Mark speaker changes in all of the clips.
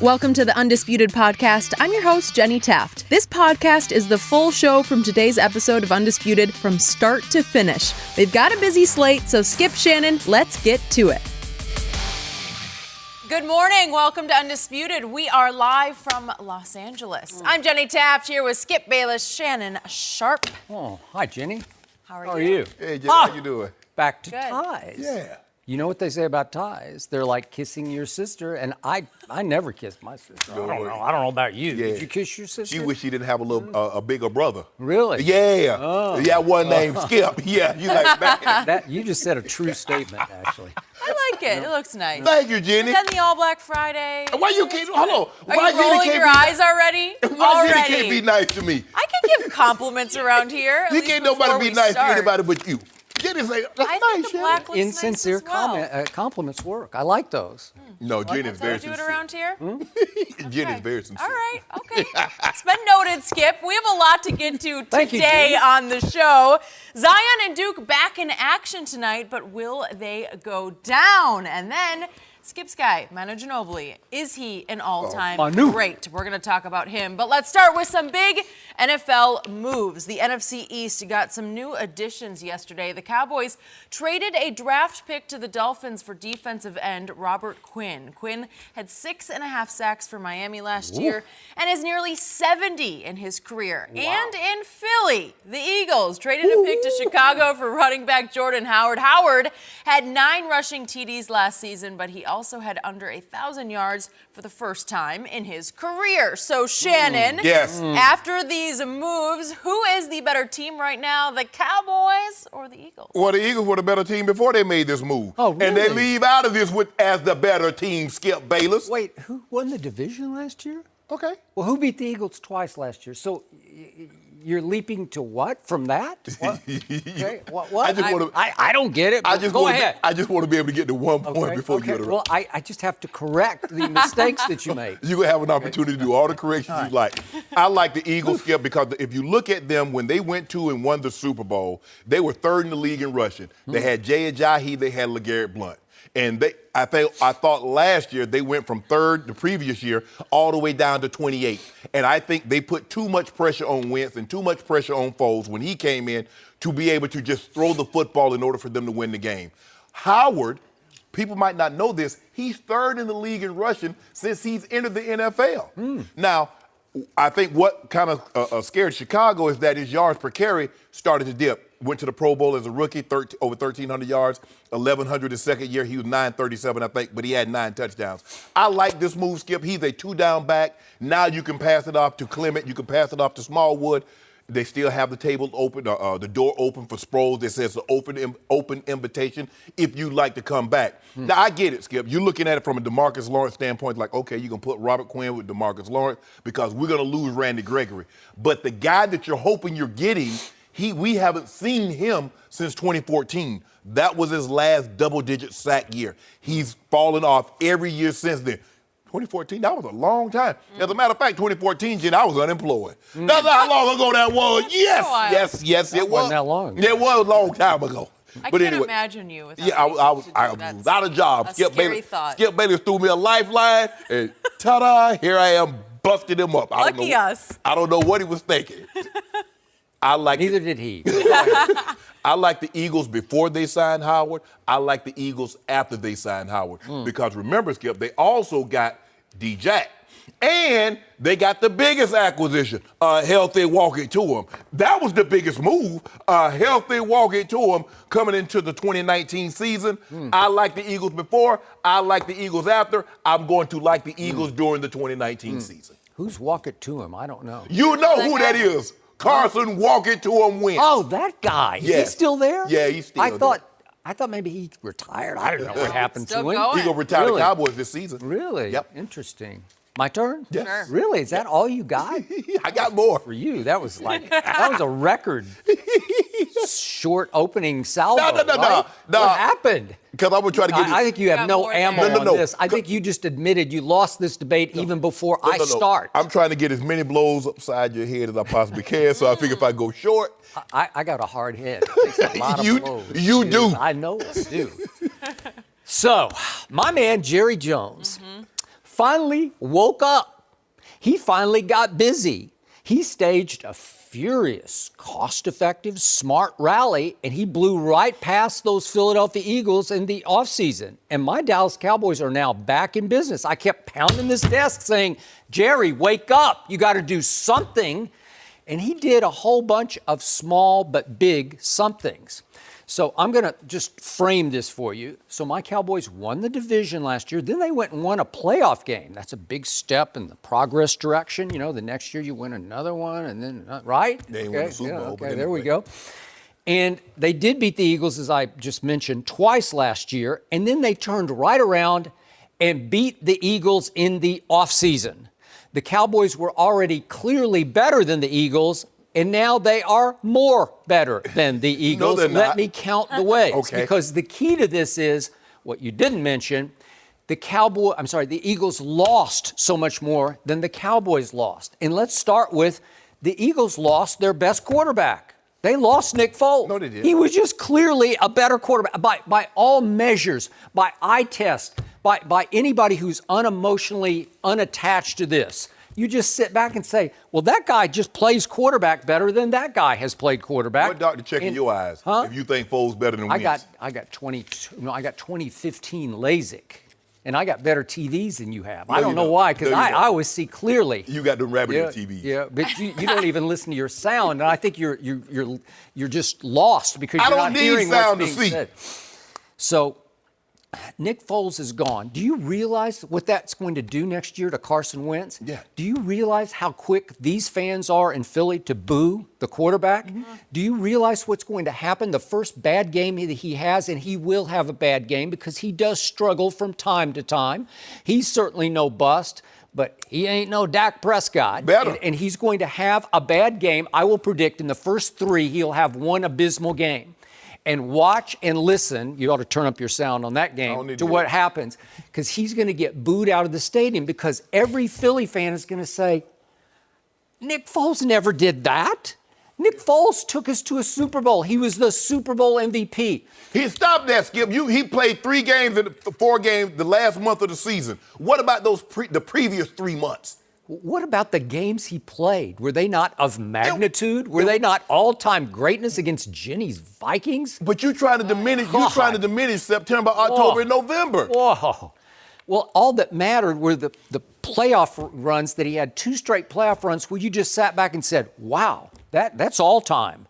Speaker 1: Welcome to the Undisputed podcast. I'm your host, Jenny Taft. This podcast is the full show from today's episode of Undisputed from start to finish. We've got a busy slate, so skip Shannon. Let's get to it. Good morning. Welcome to Undisputed. We are live from Los Angeles. I'm Jenny Taft here with Skip Bayless, Shannon Sharpe.
Speaker 2: Oh, hi, Jenny.
Speaker 1: How are
Speaker 2: you?
Speaker 3: Hey, Jenny, how you doing?
Speaker 2: Back to
Speaker 1: Good.
Speaker 2: ties.
Speaker 3: Yeah.
Speaker 2: You know what they say about ties? They're like kissing your sister, and I never kissed my sister. I don't know about you.
Speaker 3: Yeah.
Speaker 2: Did you kiss your sister?
Speaker 3: She wish she didn't have a bigger brother.
Speaker 2: Really?
Speaker 3: Yeah.
Speaker 2: Oh.
Speaker 3: Yeah, one named Skip. Yeah, you like that?
Speaker 2: That you just said a true statement, actually.
Speaker 1: I like it. It looks nice.
Speaker 3: Thank you, Jenny.
Speaker 1: And then the All Black Friday.
Speaker 3: Why you can't? Hold on.
Speaker 1: Are you rolling your eyes already?
Speaker 3: Why Jenny can't be nice to me?
Speaker 1: I can give compliments around here.
Speaker 3: You can't nobody be nice to anybody but you. Jenny say, that's
Speaker 1: I
Speaker 3: nice,
Speaker 1: think the
Speaker 3: Jenny.
Speaker 1: black looks
Speaker 2: Insincere
Speaker 1: nice as well.
Speaker 2: compliments work. I like those.
Speaker 3: No, Jenny's very
Speaker 1: That's how we do it
Speaker 3: sincere.
Speaker 1: around here?
Speaker 3: Jenny's very sincere.
Speaker 1: All right, okay. It's been noted, Skip. We have a lot to get to
Speaker 2: Thank you,
Speaker 1: today
Speaker 2: Jenny.
Speaker 1: on the show. Zion and Duke back in action tonight, but will they go down? And then Skip's guy, Manu Ginobili. Is he an all-time
Speaker 2: Manu.
Speaker 1: great? We're going to talk about him. But let's start with some big NFL moves. The NFC East got some new additions yesterday. The Cowboys traded a draft pick to the Dolphins for defensive end Robert Quinn. Quinn had 6.5 sacks for Miami last year and is nearly 70 in his career.
Speaker 2: Wow.
Speaker 1: And in Philly, the Eagles traded a pick to Chicago for running back Jordan Howard. Howard had 9 rushing TDs last season, but he also had under 1,000 yards for the first time in his career. So, Shannon,
Speaker 3: Yes.
Speaker 1: after these moves, who is the better team right now, the Cowboys or the Eagles?
Speaker 3: Well, the Eagles were the better team before they made this move.
Speaker 2: Oh, really?
Speaker 3: And they leave out of this as the better team, Skip Bayless.
Speaker 2: Wait, who won the division last year?
Speaker 3: Okay.
Speaker 2: Well, who beat the Eagles twice last year? So you're leaping to what from that? What? Okay. What? I don't get it. Go ahead.
Speaker 3: I just want to be able to get to one point before you interrupt.
Speaker 2: Well, I just have to correct the mistakes that you make.
Speaker 3: You're going to have an opportunity to do all the corrections you like. I like the Eagles, Skip, because if you look at them, when they went to and won the Super Bowl, they were third in the league in rushing. They had Jay Ajayi, they had LeGarrette Blount. And I thought last year they went from third the previous year all the way down to 28. And I think they put too much pressure on Wentz and too much pressure on Foles when he came in to be able to just throw the football in order for them to win the game. Howard, people might not know this, he's third in the league in rushing since he's entered the NFL. Now, I think what kind of scared Chicago is that his yards per carry started to dip. Went to the Pro Bowl as a rookie, over 1,300 yards, 1,100 his second year. He was 937, I think, but he had 9 touchdowns. I like this move, Skip. He's a 2-down back. Now you can pass it off to Clement. You can pass it off to Smallwood. They still have the table open, the door open for Sproles. That says an open invitation if you'd like to come back. Now, I get it, Skip. You're looking at it from a DeMarcus Lawrence standpoint, like, okay, you're going to put Robert Quinn with DeMarcus Lawrence because we're going to lose Randy Gregory. But the guy that you're hoping you're getting, we haven't seen him since 2014. That was his last double-digit sack year. He's fallen off every year since then. 2014, that was a long time. As a matter of fact, 2014, Jen, I was unemployed. That's how long ago that was. Yes, it was.
Speaker 2: Wasn't that long.
Speaker 3: It was a long time ago.
Speaker 1: I can't imagine you without
Speaker 3: I was without a job.
Speaker 1: Skip
Speaker 3: Bayless threw me a lifeline, and ta-da, here I am busting him up.
Speaker 1: Lucky us.
Speaker 3: I don't know what he was thinking.
Speaker 2: Neither did he.
Speaker 3: I like the Eagles before they signed Howard. I like the Eagles after they signed Howard. Because remember, Skip, they also got D-Jack. And they got the biggest acquisition, Healthy Walking to him. That was the biggest move, Healthy Walking to him coming into the 2019 season. I like the Eagles before. I like the Eagles after. I'm going to like the Eagles during the 2019 season.
Speaker 2: Who's Walking to him? I don't know.
Speaker 3: You know who that is. Carson Walking to him Wentz.
Speaker 2: Oh, that guy. Is he still there?
Speaker 3: Yeah, he's still there.
Speaker 2: I thought maybe he retired. I don't know what happened to him.
Speaker 1: Going.
Speaker 3: He's going to retire
Speaker 2: Really?
Speaker 3: the Cowboys this season.
Speaker 2: Really?
Speaker 3: Yep.
Speaker 2: Interesting. My turn?
Speaker 3: Yes.
Speaker 1: Sure.
Speaker 2: Really? Is that all you got?
Speaker 3: I got more.
Speaker 2: For you, that was a record short opening salvo.
Speaker 3: No.
Speaker 2: Right? What happened?
Speaker 3: Because I'm going to try to get
Speaker 2: I think you have no ammo on
Speaker 3: No.
Speaker 2: this. I think you just admitted you lost this debate even before I start.
Speaker 3: I'm trying to get as many blows upside your head as I possibly can, so I figure if I go short.
Speaker 2: I got a hard head. It takes a lot of blows.
Speaker 3: You do.
Speaker 2: I know I do. So, my man Jerry Jones finally woke up. He finally got busy. He staged a furious, cost-effective, smart rally, and he blew right past those Philadelphia Eagles in the offseason. And my Dallas Cowboys are now back in business. I kept pounding this desk saying, Jerry, wake up. You got to do something. And he did a whole bunch of small but big somethings. So I'm going to just frame this for you. So my Cowboys won the division last year. Then they went and won a playoff game. That's a big step in the progress direction. You know, the next year you win another one and then, right?
Speaker 3: They won the Super Bowl.
Speaker 2: Okay, there we go. And they did beat the Eagles, as I just mentioned, twice last year. And then they turned right around and beat the Eagles in the offseason. The Cowboys were already clearly better than the Eagles, and now they are more better than the Eagles.
Speaker 3: No, they're
Speaker 2: Let
Speaker 3: not.
Speaker 2: me count the ways.
Speaker 3: Okay.
Speaker 2: Because the key to this is what you didn't mention. The Eagles lost so much more than the Cowboys lost. And let's start with the Eagles lost their best quarterback. They lost Nick Foles.
Speaker 3: No, they didn't.
Speaker 2: He was just clearly a better quarterback by all measures, by eye test, by anybody who's unemotionally unattached to this. You just sit back and say, well, that guy just plays quarterback better than that guy has played quarterback.
Speaker 3: What doctor checking your eyes if you think Foles better than Williamson?
Speaker 2: I got 2015 LASIK, and I got better TVs than you have. I don't know why, because I always see clearly.
Speaker 3: You got them rabbit TVs.
Speaker 2: Yeah, but you don't even listen to your sound, and I think you're just lost because you're not hearing what's being said. So Nick Foles is gone. Do you realize what that's going to do next year to Carson Wentz?
Speaker 3: Yeah.
Speaker 2: Do you realize how quick these fans are in Philly to boo the quarterback? Mm-hmm. Do you realize what's going to happen the first bad game that he has, and he will have a bad game because he does struggle from time to time. He's certainly no bust, but he ain't no Dak Prescott.
Speaker 3: Better.
Speaker 2: And he's going to have a bad game. I will predict in the first 3, he'll have one abysmal game. And watch and listen, you ought to turn up your sound on that game, to what happens. Because he's going to get booed out of the stadium because every Philly fan is going to say, Nick Foles never did that. Nick Foles took us to a Super Bowl. He was the Super Bowl MVP.
Speaker 3: He stopped that, Skip. He played 3 games in 4 games the last month of the season. What about the previous 3 months?
Speaker 2: What about the games he played? Were they not of magnitude? Were they not all-time greatness against Jenny's Vikings?
Speaker 3: But you're trying to diminish September, October, and November.
Speaker 2: Whoa. Well, all that mattered were the playoff runs that he had 2 straight playoff runs where you just sat back and said, wow, that's all time.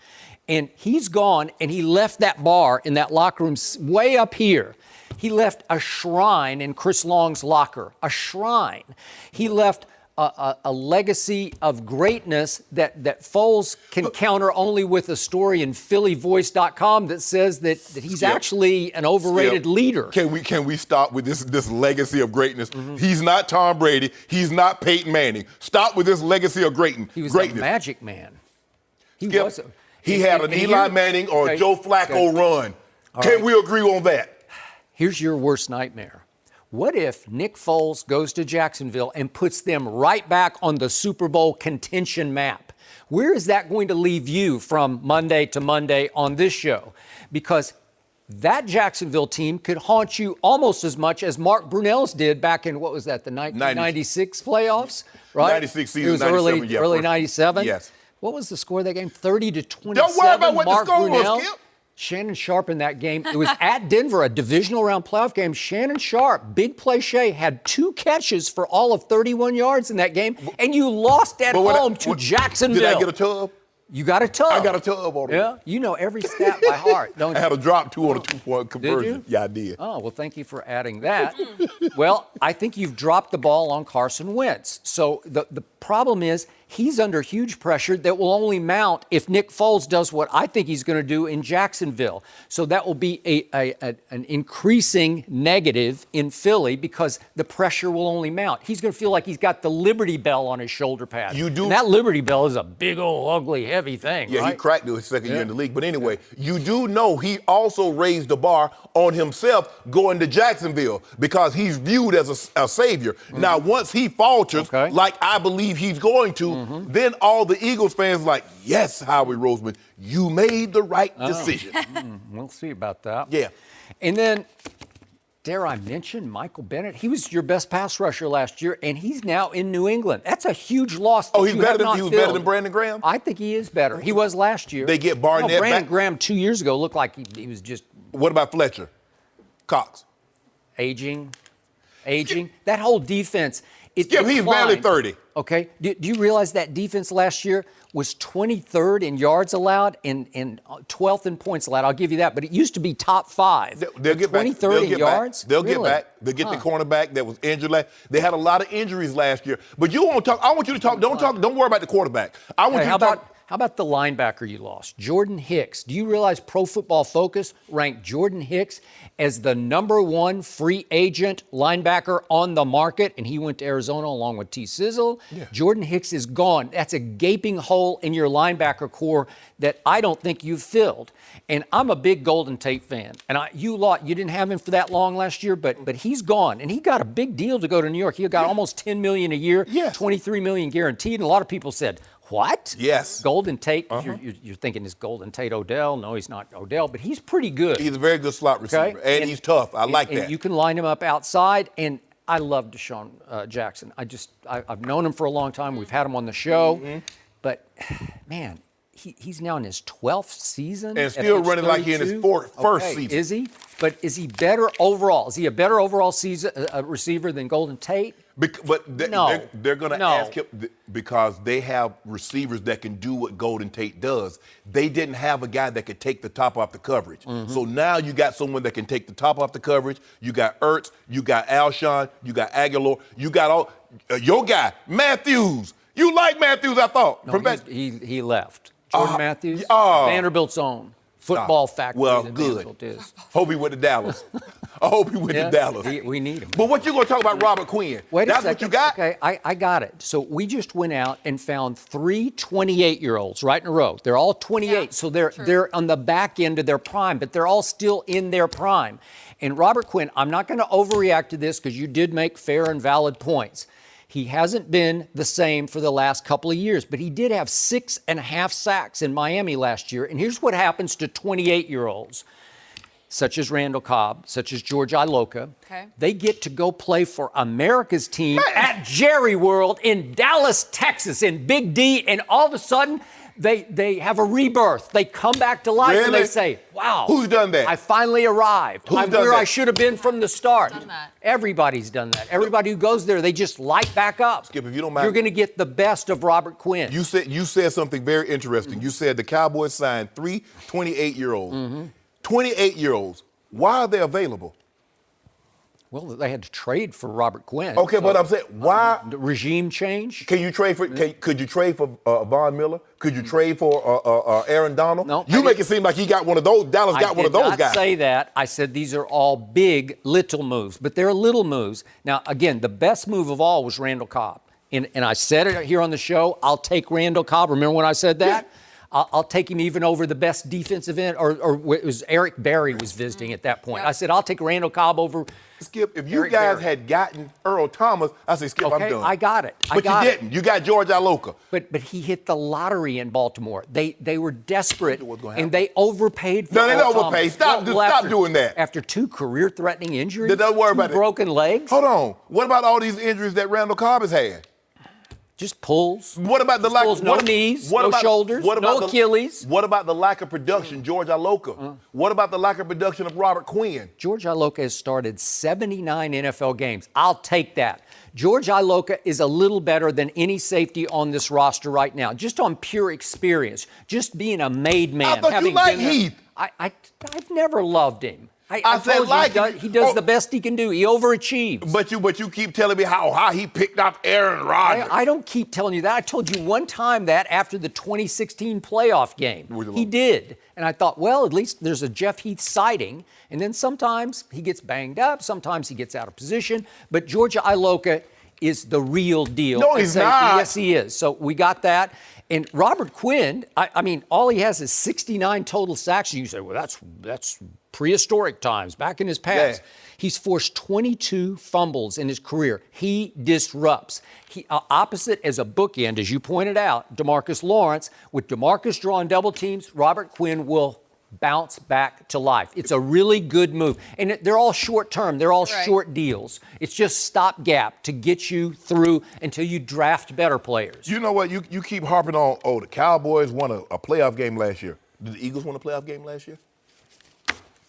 Speaker 2: And he's gone, and he left that bar in that locker room way up here. He left a shrine in Chris Long's locker, a shrine. He left a legacy of greatness that Foles can counter only with a story in PhillyVoice.com that says that he's actually an overrated leader.
Speaker 3: Can we stop with this legacy of greatness? Mm-hmm. He's not Tom Brady. He's not Peyton Manning. Stop with this legacy of greatness.
Speaker 2: He was a magic man. He
Speaker 3: had an Eli Manning or a Joe Flacco run. Can we agree on that?
Speaker 2: Here's your worst nightmare. What if Nick Foles goes to Jacksonville and puts them right back on the Super Bowl contention map? Where is that going to leave you from Monday to Monday on this show? Because that Jacksonville team could haunt you almost as much as Mark Brunell's did back in, what was that, the 1996 playoffs? Right?
Speaker 3: 96 season,
Speaker 2: it was
Speaker 3: 97,
Speaker 2: early 97?
Speaker 3: Yes.
Speaker 2: What was the score of that game? 30-27.
Speaker 3: Don't worry about what
Speaker 2: Mark
Speaker 3: the score
Speaker 2: Brunell.
Speaker 3: was, Skip.
Speaker 2: Shannon Sharpe in that game. It was at Denver, a divisional round playoff game. Shannon Sharpe, big play Shea, had 2 catches for all of 31 yards in that game, and you lost at home to Jacksonville.
Speaker 3: Did I get a tub?
Speaker 2: You got a tub.
Speaker 3: I got a tub on it.
Speaker 2: Yeah, you know every stat by heart, don't you?
Speaker 3: I had a drop 2 on a 2-point conversion.
Speaker 2: Did you?
Speaker 3: Yeah, I did.
Speaker 2: Oh, well, thank you for adding that. Well, I think you've dropped the ball on Carson Wentz. So the problem is he's under huge pressure that will only mount if Nick Foles does what I think he's going to do in Jacksonville. So that will be an increasing negative in Philly because the pressure will only mount. He's going to feel like he's got the Liberty Bell on his shoulder pad.
Speaker 3: You do.
Speaker 2: And that Liberty Bell is a big old ugly heavy thing,
Speaker 3: Yeah,
Speaker 2: right?
Speaker 3: he cracked it his second year in the league. But anyway, you do know he also raised the bar on himself going to Jacksonville because he's viewed as a savior. Mm-hmm. Now, once he falters, like I believe he's going to, then all the Eagles fans like, yes, Howie Roseman, you made the right decision.
Speaker 2: We'll see about that.
Speaker 3: Yeah.
Speaker 2: And then dare I mention Michael Bennett? He was your best pass rusher last year, and he's now in New England. That's a huge loss.
Speaker 3: Oh, he was better than Brandon Graham?
Speaker 2: I think he is better. He was last year.
Speaker 3: They get Barnett
Speaker 2: Brandon
Speaker 3: back?
Speaker 2: Graham 2 years ago looked like he was just
Speaker 3: What about Fletcher? Cox?
Speaker 2: aging. That whole defense.
Speaker 3: He's barely 30.
Speaker 2: Okay. Do you realize that defense last year was 23rd in yards allowed and 12th in points allowed? I'll give you that. But it used to be top 5.
Speaker 3: They'll get back.
Speaker 2: 23rd in yards?
Speaker 3: They'll
Speaker 2: Really?
Speaker 3: get back. They'll get the cornerback that was injured last. They had a lot of injuries last year. But you won't talk. I want you to talk. Don't worry about the quarterback. I want you to talk.
Speaker 2: How about the linebacker you lost, Jordan Hicks? Do you realize Pro Football Focus ranked Jordan Hicks as the #1 free agent linebacker on the market, and he went to Arizona along with T. Sizzle?
Speaker 3: Yeah.
Speaker 2: Jordan Hicks is gone. That's a gaping hole in your linebacker core that I don't think you've filled. And I'm a big Golden Tate fan, and you didn't have him for that long last year, but he's gone, and he got a big deal to go to New York. He got almost $10 million a year,
Speaker 3: Yes.
Speaker 2: $23 million guaranteed, and a lot of people said, what?
Speaker 3: Yes.
Speaker 2: Golden Tate, you're thinking, is Golden Tate Odell? No, he's not Odell, but he's pretty good.
Speaker 3: He's a very good slot receiver, and he's tough. I like that.
Speaker 2: You can line him up outside, and I love Deshaun Jackson. I've known him for a long time. We've had him on the show, but man, he's now in his 12th season.
Speaker 3: And still running like he's in his first season.
Speaker 2: Is he? But is he better overall? Is he a better overall receiver than Golden Tate?
Speaker 3: No. They're going to
Speaker 2: No.
Speaker 3: ask him because they have receivers that can do what Golden Tate does. They didn't have a guy that could take the top off the coverage. So now you got someone that can take the top off the coverage. You got Ertz, you got Alshon, you got Aguilar, you got all your guy, Matthews. You like Matthews, I thought.
Speaker 2: No, he left. Jordan Matthews, Vanderbilt's own. Football factory.
Speaker 3: Well,
Speaker 2: that
Speaker 3: good.
Speaker 2: Vanderbilt is.
Speaker 3: Hope he went to Dallas. I hope he went to Dallas.
Speaker 2: We need him.
Speaker 3: But what you going to talk about Robert Quinn?
Speaker 2: Wait a
Speaker 3: That's
Speaker 2: second.
Speaker 3: what you got?
Speaker 2: Okay, I got it. So we just went out and found 3 28-year-olds right in a row. They're all 28,
Speaker 1: Yeah,
Speaker 2: so they're on the back end of their prime, but they're all still in their prime. And Robert Quinn, I'm not going to overreact to this because you did make fair and valid points. He hasn't been the same for the last couple of years, but he did have 6.5 sacks in Miami last year. And here's what happens to 28-year-olds, such as Randall Cobb, such as George Iloka.
Speaker 1: Okay.
Speaker 2: They get to go play for America's team at Jerry World in Dallas, Texas, in Big D, and all of a sudden, they have a rebirth. They come back to life and they say, wow.
Speaker 3: Who's done that?
Speaker 2: I finally arrived.
Speaker 3: Who's
Speaker 2: I'm
Speaker 3: done
Speaker 2: where
Speaker 3: that?
Speaker 2: I should have been from the start.
Speaker 1: Done that.
Speaker 2: Everybody's done that. Everybody who goes there, they just light back up.
Speaker 3: Skip, if you don't mind.
Speaker 2: You're going to get the best of Robert Quinn.
Speaker 3: You said something very interesting. You said the Cowboys signed 3 28-year-olds. 28-year-olds. Why are they available?
Speaker 2: Well, they had to trade for Robert Quinn.
Speaker 3: Okay, but I'm saying why?
Speaker 2: The regime change?
Speaker 3: Could you trade for Von Miller? Could you trade for Aaron Donald?
Speaker 2: No.
Speaker 3: You make it seem like he got one of those. Dallas got one of those
Speaker 2: I did
Speaker 3: guys.
Speaker 2: not say that. I said these are all big, little moves, but they're little moves. Now, again, the best move of all was Randall Cobb. And I said it here on the show, I'll take Randall Cobb. Remember when I said that?
Speaker 3: Yeah.
Speaker 2: I'll take him even over the best defensive end, or it was Eric Berry was visiting at that point.
Speaker 1: Yep.
Speaker 2: I said, I'll take Randall Cobb over.
Speaker 3: Skip, if you
Speaker 2: Eric
Speaker 3: guys
Speaker 2: Berry.
Speaker 3: had gotten Earl Thomas, I say, Skip,
Speaker 2: Okay,
Speaker 3: I'm done.
Speaker 2: I got it.
Speaker 3: But you didn't. You got George Iloka.
Speaker 2: But he hit the lottery in Baltimore. They were desperate,
Speaker 3: What's gonna
Speaker 2: and
Speaker 3: happen?
Speaker 2: they overpaid for
Speaker 3: No, they
Speaker 2: Earl
Speaker 3: didn't overpay.
Speaker 2: Thomas.
Speaker 3: Stop doing that.
Speaker 2: After 2 career-threatening injuries,
Speaker 3: Don't worry
Speaker 2: 2
Speaker 3: about it.
Speaker 2: broken legs,
Speaker 3: Hold on. What about all these injuries that Randall Cobb has had?
Speaker 2: just pulls.
Speaker 3: What about the lack
Speaker 2: Pulls,
Speaker 3: of
Speaker 2: no knees, no shoulders, no Achilles.
Speaker 3: What about the lack of production, George Iloka? What about the lack of production of Robert Quinn?
Speaker 2: George Iloka has started 79 NFL games. I'll take that. George Iloka is a little better than any safety on this roster right now, just on pure experience, just being a made man.
Speaker 3: I thought you
Speaker 2: having
Speaker 3: liked
Speaker 2: been there.
Speaker 3: Heath.
Speaker 2: I've never loved him.
Speaker 3: I said
Speaker 2: told you
Speaker 3: like
Speaker 2: he does the best he can do. He overachieves.
Speaker 3: But you keep telling me how high he picked up Aaron Rodgers.
Speaker 2: I don't keep telling you that. I told you one time that after the 2016 playoff game. He did. And I thought, well, at least there's a Jeff Heath sighting. And then sometimes he gets banged up. Sometimes he gets out of position. But Georgia Iloka is the real deal.
Speaker 3: No, he's not.
Speaker 2: Yes, he is. So we got that. And Robert Quinn, I mean, all he has is 69 total sacks. And you say, well, that's prehistoric times, back in his past.
Speaker 3: Yeah.
Speaker 2: He's forced 22 fumbles in his career. He disrupts. Opposite as a bookend, as you pointed out, DeMarcus Lawrence. With DeMarcus drawing double teams, Robert Quinn will bounce back to life. It's a really good move. And they're all short term. They're all
Speaker 1: Right.
Speaker 2: short deals. It's just stopgap to get you through until you draft better players.
Speaker 3: You know what? You keep harping on, the Cowboys won a playoff game last year. Did the Eagles win a playoff game last year?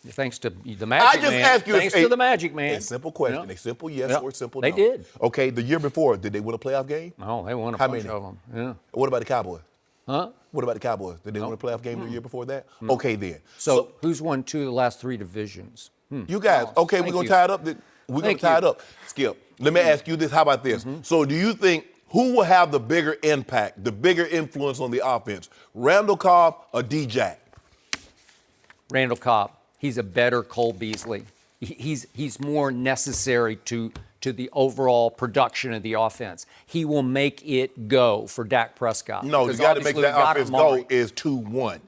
Speaker 2: Thanks to the Magic
Speaker 3: I just
Speaker 2: Man.
Speaker 3: asked you
Speaker 2: Thanks to the Magic Man.
Speaker 3: A simple question.
Speaker 2: Yeah.
Speaker 3: A simple yes
Speaker 2: Yeah.
Speaker 3: or a simple
Speaker 2: They
Speaker 3: no.
Speaker 2: did.
Speaker 3: Okay, the year before, did they win a playoff game?
Speaker 2: Oh, they won a
Speaker 3: How
Speaker 2: bunch
Speaker 3: many?
Speaker 2: of them. Yeah.
Speaker 3: What about the Cowboys?
Speaker 2: Huh?
Speaker 3: What about the Cowboys? Did they win a playoff game the year before that? Okay, then.
Speaker 2: So who's won 2 of the last 3 divisions?
Speaker 3: You guys, okay, we're
Speaker 2: thank
Speaker 3: going
Speaker 2: you.
Speaker 3: to tie it up. We're going
Speaker 2: Thank
Speaker 3: to tie
Speaker 2: you.
Speaker 3: it up. Skip, let me ask you this. How about this? So do you think who will have the bigger impact, the bigger influence on the offense, Randall Cobb or D-Jack?
Speaker 2: Randall Cobb. He's a better Cole Beasley. He's more necessary to the overall production of the offense. He will make it go for Dak Prescott.
Speaker 3: No, the
Speaker 2: Because
Speaker 3: guy to make
Speaker 2: obviously
Speaker 3: that
Speaker 2: we got
Speaker 3: offense
Speaker 2: Amari.
Speaker 3: go is 2-1.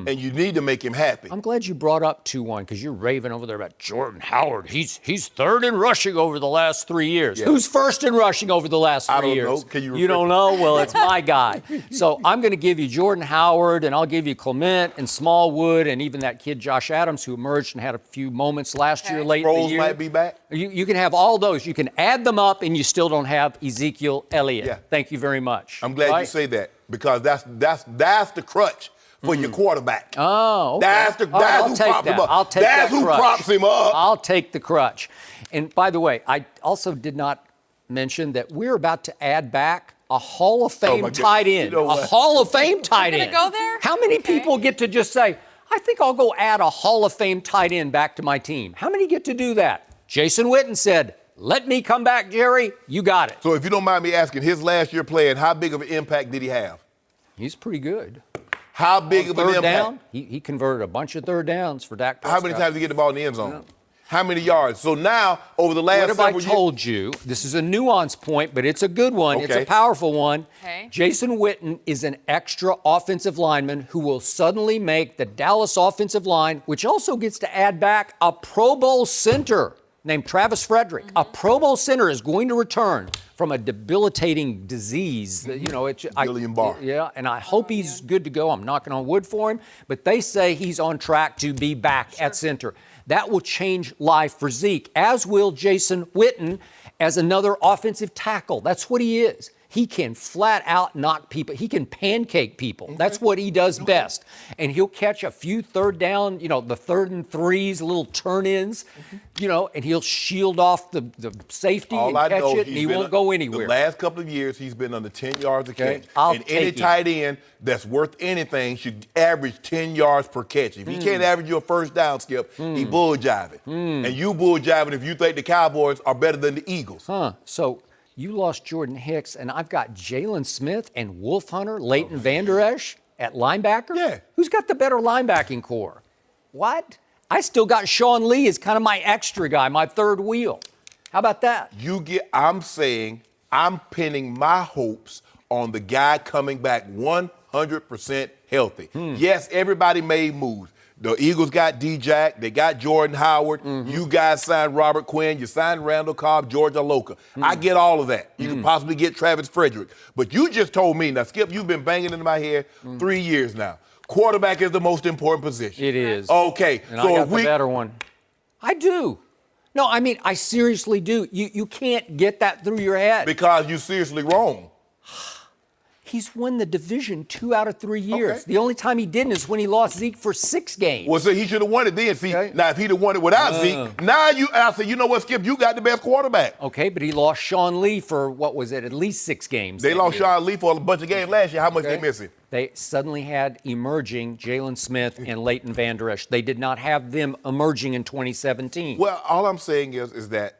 Speaker 3: And you need to make him happy.
Speaker 2: I'm glad you brought up 2-1 because you're raving over there about Jordan Howard. He's third in rushing over the last 3 years.
Speaker 3: Yeah.
Speaker 2: Who's first in rushing over the last 3
Speaker 3: I don't
Speaker 2: years?
Speaker 3: know. Can you
Speaker 2: You don't
Speaker 3: refresh-
Speaker 2: know? Well, it's my guy. So I'm going to give you Jordan Howard, and I'll give you Clement and Smallwood, and even that kid Josh Adams who emerged and had a few moments last year, late in the
Speaker 3: Sproles
Speaker 2: year.
Speaker 3: might be back.
Speaker 2: You can have all those. You can add them up, and you still don't have Ezekiel Elliott.
Speaker 3: Yeah.
Speaker 2: Thank you very much.
Speaker 3: I'm glad you
Speaker 2: Right?
Speaker 3: say that because that's the crutch for your quarterback.
Speaker 2: Oh, okay.
Speaker 3: That's
Speaker 2: I'll
Speaker 3: who
Speaker 2: take
Speaker 3: props
Speaker 2: that.
Speaker 3: him up.
Speaker 2: I'll take
Speaker 3: That's
Speaker 2: that
Speaker 3: who
Speaker 2: crutch.
Speaker 3: props him up.
Speaker 2: I'll take the crutch. And by the way, I also did not mention that we're about to add back a Hall of Fame
Speaker 3: my God.
Speaker 2: tight end.
Speaker 3: You know
Speaker 2: A
Speaker 3: what?
Speaker 2: Hall of Fame tight
Speaker 1: gonna
Speaker 2: end.
Speaker 1: go there?
Speaker 2: How many
Speaker 1: Okay.
Speaker 2: people get to just say, I think I'll go add a Hall of Fame tight end back to my team? How many get to do that? Jason Witten said, let me come back, Jerry. You got it.
Speaker 3: So if you don't mind me asking, his last year playing, how big of an impact did he have?
Speaker 2: He's pretty good.
Speaker 3: How big of an
Speaker 2: Third
Speaker 3: impact?
Speaker 2: down, he converted a bunch of third downs for Dak Prescott.
Speaker 3: How many times did he get the ball in the end zone? How many yards? So now, over the last
Speaker 2: What have I
Speaker 3: several years,
Speaker 2: told you? This is a nuanced point, but it's a good one. It's
Speaker 3: Okay.
Speaker 2: a powerful one.
Speaker 1: Okay.
Speaker 2: Jason Witten is an extra offensive lineman who will suddenly make the Dallas offensive line, which also gets to add back a Pro Bowl center named Travis Frederick. A Pro Bowl center is going to return from a debilitating disease.
Speaker 3: William Barr.
Speaker 2: Yeah, and I hope he's good to go. I'm knocking on wood for him. But they say he's on track to be back at center. That will change life for Zeke, as will Jason Witten as another offensive tackle. That's what he is. He can flat out knock people. He can pancake people. That's what he does best. And he'll catch a few third down, the 3rd and 3s, little turn-ins, and he'll shield off the safety
Speaker 3: all
Speaker 2: and
Speaker 3: I
Speaker 2: catch
Speaker 3: know,
Speaker 2: it, and he
Speaker 3: he's been
Speaker 2: won't go anywhere.
Speaker 3: The last couple of years, he's been under 10 yards a
Speaker 2: Okay,
Speaker 3: catch.
Speaker 2: I'll
Speaker 3: And any
Speaker 2: take him.
Speaker 3: tight end that's worth anything should average 10 yards per catch. If he can't average you a first down, Skip, he bull jiving. And you bull jiving if you think the Cowboys are better than the Eagles.
Speaker 2: So you lost Jordan Hicks, and I've got Jalen Smith and Wolf Hunter, Leighton Vander Esch at linebacker?
Speaker 3: Yeah.
Speaker 2: Who's got the better linebacking core? What? I still got Sean Lee as kind of my extra guy, my third wheel. How about that?
Speaker 3: I'm saying I'm pinning my hopes on the guy coming back 100% healthy. Yes, everybody made moves. The Eagles got D-Jack. They got Jordan Howard. You guys signed Robert Quinn. You signed Randall Cobb, George Aloka. I get all of that. You could possibly get Travis Frederick. But you just told me, now, Skip, you've been banging into my head 3 years now. Quarterback is the most important position.
Speaker 2: It is.
Speaker 3: Okay.
Speaker 2: And
Speaker 3: so
Speaker 2: I got
Speaker 3: if
Speaker 2: the better one. I do. No, I mean, I seriously do. You can't get that through your head.
Speaker 3: Because you're seriously wrong.
Speaker 2: He's won the division 2 out of 3 years.
Speaker 3: Okay.
Speaker 2: The only time he didn't is when he lost Zeke for 6 games.
Speaker 3: Well, so he should have won it then. See,
Speaker 2: Okay.
Speaker 3: now if he'd have won it without Zeke, now I say, you know what, Skip, you got the best quarterback.
Speaker 2: Okay, but he lost Sean Lee for, what was it, at least 6 games.
Speaker 3: They
Speaker 2: that
Speaker 3: lost
Speaker 2: year.
Speaker 3: Sean Lee for a bunch of games last year. How much
Speaker 2: Okay.
Speaker 3: they missing?
Speaker 2: They suddenly had emerging Jalen Smith and Leighton Vander Esch. They did not have them emerging in 2017.
Speaker 3: Well, all I'm saying is that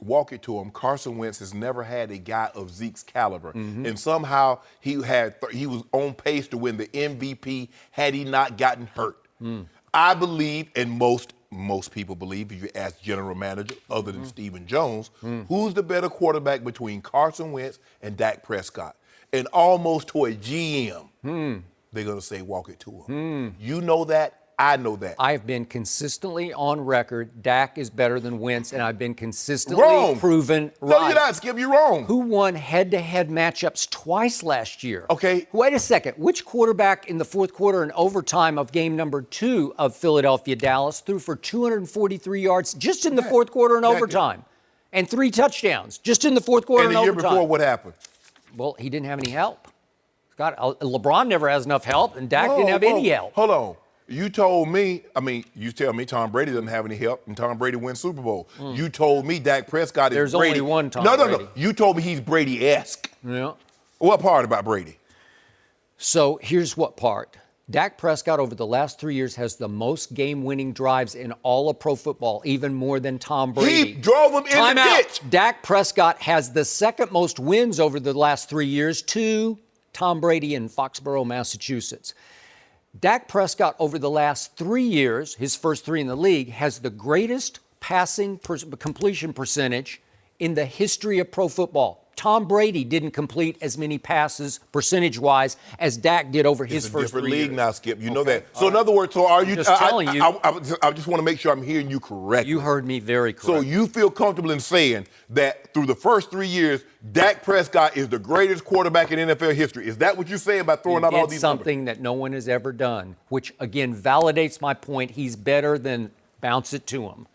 Speaker 3: walk it to him. Carson Wentz has never had a guy of Zeke's caliber, and somehow he was on pace to win the MVP had he not gotten hurt. I believe, and most people believe, if you ask general manager other than Stephen Jones, who's the better quarterback between Carson Wentz and Dak Prescott? And almost to a GM, they're going to say walk it to him. You know that, I know that.
Speaker 2: I have been consistently on record. Dak is better than Wentz, and I've been consistently
Speaker 3: Wrong.
Speaker 2: proven right.
Speaker 3: No, you're not, Skip. You're wrong.
Speaker 2: Who won head-to-head matchups twice last year?
Speaker 3: Okay.
Speaker 2: Wait a second. Which quarterback in the fourth quarter and overtime of game number 2 of Philadelphia-Dallas threw for 243 yards just in the fourth quarter and overtime? And 3 touchdowns just in the fourth quarter and
Speaker 3: the year
Speaker 2: overtime.
Speaker 3: before, what happened?
Speaker 2: Well, he didn't have any help. LeBron never has enough help, and Dak didn't have any help.
Speaker 3: Hold on. You told me, you tell me Tom Brady doesn't have any help, and Tom Brady wins Super Bowl. You told me Dak Prescott is
Speaker 2: There's
Speaker 3: Brady.
Speaker 2: only one Tom
Speaker 3: No.
Speaker 2: Brady.
Speaker 3: You told me he's Brady-esque.
Speaker 2: Yeah.
Speaker 3: What part about Brady?
Speaker 2: So here's what part. Dak Prescott over the last 3 years has the most game-winning drives in all of pro football, even more than Tom Brady.
Speaker 3: He drove him in the ditch.
Speaker 2: Dak Prescott has the second most wins over the last 3 years to Tom Brady in Foxborough, Massachusetts. Dak Prescott over the last 3 years, his first 3 in the league, has the greatest passing completion percentage in the history of pro football. Tom Brady didn't complete as many passes percentage-wise as Dak did over his first 3 years.
Speaker 3: It's a different league now, Skip. You know that. So in other words, so are you?
Speaker 2: Just telling you.
Speaker 3: I just want to make sure I'm hearing you correctly.
Speaker 2: You heard me very correctly.
Speaker 3: So you feel comfortable in saying that through the first 3 years, Dak Prescott is the greatest quarterback in NFL history. Is that what you're saying by throwing out all these
Speaker 2: something
Speaker 3: numbers?
Speaker 2: that no one has ever done, which again validates my point. He's better than bounce it to him.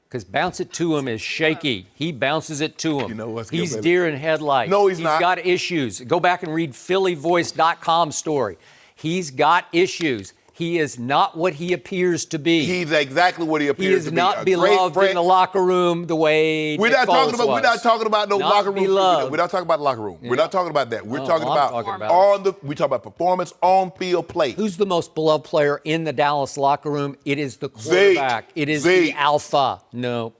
Speaker 2: Because bounce it to him is shaky. He bounces it to him.
Speaker 3: You know what's
Speaker 2: He's
Speaker 3: good,
Speaker 2: deer in headlights.
Speaker 3: No, he's not.
Speaker 2: He's got issues. Go back and read phillyvoice.com story. He's got issues. He is not what he appears to be.
Speaker 3: He's exactly what he
Speaker 2: He
Speaker 3: appears
Speaker 2: is
Speaker 3: to be.
Speaker 2: not beloved in the locker room the way
Speaker 3: We're
Speaker 2: Nick
Speaker 3: not talking
Speaker 2: Foles
Speaker 3: about.
Speaker 2: was.
Speaker 3: We're not talking about no
Speaker 2: Not
Speaker 3: locker room.
Speaker 2: beloved.
Speaker 3: We're not talking about locker room. We're not talking about that. We're
Speaker 2: No,
Speaker 3: talking
Speaker 2: I'm
Speaker 3: about
Speaker 2: talking about
Speaker 3: on the. We talk about performance on field play.
Speaker 2: Who's the most beloved player in the Dallas locker room? It is the quarterback. It is the alpha. No.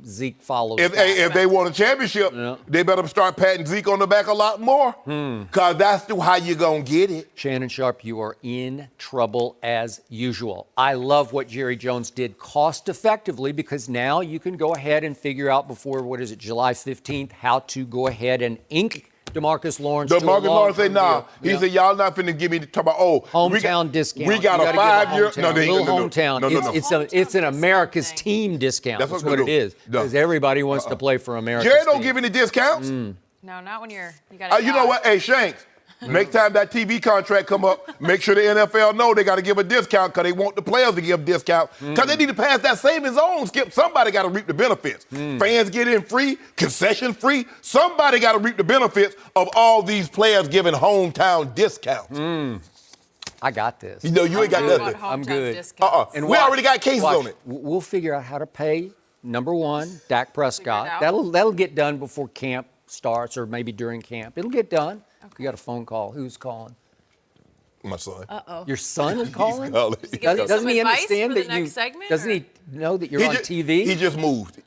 Speaker 2: Zeke follows.
Speaker 3: If they want a championship, they better start patting Zeke on the back a lot more. Because that's how you're going to get it.
Speaker 2: Shannon Sharpe, you are in trouble as usual. I love what Jerry Jones did cost effectively because now you can go ahead and figure out before, July 15th, how to go ahead and ink DeMarcus Lawrence.
Speaker 3: DeMarcus Lawrence said, nah. He said, y'all not finna give me, talk about,
Speaker 2: hometown discount.
Speaker 3: We got a 5-year.
Speaker 2: No, hometown.
Speaker 3: No.
Speaker 2: It's an America's team discount. That's what it is. Because everybody wants to play for America's
Speaker 3: Jerry don't
Speaker 2: team.
Speaker 3: give any discounts.
Speaker 1: No, not when you got
Speaker 3: You know what? Hey, Shanks. Next time that TV contract come up, make sure the NFL know they got to give a discount because they want the players to give discount because they need to pass that savings on, Skip. Somebody got to reap the benefits. Fans get in free, concession free. Somebody got to reap the benefits of all these players giving hometown discounts.
Speaker 2: I got this.
Speaker 3: You know, you ain't got nothing.
Speaker 2: I'm good.
Speaker 3: And we already got cases on it.
Speaker 2: We'll figure out how to pay, number one, Dak Prescott. That'll get done before camp starts or maybe during camp. It'll get done. You got a phone call. Who's calling?
Speaker 3: My son.
Speaker 2: Your son is calling?
Speaker 1: Doesn't
Speaker 2: he understand that you?
Speaker 1: Segment,
Speaker 2: doesn't he know that you're on TV?
Speaker 3: He just moved.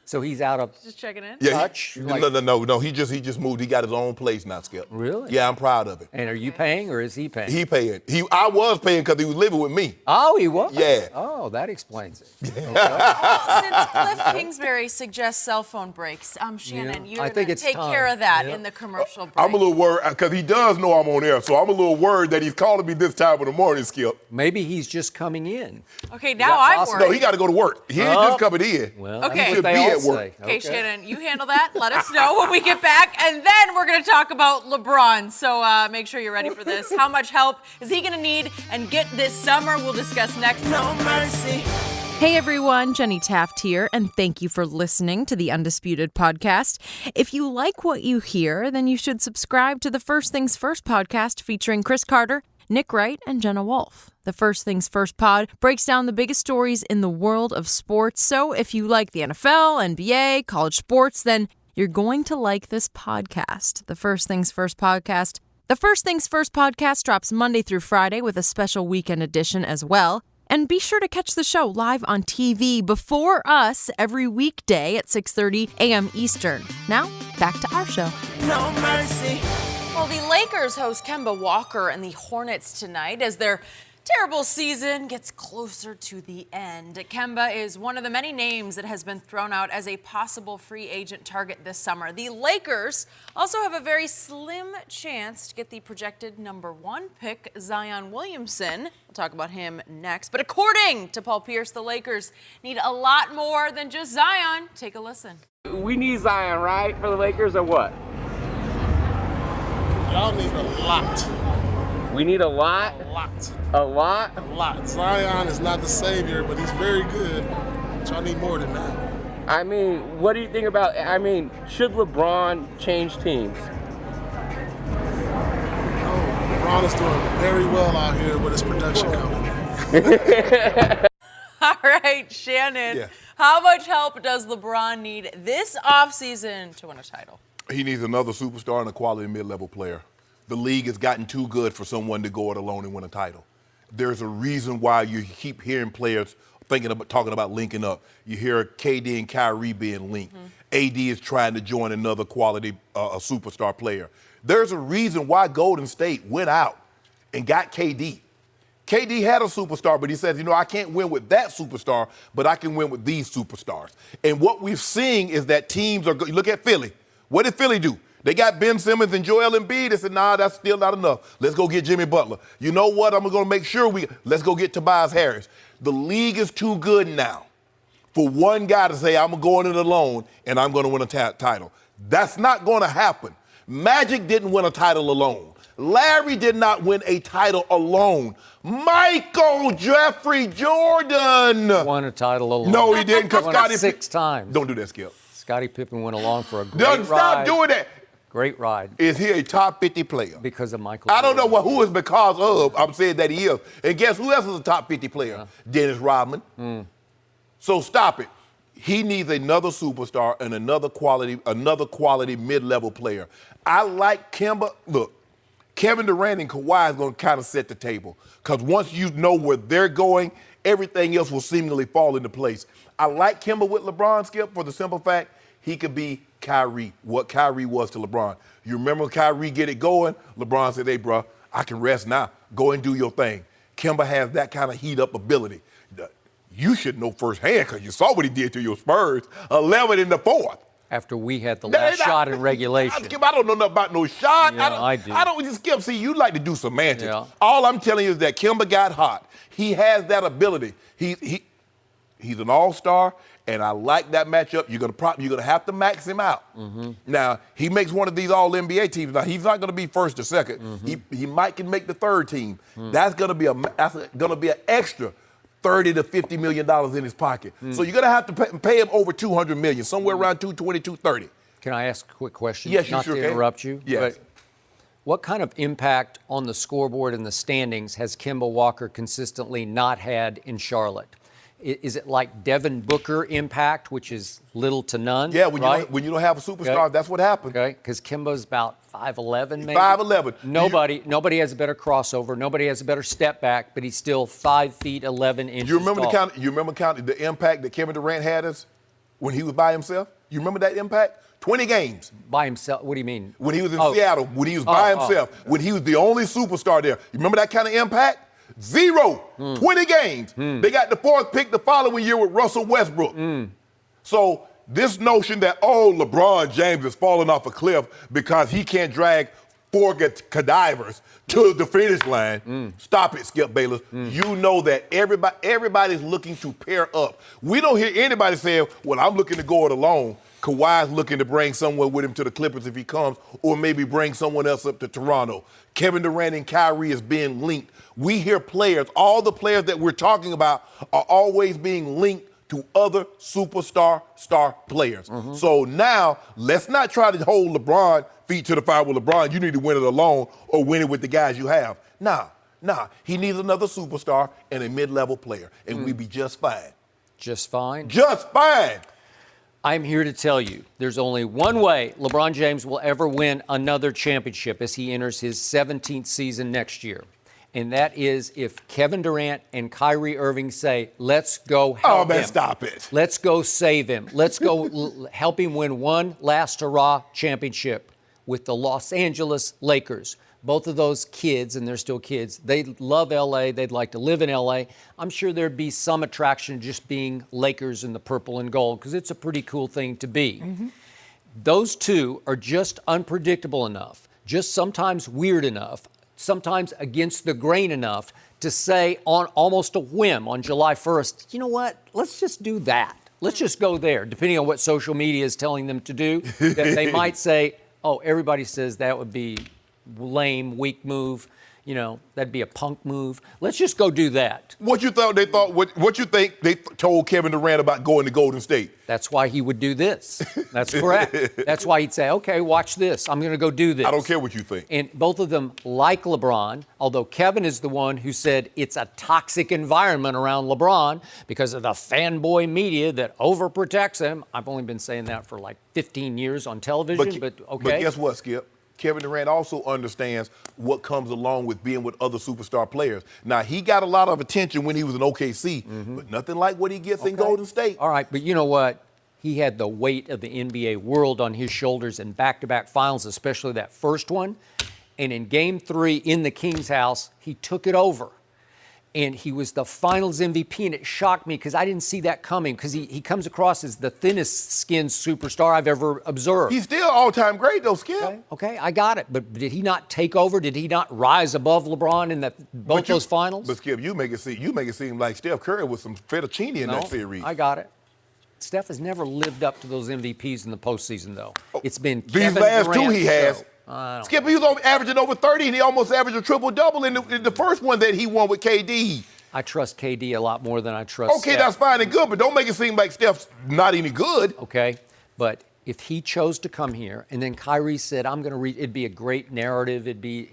Speaker 2: So he's out of
Speaker 1: just checking in.
Speaker 2: touch.
Speaker 3: No. He just moved. He got his own place now, Skip.
Speaker 2: Really?
Speaker 3: Yeah, I'm proud of it.
Speaker 2: And are you paying or is he paying?
Speaker 3: He paying. I was paying because he was living with me.
Speaker 2: Oh, he was?
Speaker 3: Yeah.
Speaker 2: Oh, that explains it. Okay.
Speaker 1: Well, since Cliff Kingsbury suggests cell phone breaks, Shannon, you're going to take care of that in the commercial break.
Speaker 3: I'm a little worried because he does know I'm on air, so I'm a little worried that he's calling me this time of the morning, Skip.
Speaker 2: Maybe he's just coming in.
Speaker 1: Okay, now I'm worried.
Speaker 3: No, he got to go to work. He ain't just coming in.
Speaker 2: Well,
Speaker 1: okay.
Speaker 3: He should be at work.
Speaker 1: Okay, Shannon, you handle that. Let us know when we get back. And then we're going to talk about LeBron. So make sure you're ready for this. How much help is he going to need and get this summer? We'll discuss next. No mercy. Hey everyone, Jenny Taft here, and thank you for listening to the Undisputed podcast. If you like what you hear, then you should subscribe to the First Things First podcast featuring Chris Carter, Nick Wright, and Jenna Wolfe. The First Things First pod breaks down the biggest stories in the world of sports. So if you like the NFL, NBA, college sports, then you're going to like this podcast, the First Things First podcast. The First Things First podcast drops Monday through Friday with a special weekend edition as well. And be sure to catch the show live on TV before us every weekday at 6:30 a.m. Eastern. Now, back to our show. No mercy. Well, the Lakers host Kemba Walker and the Hornets tonight as their Terrible season gets closer to the end. Kemba is one of the many names that has been thrown out as a possible free agent target this summer. The Lakers also have a very slim chance to get the projected #1 pick, Zion Williamson. We'll talk about him next. But according to Paul Pierce, the Lakers need a lot more than just Zion. Take a listen.
Speaker 4: We need Zion, right, for the Lakers, or what?
Speaker 5: Y'all need a lot.
Speaker 4: We need a lot?
Speaker 5: A lot.
Speaker 4: A lot?
Speaker 5: A lot. Zion is not the savior, but he's very good. But y'all need more than that.
Speaker 4: I mean, what do you think about, should LeBron change teams?
Speaker 5: Oh, LeBron is doing very well out here with his production company.
Speaker 1: All right, Shannon.
Speaker 3: Yeah.
Speaker 1: How much help does LeBron need this offseason to win a title?
Speaker 3: He needs another superstar and a quality mid-level player. The league has gotten too good for someone to go it alone and win a title. There's a reason why you keep hearing players talking about linking up. You hear KD and Kyrie being linked. AD is trying to join another quality superstar player. There's a reason why Golden State went out and got KD. KD had a superstar, but he says, I can't win with that superstar, but I can win with these superstars. And what we're seeing is that teams look at Philly. What did Philly do? They got Ben Simmons and Joel Embiid. They said, nah, that's still not enough. Let's go get Jimmy Butler. You know what? I'm going to make sure let's go get Tobias Harris. The league is too good now for one guy to say, I'm going it alone and I'm going to win a title. That's not going to happen. Magic didn't win a title alone. Larry did not win a title alone. Michael Jeffrey Jordan
Speaker 2: Won a title alone.
Speaker 3: No, he didn't.
Speaker 2: Won it 6 times.
Speaker 3: Don't do that, Skip.
Speaker 2: Scottie Pippen went along for a great
Speaker 3: Stop
Speaker 2: ride.
Speaker 3: doing that.
Speaker 2: Great ride.
Speaker 3: Is he a top 50 player?
Speaker 2: Because of Michael
Speaker 3: I don't know
Speaker 2: Jordan.
Speaker 3: who is because of. I'm saying that he is. And guess who else is a top 50 player? Dennis Rodman. So stop it. He needs another superstar and another quality mid-level player. I like Kemba. Look, Kevin Durant and Kawhi is going to kind of set the table because once you know where they're going, everything else will seemingly fall into place. I like Kemba with LeBron, Skip, for the simple fact he could be Kyrie, what Kyrie was to LeBron. You remember Kyrie get it going? LeBron said, hey, bro, I can rest now. Go and do your thing. Kemba has that kind of heat-up ability. You should know firsthand because you saw what he did to your Spurs, 11 in the fourth.
Speaker 2: After we had the last shot in regulation.
Speaker 3: Skip, I don't know nothing about no shot.
Speaker 2: Yeah, I do.
Speaker 3: I don't just Skip. See, you like to do semantics.
Speaker 2: Yeah.
Speaker 3: All I'm telling you is that Kemba got hot. He has that ability. He's an all-star, and I like that matchup. You're gonna have to max him out. Now he makes one of these All-NBA teams. Now he's not gonna be first or second. He might can make the third team. That's gonna be an extra $30 to $50 million in his pocket. So you're gonna have to pay him over $200 million, somewhere around $220, $230.
Speaker 2: Can I ask a quick question?
Speaker 3: Yes, you
Speaker 2: Not
Speaker 3: sure
Speaker 2: to
Speaker 3: can.
Speaker 2: interrupt you.
Speaker 3: Yes.
Speaker 2: But what kind of impact on the scoreboard and the standings has Kemba Walker consistently not had in Charlotte? Is it like Devin Booker impact, which is little to none?
Speaker 3: Yeah,
Speaker 2: right?
Speaker 3: when you don't have a superstar, that's what happens.
Speaker 2: Okay, because Kimba's about 5'11", maybe.
Speaker 3: 5'11".
Speaker 2: Nobody has a better crossover. Nobody has a better step back, but he's still 5 feet 11 inches.
Speaker 3: You remember
Speaker 2: tall.
Speaker 3: the impact that Kevin Durant had us when he was by himself? You remember that impact? 20 games.
Speaker 2: By himself? What do you mean?
Speaker 3: When he was in Seattle, when he was by himself, when he was the only superstar there. You remember that kind of impact? 0. 20 games. They got the 4th pick the following year with Russell Westbrook. So this notion that, LeBron James is falling off a cliff because he can't drag 4 cadavers to the finish line. Stop it, Skip Bayless. You know that everybody's looking to pair up. We don't hear anybody saying, well, I'm looking to go it alone. Kawhi's looking to bring someone with him to the Clippers if he comes, or maybe bring someone else up to Toronto. Kevin Durant and Kyrie is being linked. We hear players, all the players that we're talking about are always being linked to other star players. So now, let's not try to hold LeBron feet to the fire with LeBron. You need to win it alone or win it with the guys you have. Nah. He needs another superstar and a mid-level player, and we'd be just fine.
Speaker 2: Just fine?
Speaker 3: Just fine.
Speaker 2: I'm here to tell you there's only one way LeBron James will ever win another championship as he enters his 17th season next year. And that is if Kevin Durant and Irving say, let's go help him.
Speaker 3: Stop it.
Speaker 2: Let's go save him. Let's go help him win one last hurrah championship with the Los Angeles Lakers. both of those kids, and they're still kids, they love LA. They'd like to live in LA. I'm sure there'd be some attraction just being Lakers in the purple and gold because it's a pretty cool thing to be. Those two are just unpredictable enough, just sometimes weird enough, sometimes against the grain enough to say on almost a whim on July 1st, you know what, let's just do that. Let's just go there, depending on what social media is telling them to do, that they might say, oh, everybody says that would be lame, weak move. You know, that'd be a punk move. Let's just go do that.
Speaker 3: What you think they told Kevin Durant about going to Golden State?
Speaker 2: That's why he would do this. That's correct. That's why he'd say, okay, watch this. I'm going to go do this.
Speaker 3: I don't care what you think.
Speaker 2: And both of them like LeBron, although Kevin is the one who said it's a toxic environment around LeBron because of the fanboy media that overprotects him. I've only been saying that for like 15 years on television, but okay.
Speaker 3: But guess what, Skip? Kevin Durant also understands what comes along with being with other superstar players. Now, he got a lot of attention when he was in OKC, but nothing like what he gets in Golden State.
Speaker 2: All right, but you know what? He had the weight of the NBA world on his shoulders in back-to-back finals, especially that first one. And in Game 3 in the King's house, he took it over. And he was the finals MVP, and it shocked me because I didn't see that coming because he comes across as the thinnest-skinned superstar I've ever observed.
Speaker 3: He's still all-time great, though, Skip.
Speaker 2: Okay, I got it. But did he not take over? Did he not rise above LeBron in both those finals?
Speaker 3: But, Skip, you make it seem like Steph Curry with some fettuccine in that series.
Speaker 2: I got it. Steph has never lived up to those MVPs in the postseason, though. It's been
Speaker 3: These
Speaker 2: Kevin
Speaker 3: last
Speaker 2: Durant
Speaker 3: two he has. Skip, he was averaging over 30, and he almost averaged a triple-double in the first one that he won with KD.
Speaker 2: I trust KD a lot more than I trust
Speaker 3: Okay,
Speaker 2: Steph.
Speaker 3: that's fine and good, but don't make it seem like Steph's not any good.
Speaker 2: Okay, but if he chose to come here and then Kyrie said, I'm going to it'd be a great narrative, it'd be,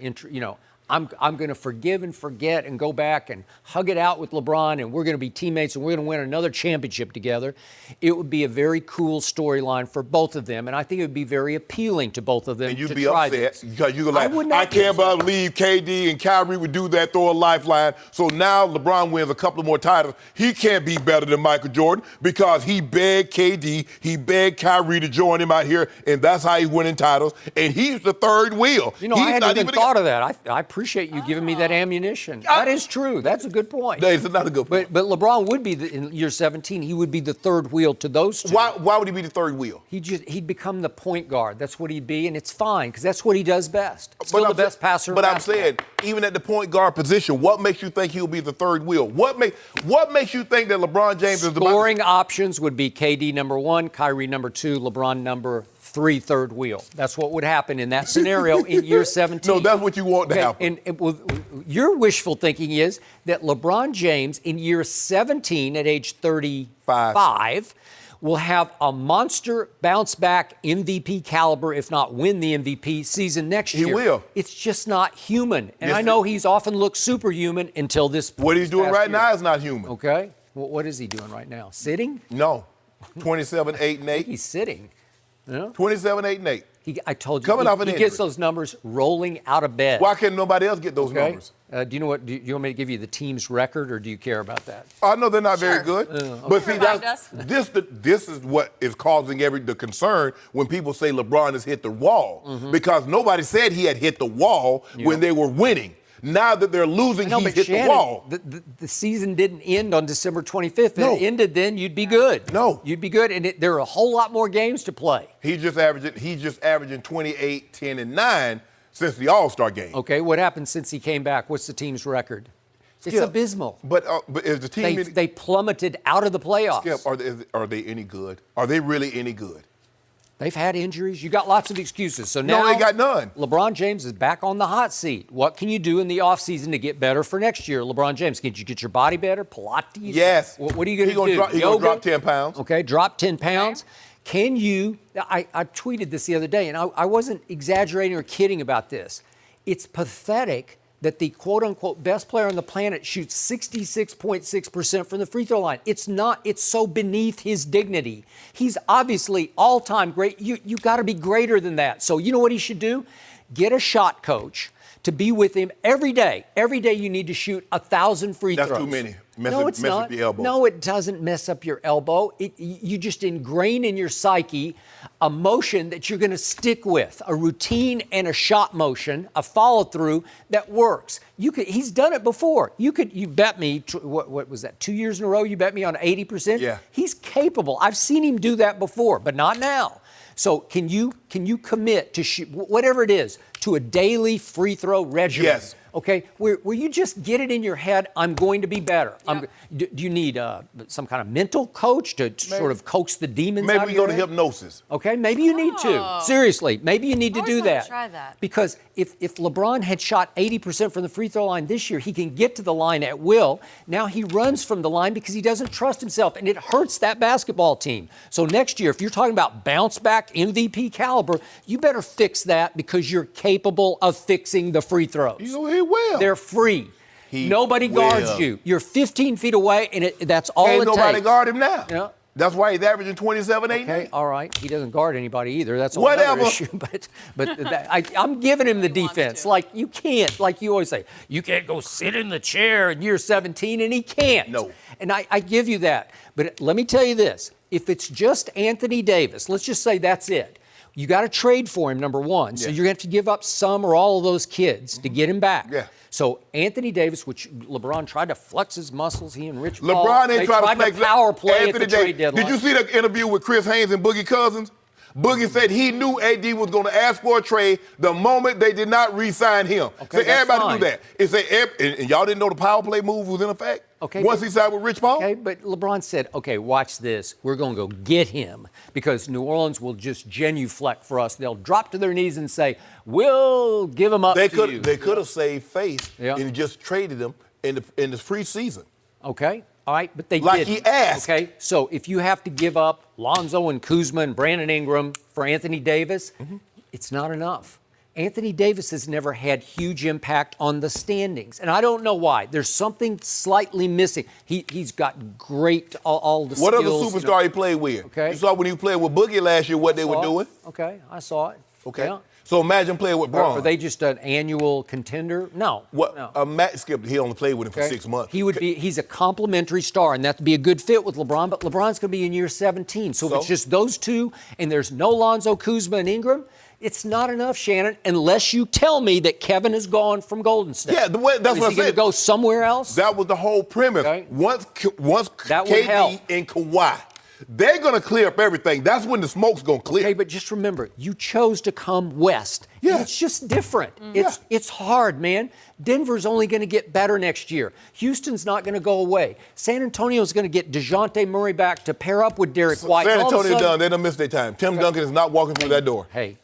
Speaker 2: I'm going to forgive and forget and go back and hug it out with LeBron and we're going to be teammates and we're going to win another championship together. It would be a very cool storyline for both of them, and I think it would be very appealing to both of them.
Speaker 3: And you'd
Speaker 2: to
Speaker 3: be
Speaker 2: try
Speaker 3: upset
Speaker 2: this.
Speaker 3: because you're like, I
Speaker 2: upset.
Speaker 3: can't believe KD and Kyrie would do that, throw a lifeline. So now LeBron wins a couple of more titles. He can't be better than Michael Jordan because he begged KD, he begged Kyrie to join him out here, and that's how he's winning titles. And he's the third wheel.
Speaker 2: You know, I hadn't even thought of that. I appreciate you giving me that ammunition. That is true. That's a good point.
Speaker 3: That's not a good point.
Speaker 2: But LeBron would be, in year 17, he would be the third wheel to those two.
Speaker 3: Why would he be the third wheel?
Speaker 2: He'd become the point guard. That's what he'd be, and it's fine, because that's what he does best. Still the best passer in
Speaker 3: But I'm
Speaker 2: basketball.
Speaker 3: saying, even at the point guard position, what makes you think he'll be the third wheel? What makes you think that LeBron James is the
Speaker 2: scoring options would be KD number 1, Kyrie number 2, LeBron number 3, third wheel. That's what would happen in that scenario in year 17.
Speaker 3: No, that's what you want to happen.
Speaker 2: And your wishful thinking is that LeBron James in year 17 at age 35 will have a monster bounce back MVP caliber, if not win the MVP season next year.
Speaker 3: He will.
Speaker 2: It's just not human. And
Speaker 3: Yes,
Speaker 2: I know he's often looked superhuman until this.
Speaker 3: What he's doing
Speaker 2: past
Speaker 3: right
Speaker 2: year.
Speaker 3: now is not human.
Speaker 2: Okay. Well, what is he doing right now? Sitting?
Speaker 3: No. 27, 8, and 8.
Speaker 2: He's sitting.
Speaker 3: 27, 8, and 8.
Speaker 2: I told you,
Speaker 3: Coming off an
Speaker 2: he
Speaker 3: injury.
Speaker 2: gets those numbers rolling out of bed.
Speaker 3: Why can't nobody else get those
Speaker 2: Okay?
Speaker 3: numbers?
Speaker 2: Do you know what? Do you want me to give you the team's record, or do you care about that?
Speaker 3: I know they're not very good, but see,
Speaker 1: Remind us.
Speaker 3: this is what is causing the concern when people say LeBron has hit the wall, because nobody said he had hit the wall when they were winning. Now that they're losing,
Speaker 2: No,
Speaker 3: he's
Speaker 2: but
Speaker 3: hit
Speaker 2: Shannon,
Speaker 3: the wall.
Speaker 2: The season didn't end on December 25th. If
Speaker 3: No.
Speaker 2: it ended then, you'd be good.
Speaker 3: No.
Speaker 2: You'd be good, and there are a whole lot more games to play.
Speaker 3: He's just averaging 28, 10, and 9 since the All-Star game.
Speaker 2: Okay, what happened since he came back? What's the team's record? It's
Speaker 3: Skip,
Speaker 2: abysmal.
Speaker 3: But is the team
Speaker 2: They plummeted out of the playoffs.
Speaker 3: Skip, are they any good? Are they really any good?
Speaker 2: They've had injuries. You got lots of excuses. So now
Speaker 3: No, they got none.
Speaker 2: LeBron James is back on the hot seat. What can you do in the offseason to get better for next year? LeBron James, can you get your body better? Pilates?
Speaker 3: Yes.
Speaker 2: What are you going to do?
Speaker 3: He's going to
Speaker 2: Yoga?
Speaker 3: drop 10 pounds.
Speaker 2: Okay, drop 10 pounds. Can you, I tweeted this the other day, and I wasn't exaggerating or kidding about this. It's pathetic that the quote-unquote best player on the planet shoots 66.6% from the free throw line. It's not. It's so beneath his dignity. He's obviously all-time great. You got to be greater than that. So you know what he should do? Get a shot coach, to be with him every day. Every day you need to shoot 1,000 free throws.
Speaker 3: That's too many.
Speaker 2: It's
Speaker 3: mess
Speaker 2: not.
Speaker 3: up the elbow.
Speaker 2: No, it doesn't mess up your elbow. You just ingrain in your psyche a motion that you're going to stick with, a routine and a shot motion, a follow-through that works. He's done it before. You bet me, what was that, 2 years in a row you bet me on 80%?
Speaker 3: Yeah.
Speaker 2: He's capable. I've seen him do that before, but not now. So can you commit to shoot, whatever it is, to a daily free throw regimen?
Speaker 3: Yes.
Speaker 2: Okay, where you just get it in your head, I'm going to be better.
Speaker 1: Yep.
Speaker 2: Do you need some kind of mental coach to sort of coax the demons out
Speaker 3: Maybe
Speaker 2: of
Speaker 3: we
Speaker 2: your
Speaker 3: go to
Speaker 2: head?
Speaker 3: hypnosis.
Speaker 2: Okay, maybe you need to. Seriously, maybe you need to
Speaker 1: always
Speaker 2: do
Speaker 1: wanted to
Speaker 2: that.
Speaker 1: try that.
Speaker 2: Because if LeBron had shot 80% from the free throw line this year, he can get to the line at will. Now he runs from the line because he doesn't trust himself, and it hurts that basketball team. So next year, if you're talking about bounce back MVP caliber, you better fix that because you're capable of fixing the free throws.
Speaker 3: You know he will.
Speaker 2: They're free. Nobody guards
Speaker 3: will.
Speaker 2: you. You're 15 feet away, and that's all
Speaker 3: Ain't
Speaker 2: it
Speaker 3: nobody
Speaker 2: takes.
Speaker 3: guard him now.
Speaker 2: Yeah.
Speaker 3: That's why he's averaging 27, 8.
Speaker 2: Okay, all right. He doesn't guard anybody either. That's
Speaker 3: Whatever.
Speaker 2: another issue. But I'm giving him the
Speaker 1: He wants
Speaker 2: defense.
Speaker 1: to.
Speaker 2: Like you can't, like you always say, you can't go sit in the chair in year 17, and he can't.
Speaker 3: No.
Speaker 2: And I give you that. But let me tell you this: if it's just Anthony Davis, let's just say that's it. You got to trade for him, number one. So
Speaker 3: Yeah.
Speaker 2: you're going to have to give up some or all of those kids to get him back.
Speaker 3: Yeah.
Speaker 2: So Anthony Davis, which LeBron tried to flex his muscles, he and Rich Paul.
Speaker 3: LeBron
Speaker 2: they
Speaker 3: ain't trying to flex
Speaker 2: power play
Speaker 3: Anthony
Speaker 2: at the
Speaker 3: Davis.
Speaker 2: trade deadline.
Speaker 3: Did you see the interview with Chris Haynes and Boogie Cousins? Boogie said he knew AD was going to ask for a trade the moment they did not re-sign him.
Speaker 2: Okay,
Speaker 3: So
Speaker 2: that's
Speaker 3: everybody
Speaker 2: fine.
Speaker 3: knew that. And y'all didn't know the power play move was in effect?
Speaker 2: Okay,
Speaker 3: Once
Speaker 2: but-
Speaker 3: he signed with Rich Paul?
Speaker 2: Okay, but LeBron said, okay, watch this. We're going to go get him because New Orleans will just genuflect for us. They'll drop to their knees and say, we'll give him up
Speaker 3: They
Speaker 2: to you.
Speaker 3: could have saved face
Speaker 2: Yeah.
Speaker 3: and just traded him in the preseason.
Speaker 2: Okay, all right, but they
Speaker 3: Like
Speaker 2: didn't.
Speaker 3: he asked.
Speaker 2: Okay, so if you have to give up Lonzo and Kuzma and Brandon Ingram for Anthony Davis, it's not enough. Anthony Davis has never had huge impact on the standings, and I don't know why. There's something slightly missing. He's got great all the
Speaker 3: What other
Speaker 2: skills.
Speaker 3: superstar he played with?
Speaker 2: Okay.
Speaker 3: You saw when he played with Boogie last year what they were doing?
Speaker 2: Okay, I saw it.
Speaker 3: Okay.
Speaker 2: Yeah.
Speaker 3: So imagine playing with Braun.
Speaker 2: Are they just an annual contender? No.
Speaker 3: What?
Speaker 2: No.
Speaker 3: Matt Skip, he only played with him for
Speaker 2: Okay.
Speaker 3: 6 months.
Speaker 2: He's a complimentary star, and that'd be a good fit with LeBron, but LeBron's going to be in year 17. So if it's
Speaker 3: So?
Speaker 2: just those two, and there's no Lonzo, Kuzma, and Ingram, it's not enough, Shannon, unless you tell me that Kevin is gone from Golden State.
Speaker 3: Yeah, that's
Speaker 2: Is
Speaker 3: what I
Speaker 2: he going to
Speaker 3: said.
Speaker 2: go somewhere else?
Speaker 3: That was the whole premise.
Speaker 2: Okay.
Speaker 3: Once
Speaker 2: That would help.
Speaker 3: KD and Kawhi, they're going to clear up everything. That's when the smoke's going to clear.
Speaker 2: Okay, but just remember, you chose to come west.
Speaker 3: Yeah.
Speaker 2: And it's just different.
Speaker 3: Yeah.
Speaker 2: It's hard, man. Denver's only going to get better next year. Houston's not going to go away. San Antonio's going to get DeJounte Murray back to pair up with Derek White.
Speaker 3: San
Speaker 2: All of a
Speaker 3: Antonio
Speaker 2: sudden-
Speaker 3: done. They done missed their time. Tim Duncan is not walking through that door.
Speaker 2: Hey,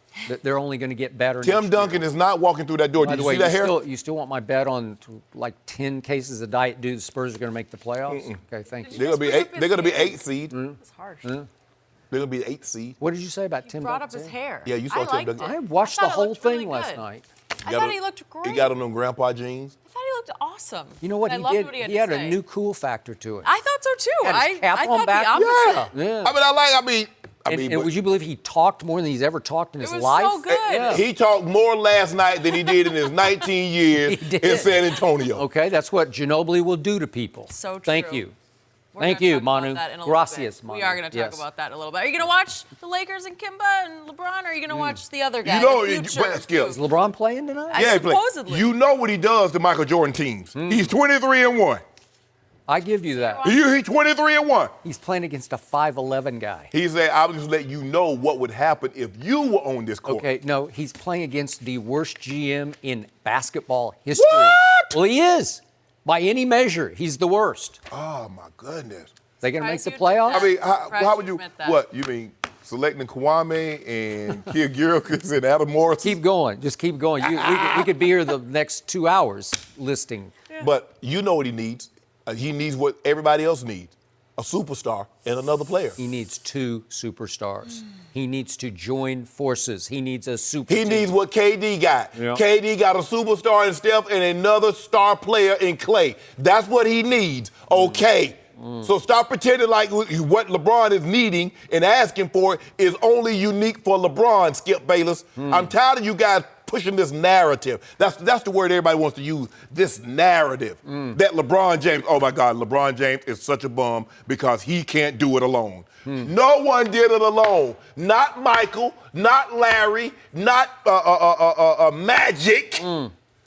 Speaker 2: they're only going to get better.
Speaker 3: Tim
Speaker 2: next
Speaker 3: Duncan
Speaker 2: year.
Speaker 3: is not walking through that door.
Speaker 2: By
Speaker 3: Did
Speaker 2: the
Speaker 3: you
Speaker 2: way,
Speaker 3: see that hair?
Speaker 2: you still want my bet on like 10 cases of Diet Dew? The Spurs are going to make the playoffs. Okay, thank you.
Speaker 3: They're going to be eight. They're going to be 8th seed.
Speaker 1: It's harsh.
Speaker 3: They're going to be the 8th seed.
Speaker 2: What did you say about Tim
Speaker 1: Brought up
Speaker 2: Duncan?
Speaker 1: his hair.
Speaker 3: Yeah, you saw
Speaker 1: I
Speaker 3: Tim
Speaker 1: liked
Speaker 3: Duncan.
Speaker 1: it.
Speaker 2: I watched
Speaker 1: I
Speaker 2: the
Speaker 1: thought it
Speaker 2: whole
Speaker 1: looked
Speaker 2: thing
Speaker 1: really
Speaker 2: last
Speaker 1: good.
Speaker 2: night.
Speaker 1: I thought he looked great.
Speaker 3: He got on them grandpa jeans.
Speaker 1: I thought he looked awesome.
Speaker 2: You know what
Speaker 1: I
Speaker 2: he
Speaker 1: loved
Speaker 2: did?
Speaker 1: What he had,
Speaker 2: He had
Speaker 1: to
Speaker 2: a
Speaker 1: say.
Speaker 2: new cool factor to it.
Speaker 1: I thought so too.
Speaker 2: Had his cap
Speaker 1: I
Speaker 2: on
Speaker 1: thought
Speaker 2: back.
Speaker 1: the opposite.
Speaker 3: Yeah.
Speaker 2: Yeah.
Speaker 3: I mean,
Speaker 2: And
Speaker 3: but
Speaker 2: would you believe he talked more than he's ever talked in his
Speaker 1: was
Speaker 2: life?
Speaker 1: so good.
Speaker 2: Yeah.
Speaker 3: he talked more last night than he did in his 19 years
Speaker 2: He did.
Speaker 3: in San Antonio.
Speaker 2: Okay, that's what Ginobili will do to people.
Speaker 1: So true.
Speaker 2: Thank you.
Speaker 1: We're
Speaker 2: Thank
Speaker 1: gonna
Speaker 2: you,
Speaker 1: talk about
Speaker 2: Manu.
Speaker 1: that in a little
Speaker 2: Gracias,
Speaker 1: bit.
Speaker 2: Manu.
Speaker 1: We are going to talk
Speaker 2: Yes.
Speaker 1: about that in a little bit. Are you going to watch the Lakers and Kimba and LeBron, or are you going to watch the other guy?
Speaker 3: You know,
Speaker 1: the future?
Speaker 3: Skip.
Speaker 2: Is LeBron playing tonight?
Speaker 1: I-
Speaker 3: Yeah, he played.
Speaker 1: supposedly.
Speaker 3: You know what he does to Michael Jordan teams. He's 23-1.
Speaker 2: I give you that.
Speaker 3: He's 23-1.
Speaker 2: He's playing against a 5'11 guy.
Speaker 3: He said, "I was just let you know what would happen if you were on this court."
Speaker 2: Okay, no, he's playing against the worst GM in basketball history.
Speaker 3: What?
Speaker 2: Well, he is. By any measure, he's the worst.
Speaker 3: Oh my goodness.
Speaker 2: They going to make
Speaker 1: Surprised
Speaker 2: the
Speaker 1: you'd admit
Speaker 2: playoffs?
Speaker 1: that.
Speaker 3: I mean,
Speaker 1: Surprised
Speaker 3: how would
Speaker 1: you
Speaker 3: you?
Speaker 1: admit that.
Speaker 3: What you mean? Selecting Kwame and Kyrgios and Adam Morris.
Speaker 2: Keep going. Just keep going. We could be here the next 2 hours listing.
Speaker 3: But you know what he needs. He needs what everybody else needs: a superstar and another player.
Speaker 2: He needs two superstars. He needs to join forces. He needs a super
Speaker 3: He
Speaker 2: team.
Speaker 3: needs what KD got.
Speaker 2: Yeah.
Speaker 3: KD got a superstar in Steph and another star player in Clay. That's what he needs. Okay. So stop pretending like what LeBron is needing and asking for is only unique for LeBron, Skip Bayless. I'm tired of you guys pushing this narrative. That's the word everybody wants to use, this narrative. That LeBron James, oh my God, LeBron James is such a bum because he can't do it alone. No one did it alone. Not Michael, not Larry, not Magic.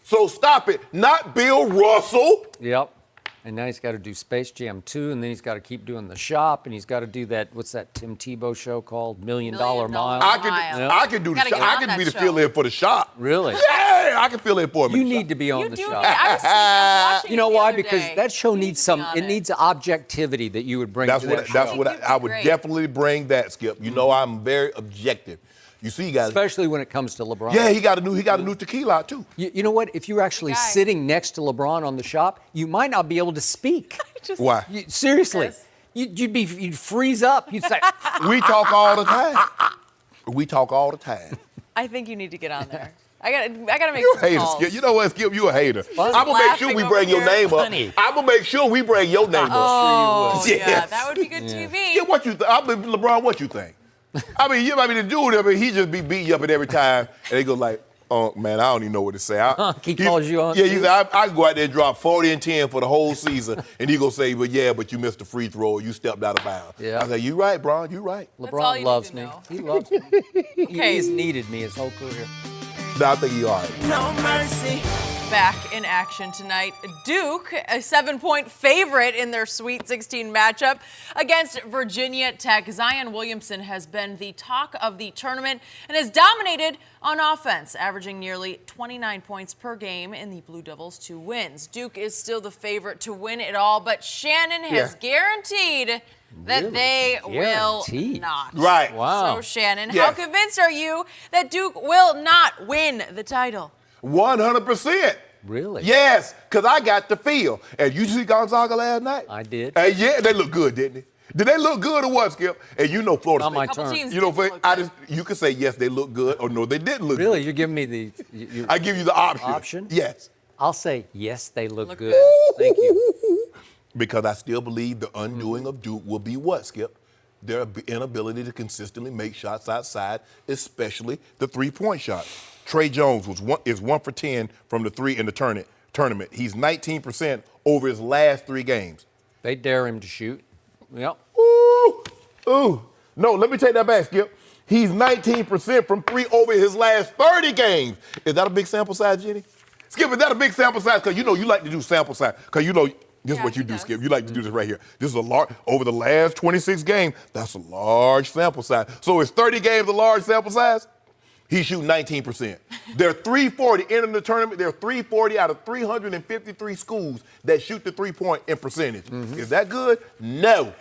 Speaker 3: So stop it. Not Bill Russell.
Speaker 2: Yep. And now he's got to do Space Jam 2, and then he's got to keep doing The Shop, and he's got to do that, what's that Tim Tebow show called? $1 Million Mile?
Speaker 3: I can do the shop. I can be the fill-in for The Shop.
Speaker 2: Really?
Speaker 3: Yeah, I can fill in for him.
Speaker 2: You need to be on The Shop.
Speaker 1: I was watching
Speaker 2: You know
Speaker 1: it the
Speaker 2: why?
Speaker 1: other
Speaker 2: Because
Speaker 1: day.
Speaker 2: that show
Speaker 1: You need
Speaker 2: needs
Speaker 1: to be on
Speaker 2: it needs objectivity that you would bring to that show.
Speaker 3: That's what I would
Speaker 1: Great.
Speaker 3: definitely bring that, Skip. You know I'm very objective. You see, guys.
Speaker 2: Especially when it comes to LeBron.
Speaker 3: Yeah, he got a new tequila out too.
Speaker 2: You know what? If you were actually sitting next to LeBron on The Shop, you might not be able to speak.
Speaker 3: Why?
Speaker 2: Seriously.
Speaker 1: Yes.
Speaker 2: You'd freeze up. You'd say,
Speaker 3: We talk all the time. We talk all the time.
Speaker 1: I think you need to get on there. I gotta make
Speaker 3: You a
Speaker 1: some
Speaker 3: hater,
Speaker 1: calls.
Speaker 3: Skip. You know what, Skip? You a hater. I'm gonna make sure
Speaker 1: Laughing
Speaker 3: we
Speaker 1: over
Speaker 3: bring your
Speaker 1: here.
Speaker 3: name up.
Speaker 2: Funny.
Speaker 3: I'm gonna make sure we bring your name up.
Speaker 1: Oh,
Speaker 3: Yes.
Speaker 1: yeah, that would be good TV.
Speaker 3: Yeah, what you think? LeBron, what you think? I mean, the dude, he just be beating you up at every time, and they go like, oh, man, I don't even know what to say.
Speaker 2: He calls you on?
Speaker 3: Yeah, he said, I can go out there and drop 40 and 10 for the whole season, and he go say, but you missed the free throw, you stepped out of bounds.
Speaker 2: Yeah.
Speaker 3: I said, you right, Bron, you right.
Speaker 1: all
Speaker 2: LeBron
Speaker 1: you
Speaker 2: loves
Speaker 1: need to
Speaker 2: me.
Speaker 1: know.
Speaker 2: He loves me.
Speaker 1: Okay.
Speaker 2: He's needed me his whole career.
Speaker 3: No, I think he all right.
Speaker 6: No mercy.
Speaker 1: Back in action tonight, Duke, a 7-point favorite in their Sweet 16 matchup against Virginia Tech. Zion Williamson has been the talk of the tournament and has dominated on offense, averaging nearly 29 points per game in the Blue Devils' 2 wins. Duke is still the favorite to win it all, but Shannon has guaranteed that they will
Speaker 2: Guaranteed?
Speaker 1: not.
Speaker 3: Right.
Speaker 2: Wow.
Speaker 1: So, Shannon, how
Speaker 3: Yes.
Speaker 1: convinced are you that Duke will not win the title?
Speaker 3: 100%.
Speaker 2: Really?
Speaker 3: Yes, because I got the feel. And you see Gonzaga last night?
Speaker 2: I did.
Speaker 3: Yeah, they look good, didn't they? Did they look good or what, Skip? And you know Florida
Speaker 2: Not
Speaker 3: State.
Speaker 2: my
Speaker 1: Couple
Speaker 2: turn.
Speaker 1: teams
Speaker 3: You know,
Speaker 1: didn't look good.
Speaker 3: you can say yes, they look good, or no, they didn't look
Speaker 2: Really?
Speaker 3: good.
Speaker 2: You're giving me the... you-
Speaker 3: I give you the option.
Speaker 2: Option?
Speaker 3: Yes.
Speaker 2: I'll say, yes, they look
Speaker 1: Look
Speaker 2: good.
Speaker 1: good.
Speaker 2: Thank you.
Speaker 3: Because I still believe the undoing of Duke will be what, Skip? Their inability to consistently make shots outside, especially the three-point shot. Trey Jones is 1 for 10 from the three in the tournament. He's 19% over his last 3 games.
Speaker 2: They dare him to shoot. Yep.
Speaker 3: Ooh. No, let me take that back, Skip. He's 19% from 3 over his last 30 games. Is that a big sample size, Jenny? Skip, is that a big sample size? Because you know you like to do sample size. Because you know this is
Speaker 1: Yeah,
Speaker 3: what you
Speaker 1: he
Speaker 3: do,
Speaker 1: does.
Speaker 3: Skip. You like to do this right here. This is a large, over the last 26 games, that's a large sample size. So is 30 games a large sample size? He's shooting 19%. They're 340 entering the tournament. They're 340 out of 353 schools that shoot the three-point in percentage. Is that good? No.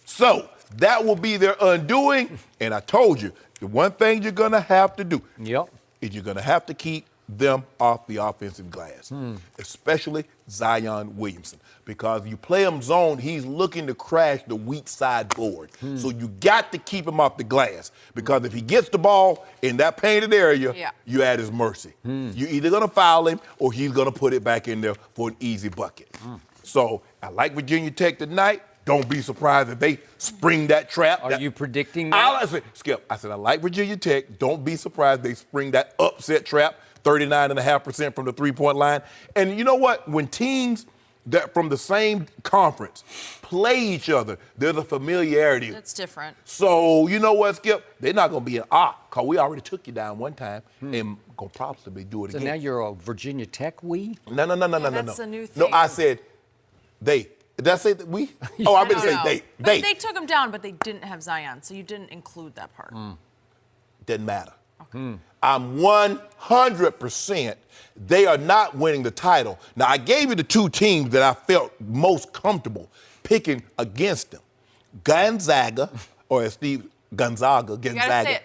Speaker 3: So that will be their undoing. And I told you, the one thing you're going to have to do
Speaker 2: Yep.
Speaker 3: is you're going to have to keep them off the offensive glass, especially Zion Williamson. Because you play him zone, he's looking to crash the weak side board. So you got to keep him off the glass. Because if he gets the ball in that painted area, you at his mercy. You're either going to foul him or he's going to put it back in there for an easy bucket. So I like Virginia Tech tonight. Don't be surprised if they spring that trap.
Speaker 2: Are you predicting that?
Speaker 3: Skip, I said, I like Virginia Tech. Don't be surprised they spring that upset trap, 39.5% from the three-point line. And you know what? When teams that from the same conference play each other, there's a familiarity.
Speaker 1: That's different.
Speaker 3: So you know what, Skip? They're not going to be an because we already took you down one time and going to probably do it
Speaker 2: So
Speaker 3: again.
Speaker 2: now you're a Virginia Tech we?
Speaker 3: No.
Speaker 1: that's a new
Speaker 3: No,
Speaker 1: thing.
Speaker 3: I said they. Did I say that we? Oh, I meant to say
Speaker 1: No.
Speaker 3: they.
Speaker 1: But they took him down, but they didn't have Zion, so you didn't include that part.
Speaker 3: Doesn't matter. I'm 100%. They are not winning the title. Now, I gave you the 2 teams that I felt most comfortable picking against them. Gonzaga, or as Steve, Gonzaga.
Speaker 1: You gotta say it.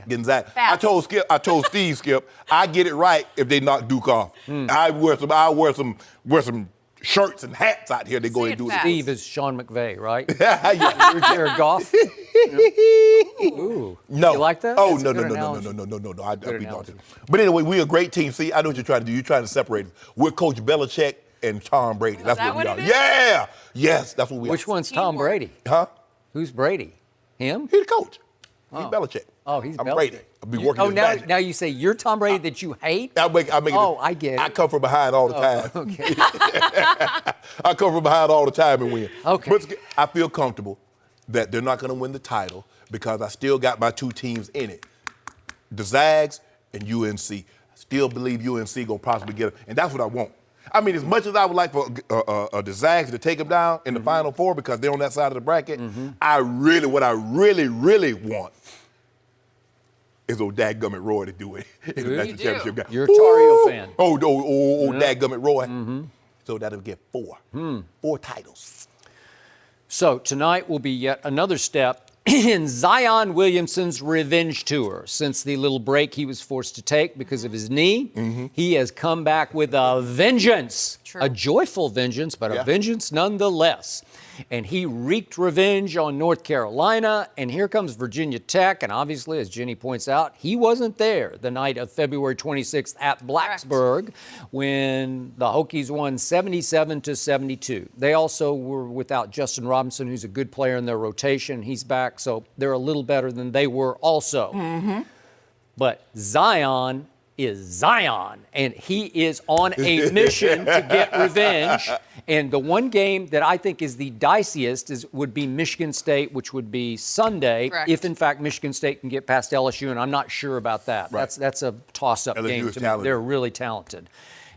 Speaker 1: Gonzaga.
Speaker 3: I told Steve, Skip, I get it right if they knock Duke off. I wear some shirts and hats out here. They go
Speaker 1: Say
Speaker 3: and
Speaker 1: it
Speaker 3: do
Speaker 1: fast.
Speaker 2: Steve is Sean McVay, right?
Speaker 3: it.
Speaker 2: You're Jared Goff? Ooh.
Speaker 3: No.
Speaker 2: You like that?
Speaker 3: Oh,
Speaker 2: That's a
Speaker 3: no.
Speaker 2: good analogy.
Speaker 3: I'd
Speaker 2: Good
Speaker 3: be
Speaker 2: analogy.
Speaker 3: daunted. But anyway, we're a great team. See, I know what you're trying to do. You're trying to separate us. We're Coach Belichick and Tom Brady. That's
Speaker 1: that
Speaker 3: what we
Speaker 1: what
Speaker 3: are.
Speaker 1: it is?
Speaker 3: Yeah. Yes, that's what we are.
Speaker 2: Which one's Tom
Speaker 1: Teamwork.
Speaker 2: Brady?
Speaker 3: Huh?
Speaker 2: Who's Brady? Him?
Speaker 3: He's the coach. He's Belichick.
Speaker 2: Oh, he's
Speaker 3: I'm
Speaker 2: Belichick.
Speaker 3: Brady. I'll be working his magic.
Speaker 2: Now you say you're Tom Brady that you hate?
Speaker 3: I get
Speaker 2: I get it.
Speaker 3: I come from behind all the time.
Speaker 2: Okay.
Speaker 3: I come from behind all the time and win.
Speaker 2: Okay.
Speaker 3: But I feel comfortable that they're not going to win the title because I still got my two teams in it, the Zags and UNC. I still believe UNC going to possibly get it, and that's what I want. I mean, as much as I would like for the Zags to take them down in the Final Four because they're on that side of the bracket, what I really want is old dadgummit Roy to do it in the national championship game.
Speaker 2: You're a Tar Heel fan.
Speaker 3: Dadgummit Roy. So that'll get 4. 4 titles.
Speaker 2: So tonight will be yet another step in Zion Williamson's revenge tour. Since the little break he was forced to take because of his knee, he has come back with a vengeance.
Speaker 1: True.
Speaker 2: A joyful vengeance, but a vengeance nonetheless. And he wreaked revenge on North Carolina, and here comes Virginia Tech. And obviously, as Jenny points out, he wasn't there the night of February 26th at Blacksburg when the Hokies won 77-72. They also were without Justin Robinson, who's a good player in their rotation. He's back, so they're a little better than they were also. But Zion is Zion, and he is on a mission to get revenge. And the one game that I think is the diciest would be Michigan State, which would be Sunday,
Speaker 1: Correct.
Speaker 2: if in fact Michigan State can get past LSU, and I'm not sure about that.
Speaker 3: Right.
Speaker 2: That's a toss-up
Speaker 3: LSU
Speaker 2: game
Speaker 3: is
Speaker 2: to me.
Speaker 3: talented.
Speaker 2: They're really talented,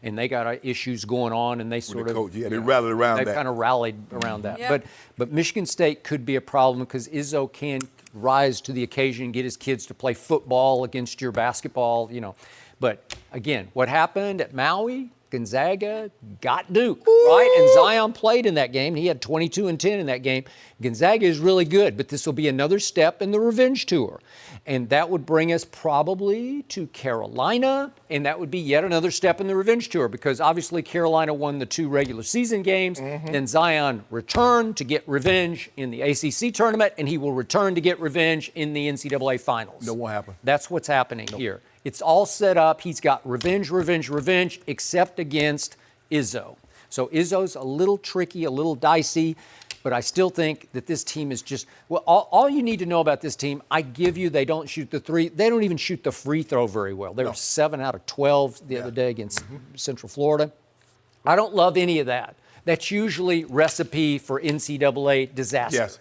Speaker 2: and they got issues going on, and they sort of
Speaker 3: coach, they rallied around
Speaker 2: they
Speaker 3: that.
Speaker 2: kind of rallied around that.
Speaker 1: Yep.
Speaker 2: But Michigan State could be a problem because Izzo can rise to the occasion and get his kids to play football against your basketball, But again, what happened at Maui, Gonzaga got Duke, right? And Zion played in that game. He had 22 and 10 in that game. Gonzaga is really good, but this will be another step in the revenge tour. And that would bring us probably to Carolina, and that would be yet another step in the revenge tour because obviously Carolina won the 2 regular season games. Then Zion returned to get revenge in the ACC tournament, and he will return to get revenge in the NCAA finals.
Speaker 3: No, won't happen.
Speaker 2: That's what's happening here. It's all set up. He's got revenge, except against Izzo. So Izzo's a little tricky, a little dicey, but I still think that this team is just, all you need to know about this team, I give you, they don't shoot the three. They don't even shoot the free throw very well. They were 7 out of 12 the other day against Central Florida. I don't love any of that. That's usually recipe for NCAA disaster.
Speaker 3: Yes.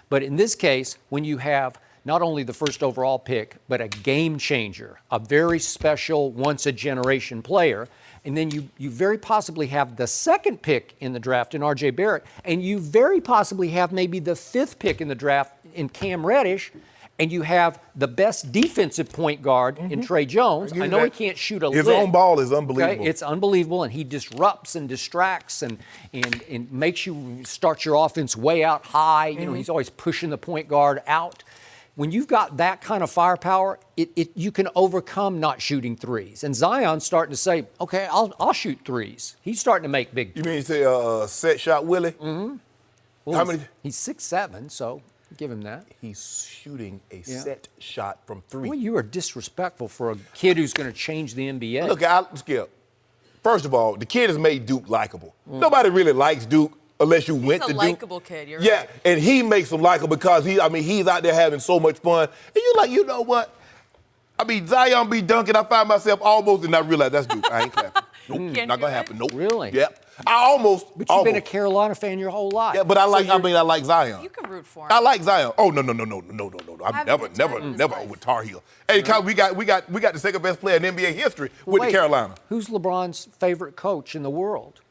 Speaker 2: But in this case, when you have not only the first overall pick, but a game changer, a very special once-a-generation player. And then you very possibly have the second pick in the draft in R.J. Barrett, and you very possibly have maybe the 5th pick in the draft in Cam Reddish, and you have the best defensive point guard in Trey Jones. I know he can't shoot a lick.
Speaker 3: His own ball is unbelievable.
Speaker 2: Okay? It's unbelievable, and he disrupts and distracts and makes you start your offense way out high. He's always pushing the point guard out. When you've got that kind of firepower, you can overcome not shooting threes. And Zion's starting to say, okay, I'll shoot threes. He's starting to make big.
Speaker 3: You mean say set shot Willie?
Speaker 2: Well,
Speaker 3: How many?
Speaker 2: He's 6'7", so give him that.
Speaker 3: He's shooting a set shot from 3.
Speaker 2: Well, you are disrespectful for a kid who's going to change the NBA.
Speaker 3: Look, Skip. First of all, the kid has made Duke likable. Nobody really likes Duke unless you went to
Speaker 1: He's a
Speaker 3: Duke.
Speaker 1: likable kid, you're
Speaker 3: Yeah,
Speaker 1: right.
Speaker 3: and he makes them likable because he's out there having so much fun. And you're like, you know what? Zion be dunking. I find myself almost, and I realize that's Duke. I ain't clapping. Nope,
Speaker 1: Can't
Speaker 3: not
Speaker 1: do
Speaker 3: gonna
Speaker 1: it?
Speaker 3: happen. Nope.
Speaker 2: Really?
Speaker 3: Yep. I almost.
Speaker 2: But you've been a Carolina fan your whole life.
Speaker 3: Yeah, but I like Zion.
Speaker 1: You can root for him.
Speaker 3: I like Zion. Oh no. I'm
Speaker 1: Haven't
Speaker 3: never
Speaker 1: been time in his life.
Speaker 3: over Tar Heel. Hey, we got the second best player in NBA history with the
Speaker 2: Wait,
Speaker 3: Carolina.
Speaker 2: Who's LeBron's favorite coach in the world?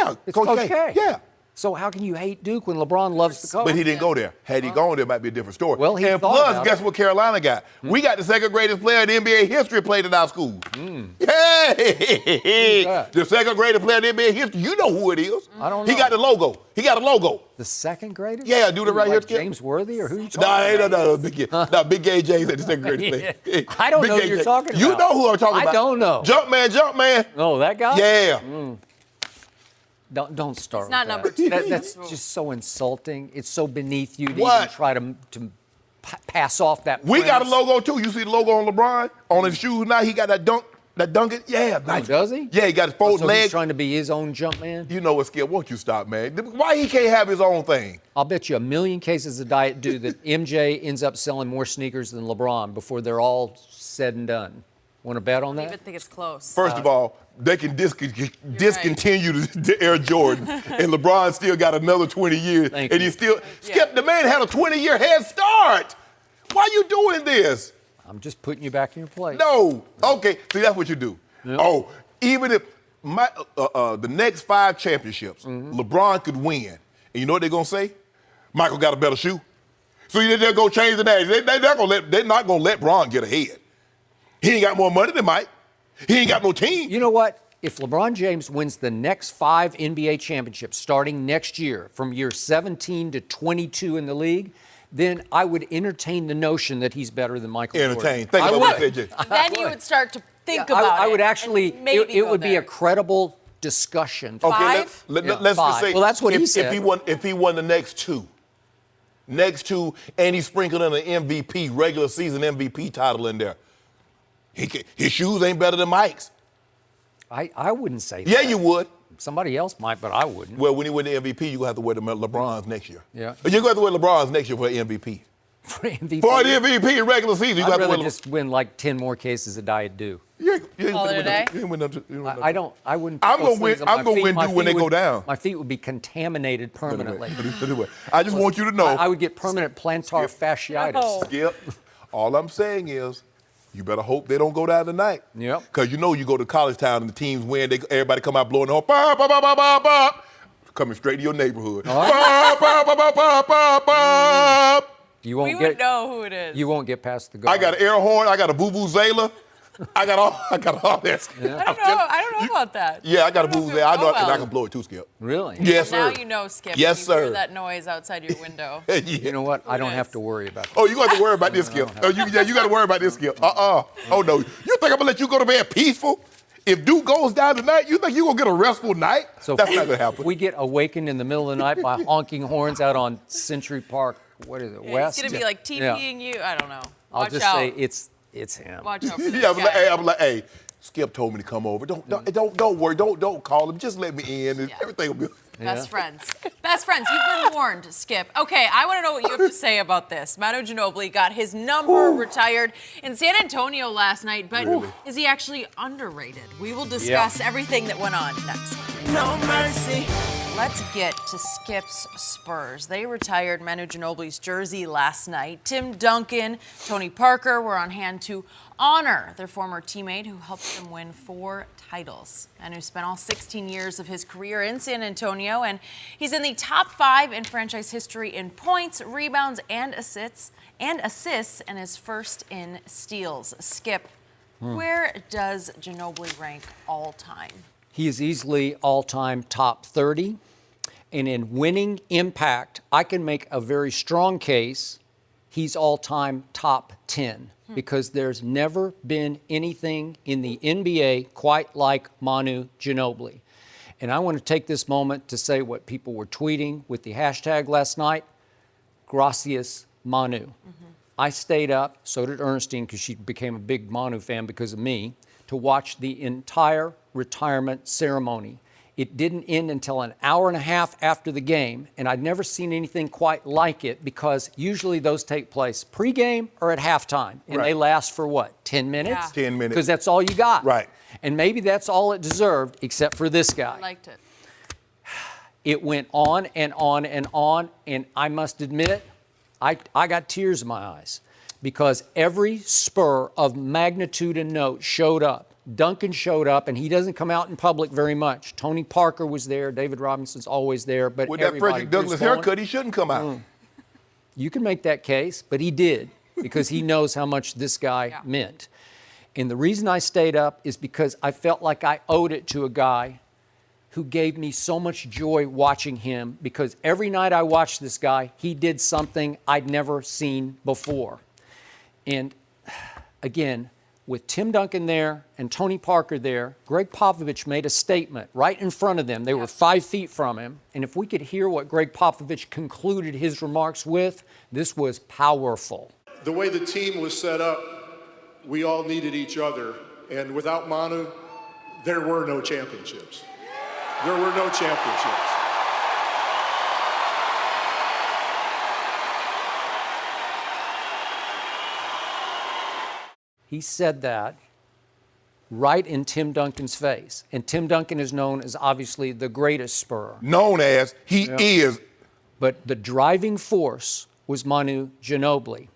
Speaker 3: Yeah,
Speaker 2: It's
Speaker 3: Coach K. Yeah.
Speaker 2: So how can you hate Duke when LeBron loves the coach?
Speaker 3: But he didn't go there. Had he gone there, it might be a different story.
Speaker 2: Well, he
Speaker 3: and
Speaker 2: thought
Speaker 3: plus,
Speaker 2: about
Speaker 3: guess
Speaker 2: it.
Speaker 3: what Carolina got? We got the second greatest player in NBA history played in our school. Hey!
Speaker 2: that?
Speaker 3: The second greatest player in NBA history. You know who it is.
Speaker 2: I don't know.
Speaker 3: He got the logo.
Speaker 2: The second greatest?
Speaker 3: Yeah, do it right
Speaker 2: Like
Speaker 3: here, Skip.
Speaker 2: James Worthy, or who you talking about?
Speaker 3: No, Big Gay James at the second greatest player.
Speaker 2: I don't
Speaker 3: Big
Speaker 2: know who
Speaker 3: Gay
Speaker 2: you're
Speaker 3: James.
Speaker 2: talking about.
Speaker 3: You know who I'm talking about.
Speaker 2: I don't know.
Speaker 3: Jumpman.
Speaker 2: Oh, that guy?
Speaker 3: Yeah.
Speaker 2: Don't start
Speaker 1: He's not
Speaker 2: with
Speaker 1: number
Speaker 2: that.
Speaker 1: 2.
Speaker 2: That's just so insulting. It's so beneath you to
Speaker 3: What?
Speaker 2: even try to pass off that
Speaker 3: We got a
Speaker 2: premise.
Speaker 3: logo, too. You see the logo on LeBron? On his shoes now, he got that dunk That Duncan, yeah, nice.
Speaker 2: Does he?
Speaker 3: Yeah, he got his forward
Speaker 2: So
Speaker 3: leg.
Speaker 2: he's trying to be his own jump man?
Speaker 3: You know what, Skip? Won't you stop, man? Why he can't have his own thing?
Speaker 2: I'll bet you a million cases of Diet Dew that MJ ends up selling more sneakers than LeBron before they're all said and done. Want to bet on
Speaker 1: I don't
Speaker 2: that?
Speaker 1: even think it's close.
Speaker 3: First of all, they can discontinue the Air Jordan, and LeBron still got another 20 years.
Speaker 2: Thank
Speaker 3: and
Speaker 2: you.
Speaker 3: he still, Skip, the man had a 20-year head start. Why you doing this?
Speaker 2: I'm just putting you back in your place.
Speaker 3: No. Okay, see, that's what you do.
Speaker 2: Yep.
Speaker 3: Oh, even if the next 5 championships, LeBron could win, and you know what they're going to say? Michael got a better shoe. So they're going to change the name. They're not going to let Bron get ahead. He ain't got more money than Mike. He ain't got no team.
Speaker 2: You know what? If LeBron James wins the next 5 NBA championships starting next year, from year 17 to 22 in the league, then I would entertain the notion that he's better than Michael Jordan.
Speaker 3: Entertain. Think
Speaker 2: I
Speaker 3: about what
Speaker 2: would.
Speaker 3: you said, Jay.
Speaker 1: Then you would start to think about it.
Speaker 2: I would actually,
Speaker 1: and maybe
Speaker 2: it
Speaker 1: go
Speaker 2: would be
Speaker 1: there.
Speaker 2: a credible discussion.
Speaker 3: Okay,
Speaker 1: Five?
Speaker 3: let's
Speaker 2: Yeah,
Speaker 3: just
Speaker 2: 5.
Speaker 3: say.
Speaker 2: Well, that's what he said.
Speaker 3: If he won the next 2, and he sprinkled in an MVP, regular season MVP title in there, his shoes ain't better than Mike's.
Speaker 2: I wouldn't say that.
Speaker 3: Yeah, you would.
Speaker 2: Somebody else might, but I wouldn't.
Speaker 3: Well, when he win the MVP, you're going to have to wear the LeBrons next year.
Speaker 2: Yeah.
Speaker 3: You're going to have to wear LeBrons next year for MVP.
Speaker 2: For MVP.
Speaker 3: For the MVP in regular season, you're
Speaker 2: I'd
Speaker 3: going to have to
Speaker 2: rather
Speaker 3: wear
Speaker 2: just win like 10 more cases of Diet Dew.
Speaker 3: You ain't
Speaker 1: Call it
Speaker 3: finna
Speaker 1: a
Speaker 3: win
Speaker 1: day?
Speaker 3: you ain't win nothing- you ain't win
Speaker 2: I don't. I wouldn't.
Speaker 3: I'm
Speaker 2: put
Speaker 3: gonna
Speaker 2: those
Speaker 3: win-
Speaker 2: things on
Speaker 3: I'm
Speaker 2: my
Speaker 3: gonna
Speaker 2: feet.
Speaker 3: win
Speaker 2: My
Speaker 3: Dew when
Speaker 2: feet
Speaker 3: they go
Speaker 2: would-
Speaker 3: down.
Speaker 2: My feet would be contaminated permanently.
Speaker 3: nothing. I just want you to know.
Speaker 2: I would get permanent plantar fasciitis.
Speaker 1: No.
Speaker 3: Skip, all I'm saying is, you better hope they don't go down tonight.
Speaker 2: Yep.
Speaker 3: Because you know you go to college town and the teams win, everybody come out blowing the horn. Bah, bah, bah, bah, bah, bah. Coming straight to your neighborhood. Bah, bah, bah, bah, bah, bah, bah.
Speaker 2: You
Speaker 1: We
Speaker 2: won't
Speaker 1: would
Speaker 2: get.
Speaker 1: know who it is.
Speaker 2: You won't get past the guard.
Speaker 3: I got an air horn. I got a vuvuzela. I got all that.
Speaker 1: I don't know about that.
Speaker 3: Yeah, I got a
Speaker 1: don't know if
Speaker 3: vuvuzela.
Speaker 1: it
Speaker 3: I
Speaker 1: would
Speaker 3: know,
Speaker 1: go
Speaker 3: and I
Speaker 1: well.
Speaker 3: can blow it too, Skip.
Speaker 2: Really?
Speaker 3: Yes,
Speaker 1: Now
Speaker 3: sir.
Speaker 1: you know, Skip.
Speaker 3: Yes,
Speaker 1: when you hear
Speaker 3: sir.
Speaker 1: that noise outside your window.
Speaker 3: Yeah.
Speaker 2: You know what? I don't
Speaker 1: it
Speaker 2: have
Speaker 1: is.
Speaker 2: to worry about that.
Speaker 3: Oh, you got to worry about this, Skip. Oh, you got to worry about this, Skip. Oh, no. You think I'm going to let you go to bed peaceful? If Duke goes down tonight, you think you're going to get a restful night?
Speaker 2: So
Speaker 3: That's not going to happen.
Speaker 2: We get awakened in the middle of the night by honking horns out on Century Park. What is it? West.
Speaker 1: He's gonna be like TPing you. I don't know.
Speaker 2: I'll
Speaker 1: Watch
Speaker 2: just
Speaker 1: out.
Speaker 2: say it's him.
Speaker 1: Watch out for this
Speaker 3: Yeah,
Speaker 1: guy.
Speaker 3: I'm like, hey, Skip told me to come over. Don't worry. Don't call him. Just let me in, and everything will be.
Speaker 1: Best friends. Best friends. You've been warned, Skip. Okay, I want to know what you have to say about this. Manu Ginobili got his number retired in San Antonio last night, but is he actually underrated? We will discuss everything that went on next.
Speaker 6: No mercy.
Speaker 1: Let's get to Skip's Spurs. They retired Manu Ginobili's jersey last night. Tim Duncan, Tony Parker were on hand to honor their former teammate who helped them win 4 titles. Manu spent all 16 years of his career in San Antonio, and he's in the top 5 in franchise history in points, rebounds, and assists, and is first in steals. Skip, where does Ginobili rank all time?
Speaker 2: He is easily all-time top 30. And in winning impact, I can make a very strong case he's all-time top 10 because there's never been anything in the NBA quite like Manu Ginobili. And I want to take this moment to say what people were tweeting with the hashtag last night, Gracias Manu. I stayed up, so did Ernestine, because she became a big Manu fan because of me, to watch the entire retirement ceremony. It didn't end until an hour and a half after the game, and I'd never seen anything quite like it because usually those take place pregame or at halftime, and they last for what, 10 minutes?
Speaker 1: Yeah.
Speaker 3: 10 minutes.
Speaker 2: Because that's all you got.
Speaker 3: Right.
Speaker 2: And maybe that's all it deserved, except for this guy.
Speaker 1: I liked it.
Speaker 2: It went on and on and on, and I must admit, I got tears in my eyes because every spur of magnitude and note showed up. Duncan showed up, and he doesn't come out in public very much. Tony Parker was there. David Robinson's always there. But
Speaker 3: With that
Speaker 2: everybody,
Speaker 3: Frederick Douglass
Speaker 2: Bruce Bowen,
Speaker 3: haircut, he shouldn't come out.
Speaker 2: you can make that case, but he did because he knows how much this guy meant. And the reason I stayed up is because I felt like I owed it to a guy who gave me so much joy watching him because every night I watched this guy, he did something I'd never seen before. And again, with Tim Duncan there and Tony Parker there, Greg Popovich made a statement right in front of them. They were 5 feet from him. And if we could hear what Greg Popovich concluded his remarks with, this was powerful.
Speaker 7: The way the team was set up, we all needed each other
Speaker 5: And without Manu, there were no championships. There were no championships.
Speaker 2: He said that right in Tim Duncan's face. And Tim Duncan is known as obviously the greatest Spur.
Speaker 3: Known as, he is.
Speaker 2: But the driving force was Manu Ginobili.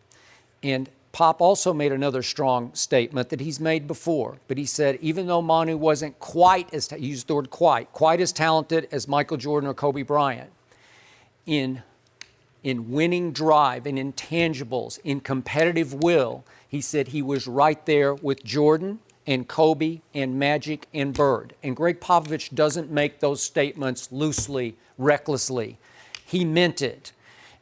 Speaker 2: And Pop also made another strong statement that he's made before. But he said even though Manu wasn't quite as, he used the word quite as talented as Michael Jordan or Kobe Bryant, in winning drive, in intangibles, in competitive will, he said he was right there with Jordan and Kobe and Magic and Bird. And Greg Popovich doesn't make those statements loosely, recklessly. He meant it.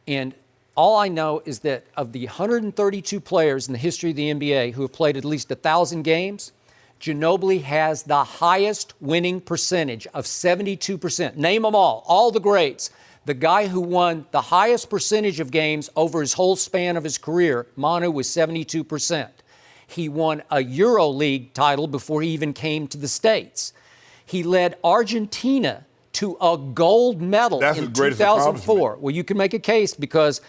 Speaker 2: And all I know is that of the 132 players in the history of the NBA who have played at least 1,000 games, Ginobili has the highest winning percentage of 72%. Name them all the greats. The guy who won the highest percentage of games over his whole span of his career, Manu, was 72%. He won a EuroLeague title before he even came to the States. He led Argentina to a gold medal in 2004. Well, you can make a case because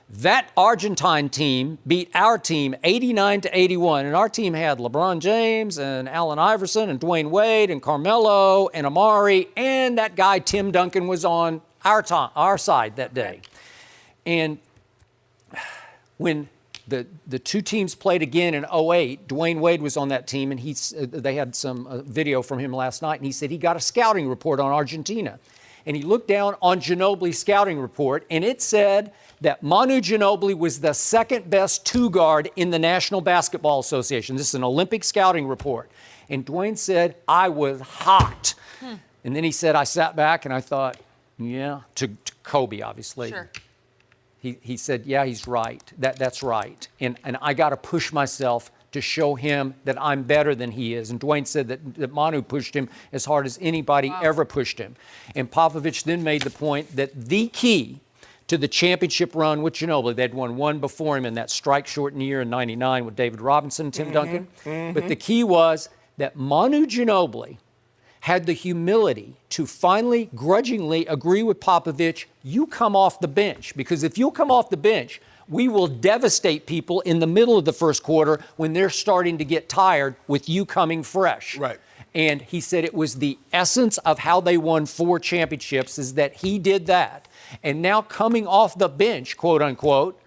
Speaker 2: that Argentine team beat our team 89-81, and our team had LeBron James and Allen Iverson and Dwayne Wade and Carmelo and Amari, and that guy Tim Duncan was on our side that day. And when the two teams played again in 2008, Dwayne Wade was on that team, and they had some video from him last night, and he said he got a scouting report on Argentina. And he looked down on Ginobili's scouting report, and it said that Manu Ginobili was the second best two-guard in the National Basketball Association. This is an Olympic scouting report. And Dwayne said, I was hot. And then he said, I sat back and I thought, yeah, to Kobe, obviously.
Speaker 1: Sure.
Speaker 2: He said, yeah, he's right. That's right. And I got to push myself to show him that I'm better than he is. And Dwayne said that Manu pushed him as hard as anybody ever pushed him. And Popovich then made the point that the key to the championship run with Ginobili, they'd won one before him in that strike-shortened year in '99 with David Robinson and Tim Duncan. But the key was that Manu Ginobili had the humility to finally grudgingly agree with Popovich, you come off the bench, because if you'll come off the bench, we will devastate people in the middle of the first quarter when they're starting to get tired with you coming fresh.
Speaker 3: Right.
Speaker 2: And he said it was the essence of how they won 4 championships is that he did that. And now coming off the bench, quote unquote,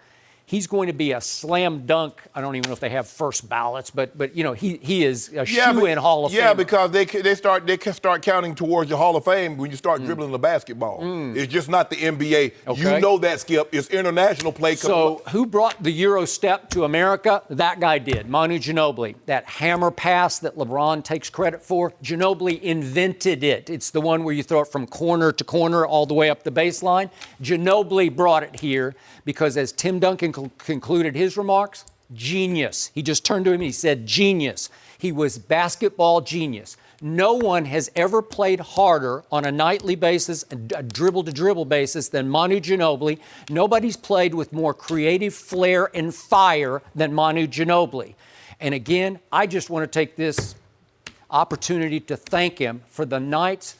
Speaker 2: he's going to be a slam dunk. I don't even know if they have first ballots, but you know, he is a shoe-in Hall of Fame.
Speaker 3: Yeah, because they start counting towards your Hall of Fame when you start dribbling the basketball. It's just not the NBA.
Speaker 2: Okay.
Speaker 3: You know that, Skip. It's international play.
Speaker 2: So who brought the Euro step to America? That guy did, Manu Ginobili. That hammer pass that LeBron takes credit for, Ginobili invented it. It's the one where you throw it from corner to corner all the way up the baseline. Ginobili brought it here because as Tim Duncan concluded his remarks, genius. He just turned to him and he said, genius. He was basketball genius. No one has ever played harder on a nightly basis, a dribble-to-dribble basis than Manu Ginobili. Nobody's played with more creative flair and fire than Manu Ginobili. And again, I just want to take this opportunity to thank him for the nights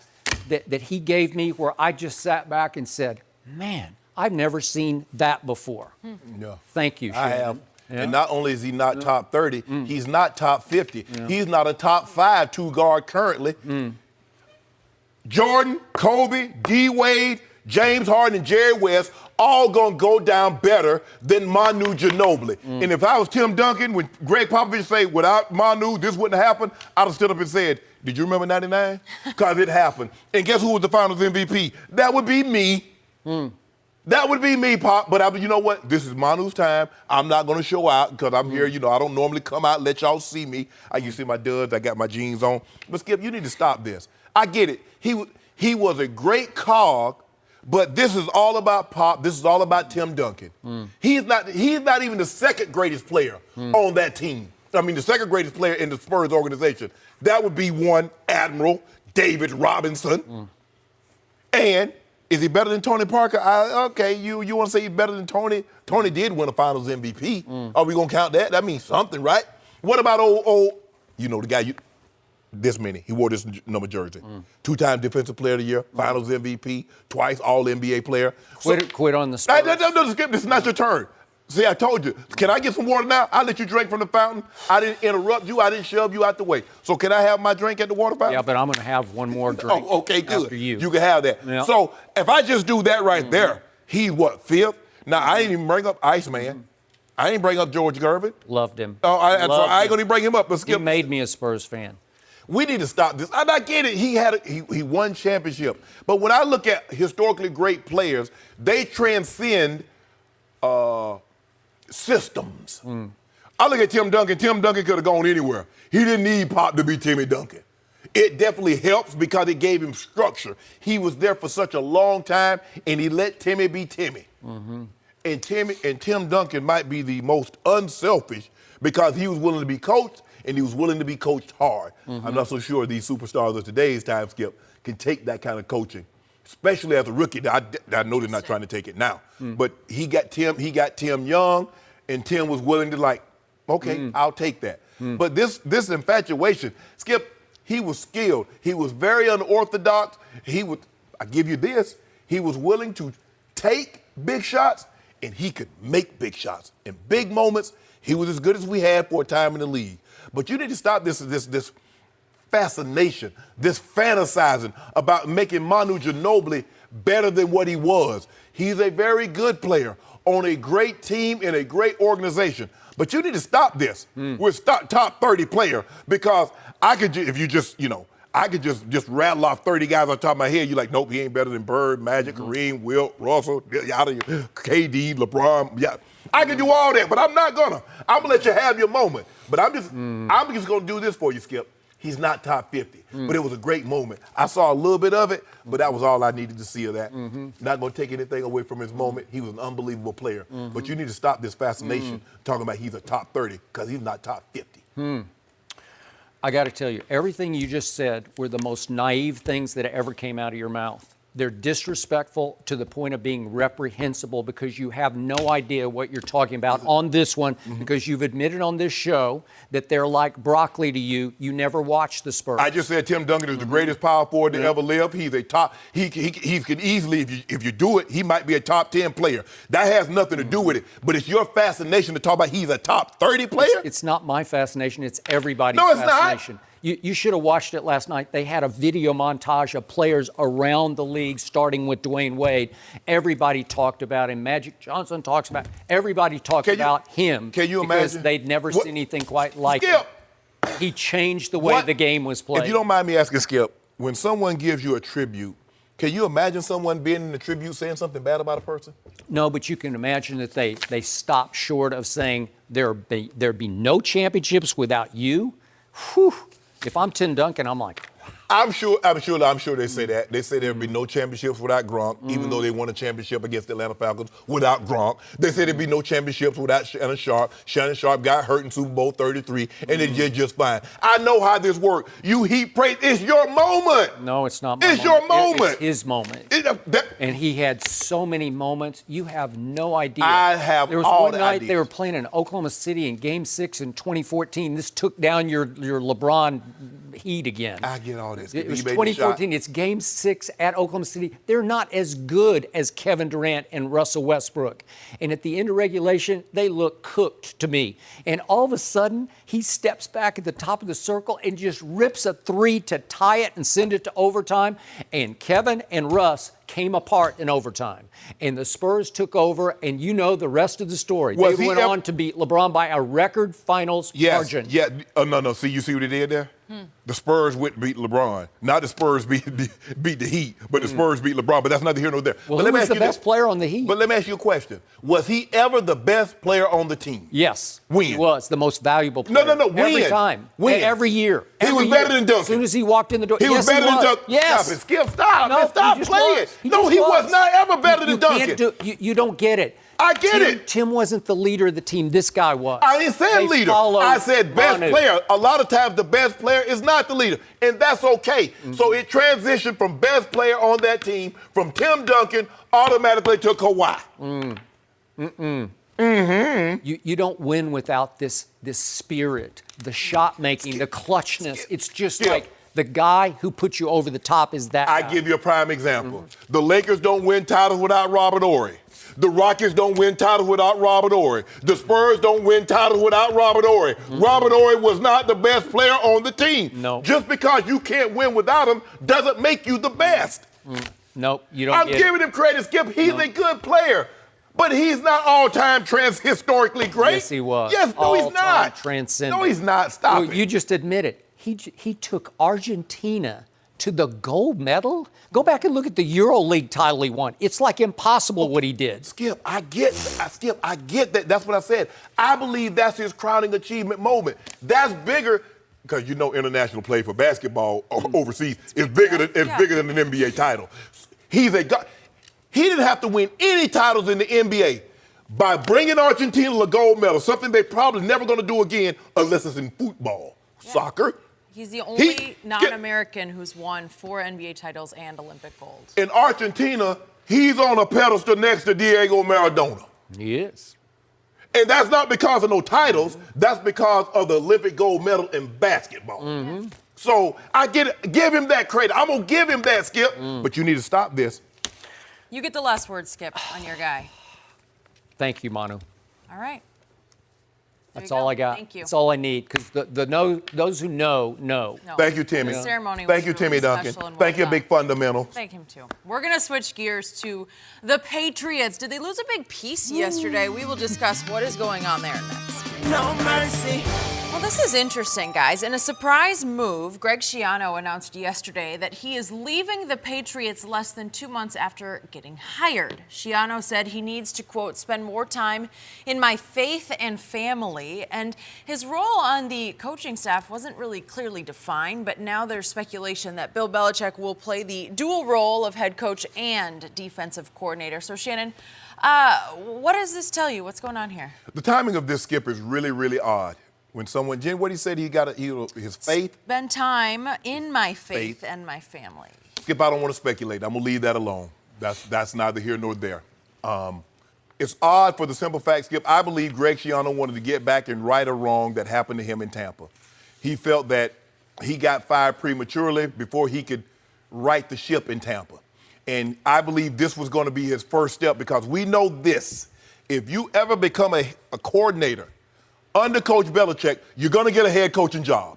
Speaker 2: that he gave me where I just sat back and said, man, I've never seen that before.
Speaker 3: No.
Speaker 2: Thank you, Shannon.
Speaker 3: I have.
Speaker 2: Yeah.
Speaker 3: And not only is he not top 30, he's not top 50. Yeah. He's not a top 5 two-guard currently. Jordan, Kobe, D. Wade, James Harden, and Jerry West all going to go down better than Manu Ginobili. And if I was Tim Duncan, when Greg Popovich say, without Manu, this wouldn't happen, I'd have stood up and said, did you remember 99? Because it happened. And guess who was the Finals MVP? That would be me. That would be me, Pop, but you know what? This is Manu's time. I'm not going to show out because I'm here. You know, I don't normally come out and let y'all see me. You see my duds. I got my jeans on. But, Skip, you need to stop this. I get it. He was a great cog, but this is all about Pop. This is all about Tim Duncan. He's not even the second greatest player on that team. I mean, the second greatest player in the Spurs organization. That would be one Admiral David Robinson. And is he better than Tony Parker? Okay, you want to say he's better than Tony? Tony did win a Finals MVP. Are we going to count that? That means something, right? What about old You know, the guy, this many. He wore this number jersey. 2-time Defensive Player of the Year, Finals MVP, twice All-NBA player.
Speaker 2: Quit on the Spurs.
Speaker 3: No, Skip, this is not your turn. See, I told you. Can I get some water now? I'll let you drink from the fountain. I didn't interrupt you. I didn't shove you out the way. So can I have my drink at the water fountain?
Speaker 2: Yeah, but I'm going to have one more drink.
Speaker 3: Oh, okay, good.
Speaker 2: After you.
Speaker 3: You can have that.
Speaker 2: Yeah.
Speaker 3: So if I just do that right there, he's what, fifth? Now, I ain't even bring up Iceman. I ain't bring up George Gervin.
Speaker 2: Loved him.
Speaker 3: Oh, I ain't
Speaker 2: Loved
Speaker 3: going to
Speaker 2: him.
Speaker 3: bring him up. But Skip,
Speaker 2: He made me a Spurs fan.
Speaker 3: we need to stop this. And I get it. He won championship. But when I look at historically great players, they transcend systems. I look at Tim Duncan. Tim Duncan could have gone anywhere. He didn't need Pop to be Timmy Duncan. It definitely helps because it gave him structure. He was there for such a long time, and he let Timmy be Timmy. And Tim Duncan might be the most unselfish because he was willing to be coached, and he was willing to be coached hard. I'm not so sure these superstars of today's time, Skip, can take that kind of coaching, especially as a rookie. I know they're not trying to take it now, but he got Tim young, and Tim was willing to okay, I'll take that. But this infatuation, Skip, he was skilled. He was very unorthodox. I give you this, he was willing to take big shots, and he could make big shots. In big moments, he was as good as we had for a time in the league. But you need to stop this fascination, this fantasizing about making Manu Ginobili better than what he was. He's a very good player on a great team in a great organization. But you need to stop this. We're top 30 player because I could just rattle off 30 guys on top of my head. You're like, nope, he ain't better than Bird, Magic, Kareem, Wilt, Russell, KD, LeBron. Yeah. I can do all that, but I'm not gonna. I'm gonna let you have your moment. But I'm just gonna do this for you, Skip. He's not top 50, but it was a great moment. I saw a little bit of it, but that was all I needed to see of that. Not gonna take anything away from his moment. He was an unbelievable player. But you need to stop this fascination talking about he's a top 30 because he's not top 50.
Speaker 2: I got to tell you, everything you just said were the most naive things that ever came out of your mouth. They're disrespectful to the point of being reprehensible because you have no idea what you're talking about on this one because you've admitted on this show that they're like broccoli to you. You never watched the Spurs.
Speaker 3: I just said Tim Duncan is the greatest power forward to ever live. He's a top. He could easily, if you do it, he might be a top 10 player. That has nothing to do with it. But it's your fascination to talk about he's a top 30 player.
Speaker 2: It's not my fascination. It's everybody's
Speaker 3: No, it's
Speaker 2: fascination.
Speaker 3: not.
Speaker 2: You should have watched it last night. They had a video montage of players around the league, starting with Dwayne Wade. Everybody talked about him. Magic Johnson talks about everybody talked about him.
Speaker 3: Can you
Speaker 2: because
Speaker 3: imagine?
Speaker 2: they'd never seen anything quite like
Speaker 3: Skip.
Speaker 2: him. He changed the way the game was played.
Speaker 3: If you don't mind me asking, Skip, when someone gives you a tribute, can you imagine someone being in the tribute saying something bad about a person?
Speaker 2: No, but you can imagine that they stopped short of saying there'd be no championships without you. Whew. If I'm Tim Duncan, I'm like,
Speaker 3: I'm sure they say that. They say there'd be no championships without Gronk, even though they won a championship against the Atlanta Falcons without Gronk. They say there'd be no championships without Shannon Sharpe. Shannon Sharpe got hurt in Super Bowl 33, and they did just fine. I know how this works. You heap praise. It's your moment.
Speaker 2: no, it's not my moment.
Speaker 3: It's your moment.
Speaker 2: It's his moment. And he had so many moments. You have no idea.
Speaker 3: I have
Speaker 2: There was
Speaker 3: all
Speaker 2: one
Speaker 3: the
Speaker 2: night
Speaker 3: ideas.
Speaker 2: they were playing in Oklahoma City in Game 6 in 2014. This took down your LeBron Heat again.
Speaker 3: I get all this.
Speaker 2: It was
Speaker 3: He made the shot.
Speaker 2: 2014. It's Game 6 at Oklahoma City. They're not as good as Kevin Durant and Russell Westbrook. And at the end of regulation, they look cooked to me. And all of a sudden, he steps back at the top of the circle and just rips a three to tie it and send it to overtime. And Kevin and Russ came apart in overtime. And the Spurs took over, and you know the rest of the story.
Speaker 3: Was
Speaker 2: They
Speaker 3: he
Speaker 2: went on to beat LeBron by a record finals margin.
Speaker 3: Yeah. No. See, you see what he did there? The Spurs beat LeBron. Not the Spurs beat the Heat, but the Spurs beat LeBron. But that's neither here nor there.
Speaker 2: Well,
Speaker 3: but
Speaker 2: who
Speaker 3: let me
Speaker 2: was
Speaker 3: ask
Speaker 2: the
Speaker 3: you
Speaker 2: best
Speaker 3: this.
Speaker 2: player on the Heat?
Speaker 3: But let me ask you a question. Was he ever the best player on the team?
Speaker 2: Yes.
Speaker 3: When?
Speaker 2: He was the most valuable player.
Speaker 3: No. When?
Speaker 2: Every time.
Speaker 3: When?
Speaker 2: Every year.
Speaker 3: He
Speaker 2: Every
Speaker 3: was
Speaker 2: year.
Speaker 3: better than Duncan.
Speaker 2: As soon as he walked in the door.
Speaker 3: He was better than Duncan.
Speaker 2: Yes.
Speaker 3: Stop it, Skip. Stop.
Speaker 2: No,
Speaker 3: Man, stop
Speaker 2: he just
Speaker 3: playing.
Speaker 2: was. He
Speaker 3: No,
Speaker 2: just
Speaker 3: he was not ever better than
Speaker 2: You
Speaker 3: Duncan.
Speaker 2: can't you don't get it.
Speaker 3: I get it.
Speaker 2: Tim wasn't the leader of the team. This guy was.
Speaker 3: I didn't say
Speaker 2: They
Speaker 3: leader.
Speaker 2: followed
Speaker 3: I said best
Speaker 2: Manu.
Speaker 3: player. A lot of times the best player is not the leader, and that's okay. So it transitioned from best player on that team from Tim Duncan automatically to Kawhi.
Speaker 2: You don't win without this spirit, the shot making, the clutchness. It's just like the guy who put you over the top is that
Speaker 3: I
Speaker 2: guy.
Speaker 3: give you a prime example. The Lakers don't win titles without Robert Horry. The Rockets don't win titles without Robert Horry. The Spurs don't win titles without Robert Horry. Robert Horry was not the best player on the team.
Speaker 2: No.
Speaker 3: Just because you can't win without him doesn't make you the best.
Speaker 2: Nope, you don't
Speaker 3: I'm
Speaker 2: get
Speaker 3: giving him credit, Skip. He's a good player. But he's not all-time historically great.
Speaker 2: Yes, he was.
Speaker 3: Yes, no, he's
Speaker 2: All-time
Speaker 3: not.
Speaker 2: transcendent.
Speaker 3: No, he's not. Stop
Speaker 2: Well,
Speaker 3: it.
Speaker 2: you just admit it. He took Argentina to the gold medal. Go back and look at the EuroLeague title he won. It's like impossible what he did.
Speaker 3: Skip, I get that. That's what I said. I believe that's his crowning achievement moment. That's bigger, because you know international play for basketball overseas is bigger than an NBA title. He's a guy. He didn't have to win any titles in the NBA by bringing Argentina a gold medal, something they're probably never going to do again unless it's in football, soccer.
Speaker 1: He's the only non-American who's won 4 NBA titles and Olympic gold.
Speaker 3: In Argentina, he's on a pedestal next to Diego Maradona.
Speaker 2: He is.
Speaker 3: And that's not because of no titles. That's because of the Olympic gold medal in basketball. So I get it. Give him that credit. I'm going to give him that, Skip. But you need to stop this.
Speaker 1: You get the last word, Skip, on your guy.
Speaker 2: Thank you, Manu.
Speaker 1: All right.
Speaker 2: That's all I got.
Speaker 1: Thank you.
Speaker 2: That's all I need, because those who know.
Speaker 1: No.
Speaker 3: Thank you, Timmy.
Speaker 1: The ceremony
Speaker 3: Thank
Speaker 1: was
Speaker 3: you, Timmy
Speaker 1: really
Speaker 3: Duncan.
Speaker 1: special and
Speaker 3: Thank you,
Speaker 1: well
Speaker 3: Big
Speaker 1: done.
Speaker 3: Fundamental.
Speaker 1: Thank him, too. We're going to switch gears to the Patriots. Did they lose a big piece yesterday? We will discuss what is going on there next.
Speaker 6: No mercy.
Speaker 1: Well, this is interesting, guys. In a surprise move, Greg Schiano announced yesterday that he is leaving the Patriots less than 2 months after getting hired. Schiano said he needs to, quote, spend more time in my faith and family. And his role on the coaching staff wasn't really clearly defined, but now there's speculation that Bill Belichick will play the dual role of head coach and defensive coordinator. So, Shannon, what does this tell you? What's going on here?
Speaker 3: The timing of this, Skip, is really, really odd. When someone, Jen, what he said, his faith.
Speaker 1: Spend time in my faith and my family.
Speaker 3: Skip, I don't want to speculate. I'm going to leave that alone. That's neither here nor there. It's odd for the simple fact, Skip, I believe Greg Schiano wanted to get back and right a wrong that happened to him in Tampa. He felt that he got fired prematurely before he could right the ship in Tampa. And I believe this was going to be his first step, because we know this. If you ever become a coordinator under Coach Belichick, you're going to get a head coaching job.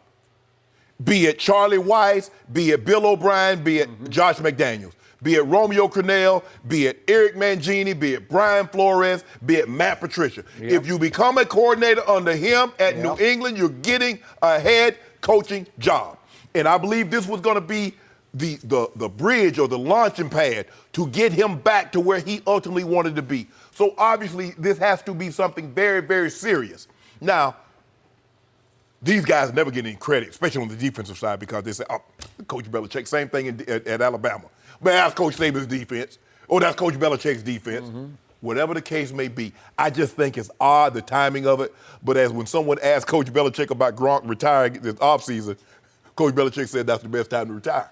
Speaker 3: Be it Charlie Weiss, be it Bill O'Brien, be it Josh McDaniels, be it Romeo Crennel, be it Eric Mangini, be it Brian Flores, be it Matt Patricia.
Speaker 2: Yep.
Speaker 3: If you become a coordinator under him at New England, you're getting a head coaching job. And I believe this was going to be the bridge or the launching pad to get him back to where he ultimately wanted to be. So obviously this has to be something very, very serious. Now, these guys never get any credit, especially on the defensive side, because they say, oh, Coach Belichick, same thing at Alabama. But that's Coach Saban's defense, or that's Coach Belichick's defense. Whatever the case may be, I just think it's odd, the timing of it. But as when someone asked Coach Belichick about Gronk retiring this offseason, Coach Belichick said that's the best time to retire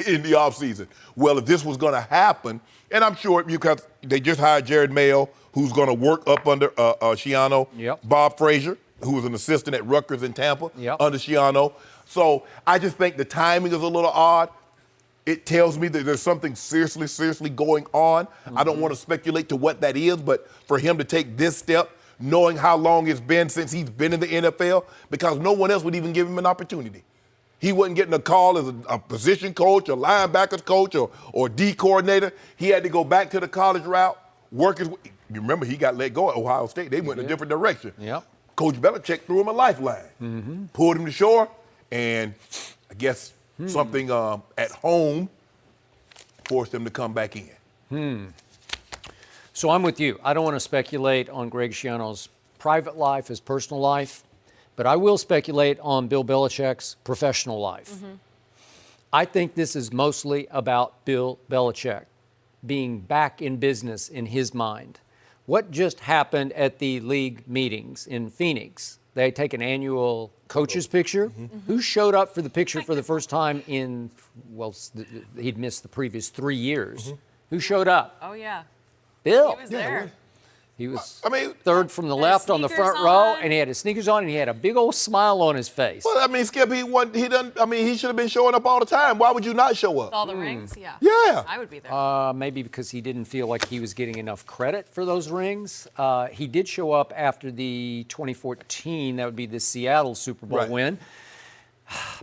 Speaker 3: in the offseason. Well, if this was going to happen, and I'm sure because they just hired Jared Mayo, who's going to work up under Schiano, Bob Frazier, who was an assistant at Rutgers in Tampa under Schiano. So I just think the timing is a little odd. It tells me that there's something seriously going on. I don't want to speculate to what that is, but for him to take this step, knowing how long it's been since he's been in the NFL, because no one else would even give him an opportunity. He wasn't getting a call as a position coach, a linebackers coach, or D coordinator. He had to go back to the college route, work his way. You remember he got let go at Ohio State. They went in a different direction. Coach Belichick threw him a lifeline, pulled him to shore, and I guess something at home forced him to come back in.
Speaker 2: So I'm with you. I don't want to speculate on Greg Schiano's private life, his personal life, but I will speculate on Bill Belichick's professional life. I think this is mostly about Bill Belichick being back in business in his mind. What just happened at the league meetings in Phoenix? They take an annual coaches picture. Who showed up for the picture for the first time in, well, he'd missed the previous 3 years. Who showed up?
Speaker 1: Oh, yeah.
Speaker 2: Bill.
Speaker 1: He was there.
Speaker 2: He was
Speaker 3: third
Speaker 2: from the left on the front row, and he had his sneakers on, and he had a big old smile on his face.
Speaker 3: Well, I mean, Skip, he should have been showing up all the time. Why would you not show up?
Speaker 1: With all the rings, yeah.
Speaker 3: Yeah.
Speaker 1: I would be there.
Speaker 2: Maybe because he didn't feel like he was getting enough credit for those rings. He did show up after the 2014, that would be the Seattle Super Bowl win.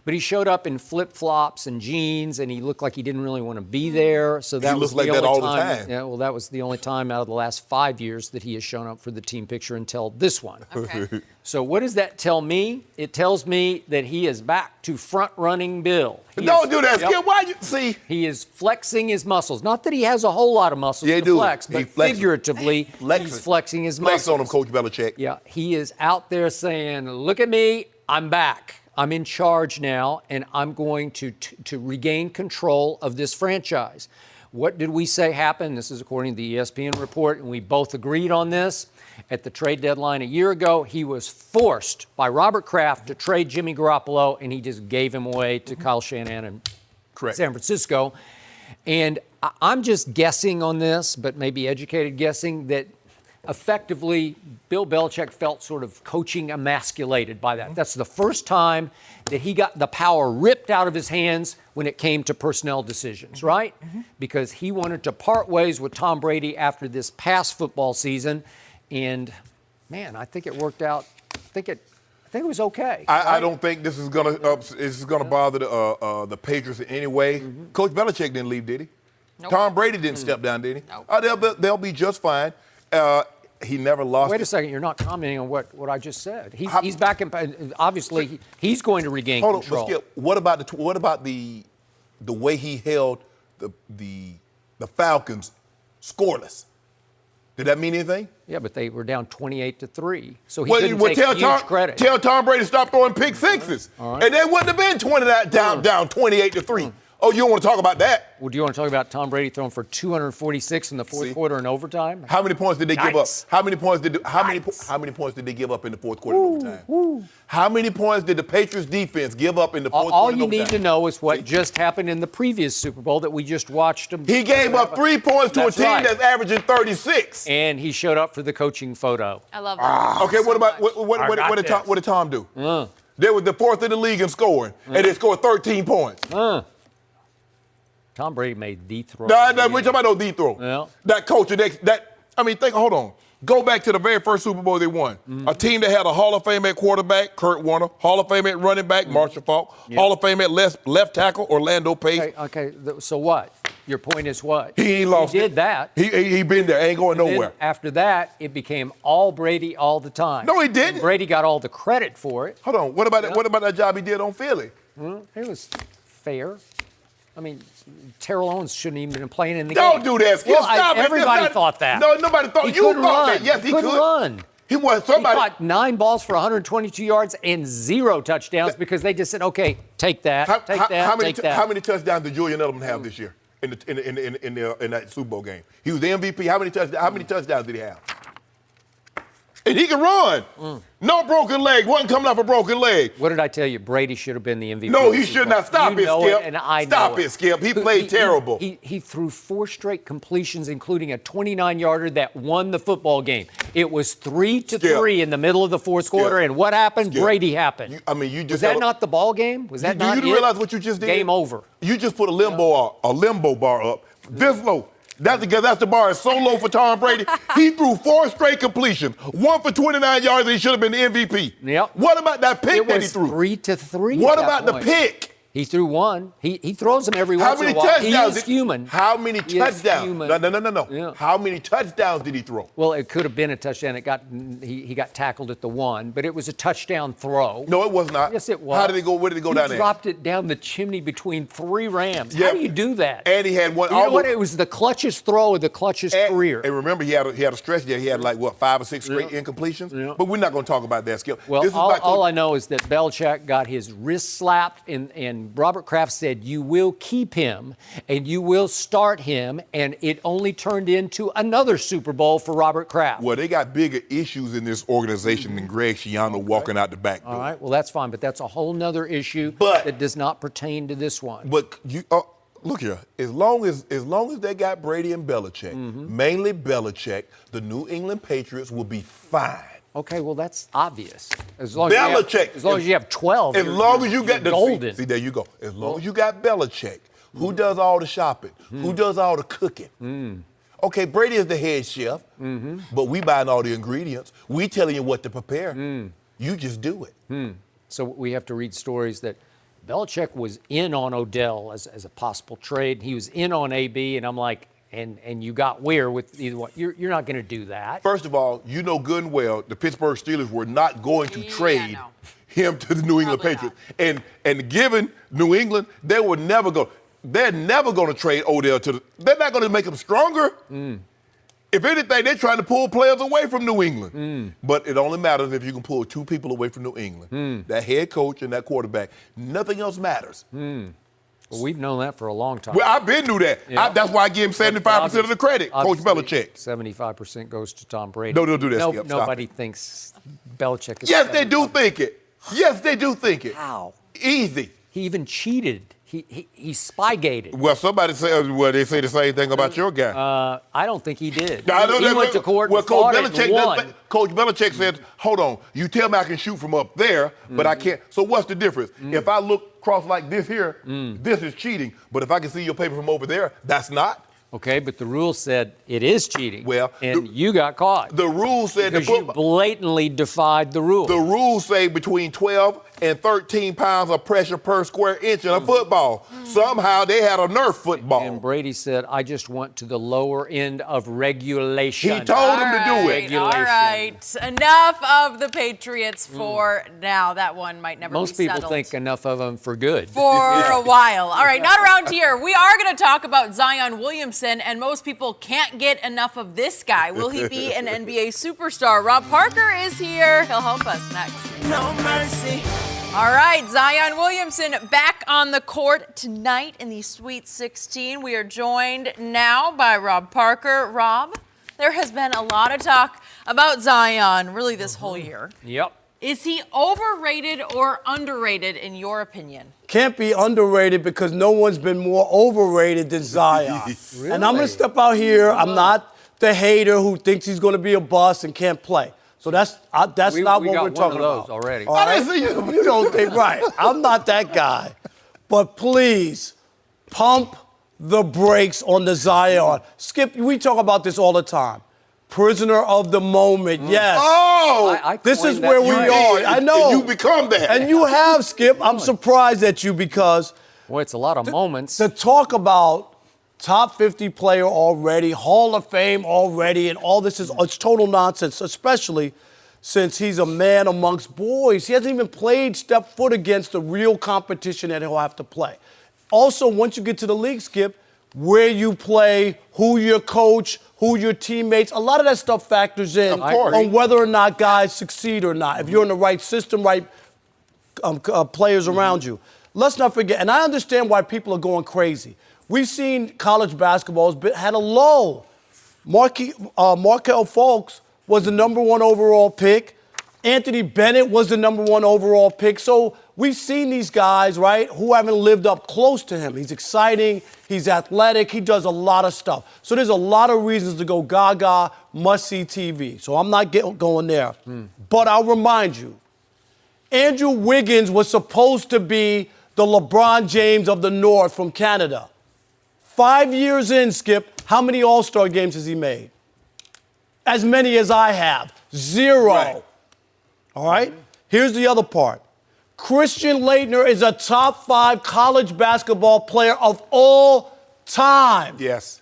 Speaker 2: But he showed up in flip-flops and jeans, and he looked like he didn't really want to be there. So that was the only time. Yeah, well, that was the only time out of the last 5 years that he has shown up for the team picture until this one.
Speaker 1: Okay.
Speaker 2: So what does that tell me? It tells me that he is back to front-running Bill.
Speaker 3: Don't do that, Skip. Why you see?
Speaker 2: He is flexing his muscles. Not that he has a whole lot of muscles to flex, but figuratively, he's flexing his muscles.
Speaker 3: Flex on him, Coach Belichick.
Speaker 2: Yeah, he is out there saying, look at me, I'm back. I'm in charge now, and I'm going to regain control of this franchise. What did we say happened? This is according to the ESPN report, and we both agreed on this. At the trade deadline a year ago, he was forced by Robert Kraft to trade Jimmy Garoppolo, and he just gave him away to Kyle Shanahan and San Francisco. And I'm just guessing on this, but maybe educated guessing, that effectively, Bill Belichick felt sort of coaching emasculated by that. That's the first time that he got the power ripped out of his hands when it came to personnel decisions, right? Because he wanted to part ways with Tom Brady after this past football season. And, man, I think it worked out. I think it was okay.
Speaker 3: I don't think this is gonna bother the Patriots in any way. Coach Belichick didn't leave, did he?
Speaker 1: Nope.
Speaker 3: Tom Brady didn't step down, did he?
Speaker 1: Nope.
Speaker 3: They'll be just fine. He never lost.
Speaker 2: Wait a second, you're not commenting on what I just said. He's back in. Obviously, he's going to regain control.
Speaker 3: Hold on, Skip. What about the way he held the Falcons scoreless? Did that mean anything?
Speaker 2: Yeah, but they were down 28-3, so he couldn't take huge credit.
Speaker 3: Tell Tom Brady to stop throwing pick sixes, and they wouldn't have been 28-3. Oh, you don't want to talk about that?
Speaker 2: Well, do you want to talk about Tom Brady throwing for 246 in the fourth quarter in overtime?
Speaker 3: How many points did they give up? How many points did they give up in the fourth quarter in overtime? How many points did the Patriots defense give up in the fourth quarter?
Speaker 2: All you need to know is what just happened in the previous Super Bowl that we just watched him.
Speaker 3: He gave up 3 points to a team that's averaging 36.
Speaker 2: And he showed up for the coaching photo.
Speaker 1: I love that.
Speaker 3: Okay, what did Tom do? They were the fourth in the league in scoring, and they scored 13 points.
Speaker 2: Tom Brady made the throw.
Speaker 3: No, we're talking about no the throw.
Speaker 2: Yeah.
Speaker 3: That coach, hold on. Go back to the very first Super Bowl they won. A team that had a Hall of Fame at quarterback, Kurt Warner, Hall of Fame at running back, Marshall Faulk, Hall of Fame at left tackle, Orlando Pace.
Speaker 2: Okay, so what? Your point is what?
Speaker 3: He lost.
Speaker 2: He did that.
Speaker 3: He been there, ain't going nowhere.
Speaker 2: Then after that, it became all Brady all the time.
Speaker 3: No, he didn't.
Speaker 2: And Brady got all the credit for it.
Speaker 3: Hold on. What about that job he did on Philly?
Speaker 2: It was fair. I mean, Terrell Owens shouldn't even been playing in the
Speaker 3: game.
Speaker 2: Don't
Speaker 3: do that, Skip.
Speaker 2: Well,
Speaker 3: Stop
Speaker 2: everybody thought that.
Speaker 3: No, nobody thought. You thought that. Yes, he could
Speaker 2: run.
Speaker 3: He was somebody.
Speaker 2: He caught 9 balls for 122 yards and 0 touchdowns because they just said, "Okay, take that, take that."
Speaker 3: How many touchdowns did Julian Edelman have this year in that Super Bowl game? He was the MVP. How many touchdowns did he have? And he can run. No broken leg. Wasn't coming off a broken leg.
Speaker 2: What did I tell you? Brady should have been the MVP.
Speaker 3: No, he should not. Stop it, Skip.
Speaker 2: And I
Speaker 3: Stop it, Skip. He played terrible.
Speaker 2: He threw 4 straight completions, including a 29-yarder that won the football game. It was 3-3 in the middle of the fourth quarter, and what happened?
Speaker 3: Skip.
Speaker 2: Brady happened. Was that not the ball game? Was that not it?
Speaker 3: Do you realize what you just did?
Speaker 2: Game over.
Speaker 3: You just put a limbo bar up. This low. That's the bar is so low for Tom Brady. He threw 4 straight completions, 1 for 29 yards, and he should have been the MVP.
Speaker 2: Yep.
Speaker 3: What about that pick that he threw?
Speaker 2: It was 3-3.
Speaker 3: What about the pick?
Speaker 2: He threw 1. He throws them every once in a while.
Speaker 3: Touchdowns?
Speaker 2: He is human.
Speaker 3: How many touchdowns? No.
Speaker 2: Yeah.
Speaker 3: How many touchdowns did he throw?
Speaker 2: Well, it could have been a touchdown. He got tackled at the 1, but it was a touchdown throw.
Speaker 3: No, it was not.
Speaker 2: Yes, it was.
Speaker 3: How did it go? Where did it go down there?
Speaker 2: He dropped it down the chimney between 3 Rams.
Speaker 3: Yeah.
Speaker 2: How do you do that?
Speaker 3: And he had one.
Speaker 2: You know what? It was the clutchest throw of the clutchest career.
Speaker 3: And remember, he had a stretch there. He had 5 or 6 straight incompletions. Yeah. But we're not going to talk about that, Skip.
Speaker 2: Well, all I know is that Belichick got his wrist slapped, and Robert Kraft said, you will keep him and you will start him, and it only turned into another Super Bowl for Robert Kraft.
Speaker 3: Well, they got bigger issues in this organization than Greg Schiano walking out the back door.
Speaker 2: All right, well, that's fine, but that's a whole nother issue that does not pertain to this one.
Speaker 3: But look here. As long as they got Brady and Belichick, mainly Belichick, the New England Patriots will be fine.
Speaker 2: Okay, well, that's obvious. As long
Speaker 3: Belichick.
Speaker 2: as you have 12,
Speaker 3: As long as you got the
Speaker 2: golden.
Speaker 3: See, there you go. As long as you got Belichick, who does all the shopping, who does all the cooking. Okay, Brady is the head chef, but we buying all the ingredients. We telling you what to prepare. You just do it.
Speaker 2: So we have to read stories that Belichick was in on Odell as a possible trade. He was in on AB, and I'm like, and you got Weir with either one. You're not going to do that.
Speaker 3: First of all, you know good and well the Pittsburgh Steelers were not going to trade him to the New England Patriots. And given New England, they would never go. They're never going to trade Odell to the. They're not going to make him stronger. If anything, they're trying to pull players away from New England. But it only matters if you can pull two people away from New England. That head coach and that quarterback. Nothing else matters.
Speaker 2: Well, we've known that for a long time.
Speaker 3: Well, I've been knew that.
Speaker 2: Yeah.
Speaker 3: That's why I give him 75% of the credit, Coach Belichick.
Speaker 2: 75% goes to Tom Brady.
Speaker 3: No, don't do that, Skip. Stop
Speaker 2: Nobody
Speaker 3: it.
Speaker 2: thinks Belichick is.
Speaker 3: Yes, they do think it. Yes, they do think it.
Speaker 2: How?
Speaker 3: Easy.
Speaker 2: He even cheated. He spygated.
Speaker 3: Well, somebody says, they say the same thing about your guy.
Speaker 2: I don't think he did.
Speaker 3: I know
Speaker 2: He
Speaker 3: that-
Speaker 2: went to court
Speaker 3: well,
Speaker 2: and fought it and won.
Speaker 3: Coach Belichick said, hold on, you tell me I can shoot from up there, but I can't. So what's the difference? If I look cross like this here, this is cheating. But if I can see your paper from over there, that's not.
Speaker 2: Okay, but the rule said it is cheating.
Speaker 3: Well,
Speaker 2: and you got caught.
Speaker 3: The rule said
Speaker 2: because you blatantly defied the rule.
Speaker 3: The rules say between 12 and 13 pounds of pressure per square inch in a football. Somehow they had a Nerf football.
Speaker 2: And Brady said, I just went to the lower end of regulation.
Speaker 3: He told him to do it.
Speaker 2: Regulation.
Speaker 1: All right. Enough of the Patriots for now. That one might never
Speaker 2: Most
Speaker 1: be
Speaker 2: people
Speaker 1: settled.
Speaker 2: think enough of them for good.
Speaker 1: For a while. All right, not around here. We are going to talk about Zion Williamson, and most people can't get enough of this guy. Will he be an NBA superstar? Rob Parker is here. He'll help us next.
Speaker 6: No mercy.
Speaker 1: All right, Zion Williamson back on the court tonight in the Sweet 16. We are joined now by Rob Parker. Rob, there has been a lot of talk about Zion really this whole year.
Speaker 2: Yep.
Speaker 1: Is he overrated or underrated in your opinion?
Speaker 7: Can't be underrated because no one's been more overrated than Zion.
Speaker 2: Really?
Speaker 7: And I'm going to step out here. I'm not the hater who thinks he's going to be a bust and can't play. So that's not
Speaker 2: we
Speaker 7: what
Speaker 2: got
Speaker 7: we're talking
Speaker 2: one of those
Speaker 7: about.
Speaker 2: already.
Speaker 7: All right? You don't think right. I'm not that guy. But please, pump the brakes on the Zion. Skip, we talk about this all the time. Prisoner of the moment, yes.
Speaker 3: Oh!
Speaker 2: I
Speaker 7: This is
Speaker 2: coined that
Speaker 7: where we
Speaker 2: phrase.
Speaker 7: are. I know.
Speaker 3: You become that.
Speaker 7: And you have, Skip. I'm surprised at you because
Speaker 2: Boy, it's a lot of moments.
Speaker 7: to talk about top 50 player already, Hall of Fame already, and all this is it's total nonsense, especially since he's a man amongst boys. He hasn't even played step foot against the real competition that he'll have to play. Also, once you get to the league, Skip, where you play, who your coach, who your teammates, a lot of that stuff factors in
Speaker 3: Of course.
Speaker 7: on whether or not guys succeed or not. If you're in the right system, right players around you. Let's not forget, and I understand why people are going crazy. We've seen college basketball had a low. Markelle Fultz was the number 1 overall pick. Anthony Bennett was the number 1 overall pick. So we've seen these guys, right, who haven't lived up close to him. He's exciting. He's athletic. He does a lot of stuff. So there's a lot of reasons to go gaga, must-see TV. So I'm not going there. But I'll remind you, Andrew Wiggins was supposed to be the LeBron James of the North from Canada. 5 years in, Skip, how many All-Star games has he made? As many as I have. 0.
Speaker 3: Right.
Speaker 7: All right? Here's the other part. Christian Laettner is a top 5 college basketball player of all time.
Speaker 3: Yes.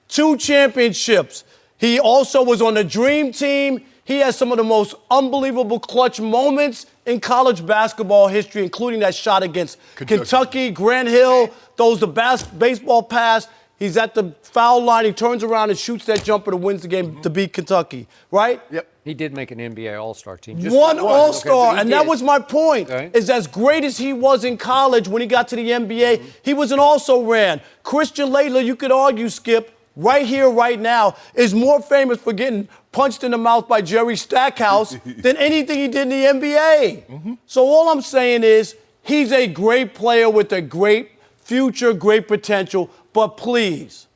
Speaker 7: 2 championships. He also was on the Dream Team. He has some of the most unbelievable clutch moments in college basketball history, including that shot against Kentucky, Grant Hill, the baseball pass. He's at the foul line. He turns around and shoots that jumper to wins the game to beat Kentucky, right?
Speaker 3: Yep.
Speaker 2: He did make an NBA All-Star team.
Speaker 7: One All-Star,
Speaker 2: Okay,
Speaker 7: and that was my point,
Speaker 2: Okay.
Speaker 7: is as great as he was in college when he got to the NBA, he was an also-ran. Christian Laettner, you could argue, Skip, right here, right now, is more famous for getting punched in the mouth by Jerry Stackhouse than anything he did in the NBA. So all I'm saying is he's a great player with a great future, great potential, but please,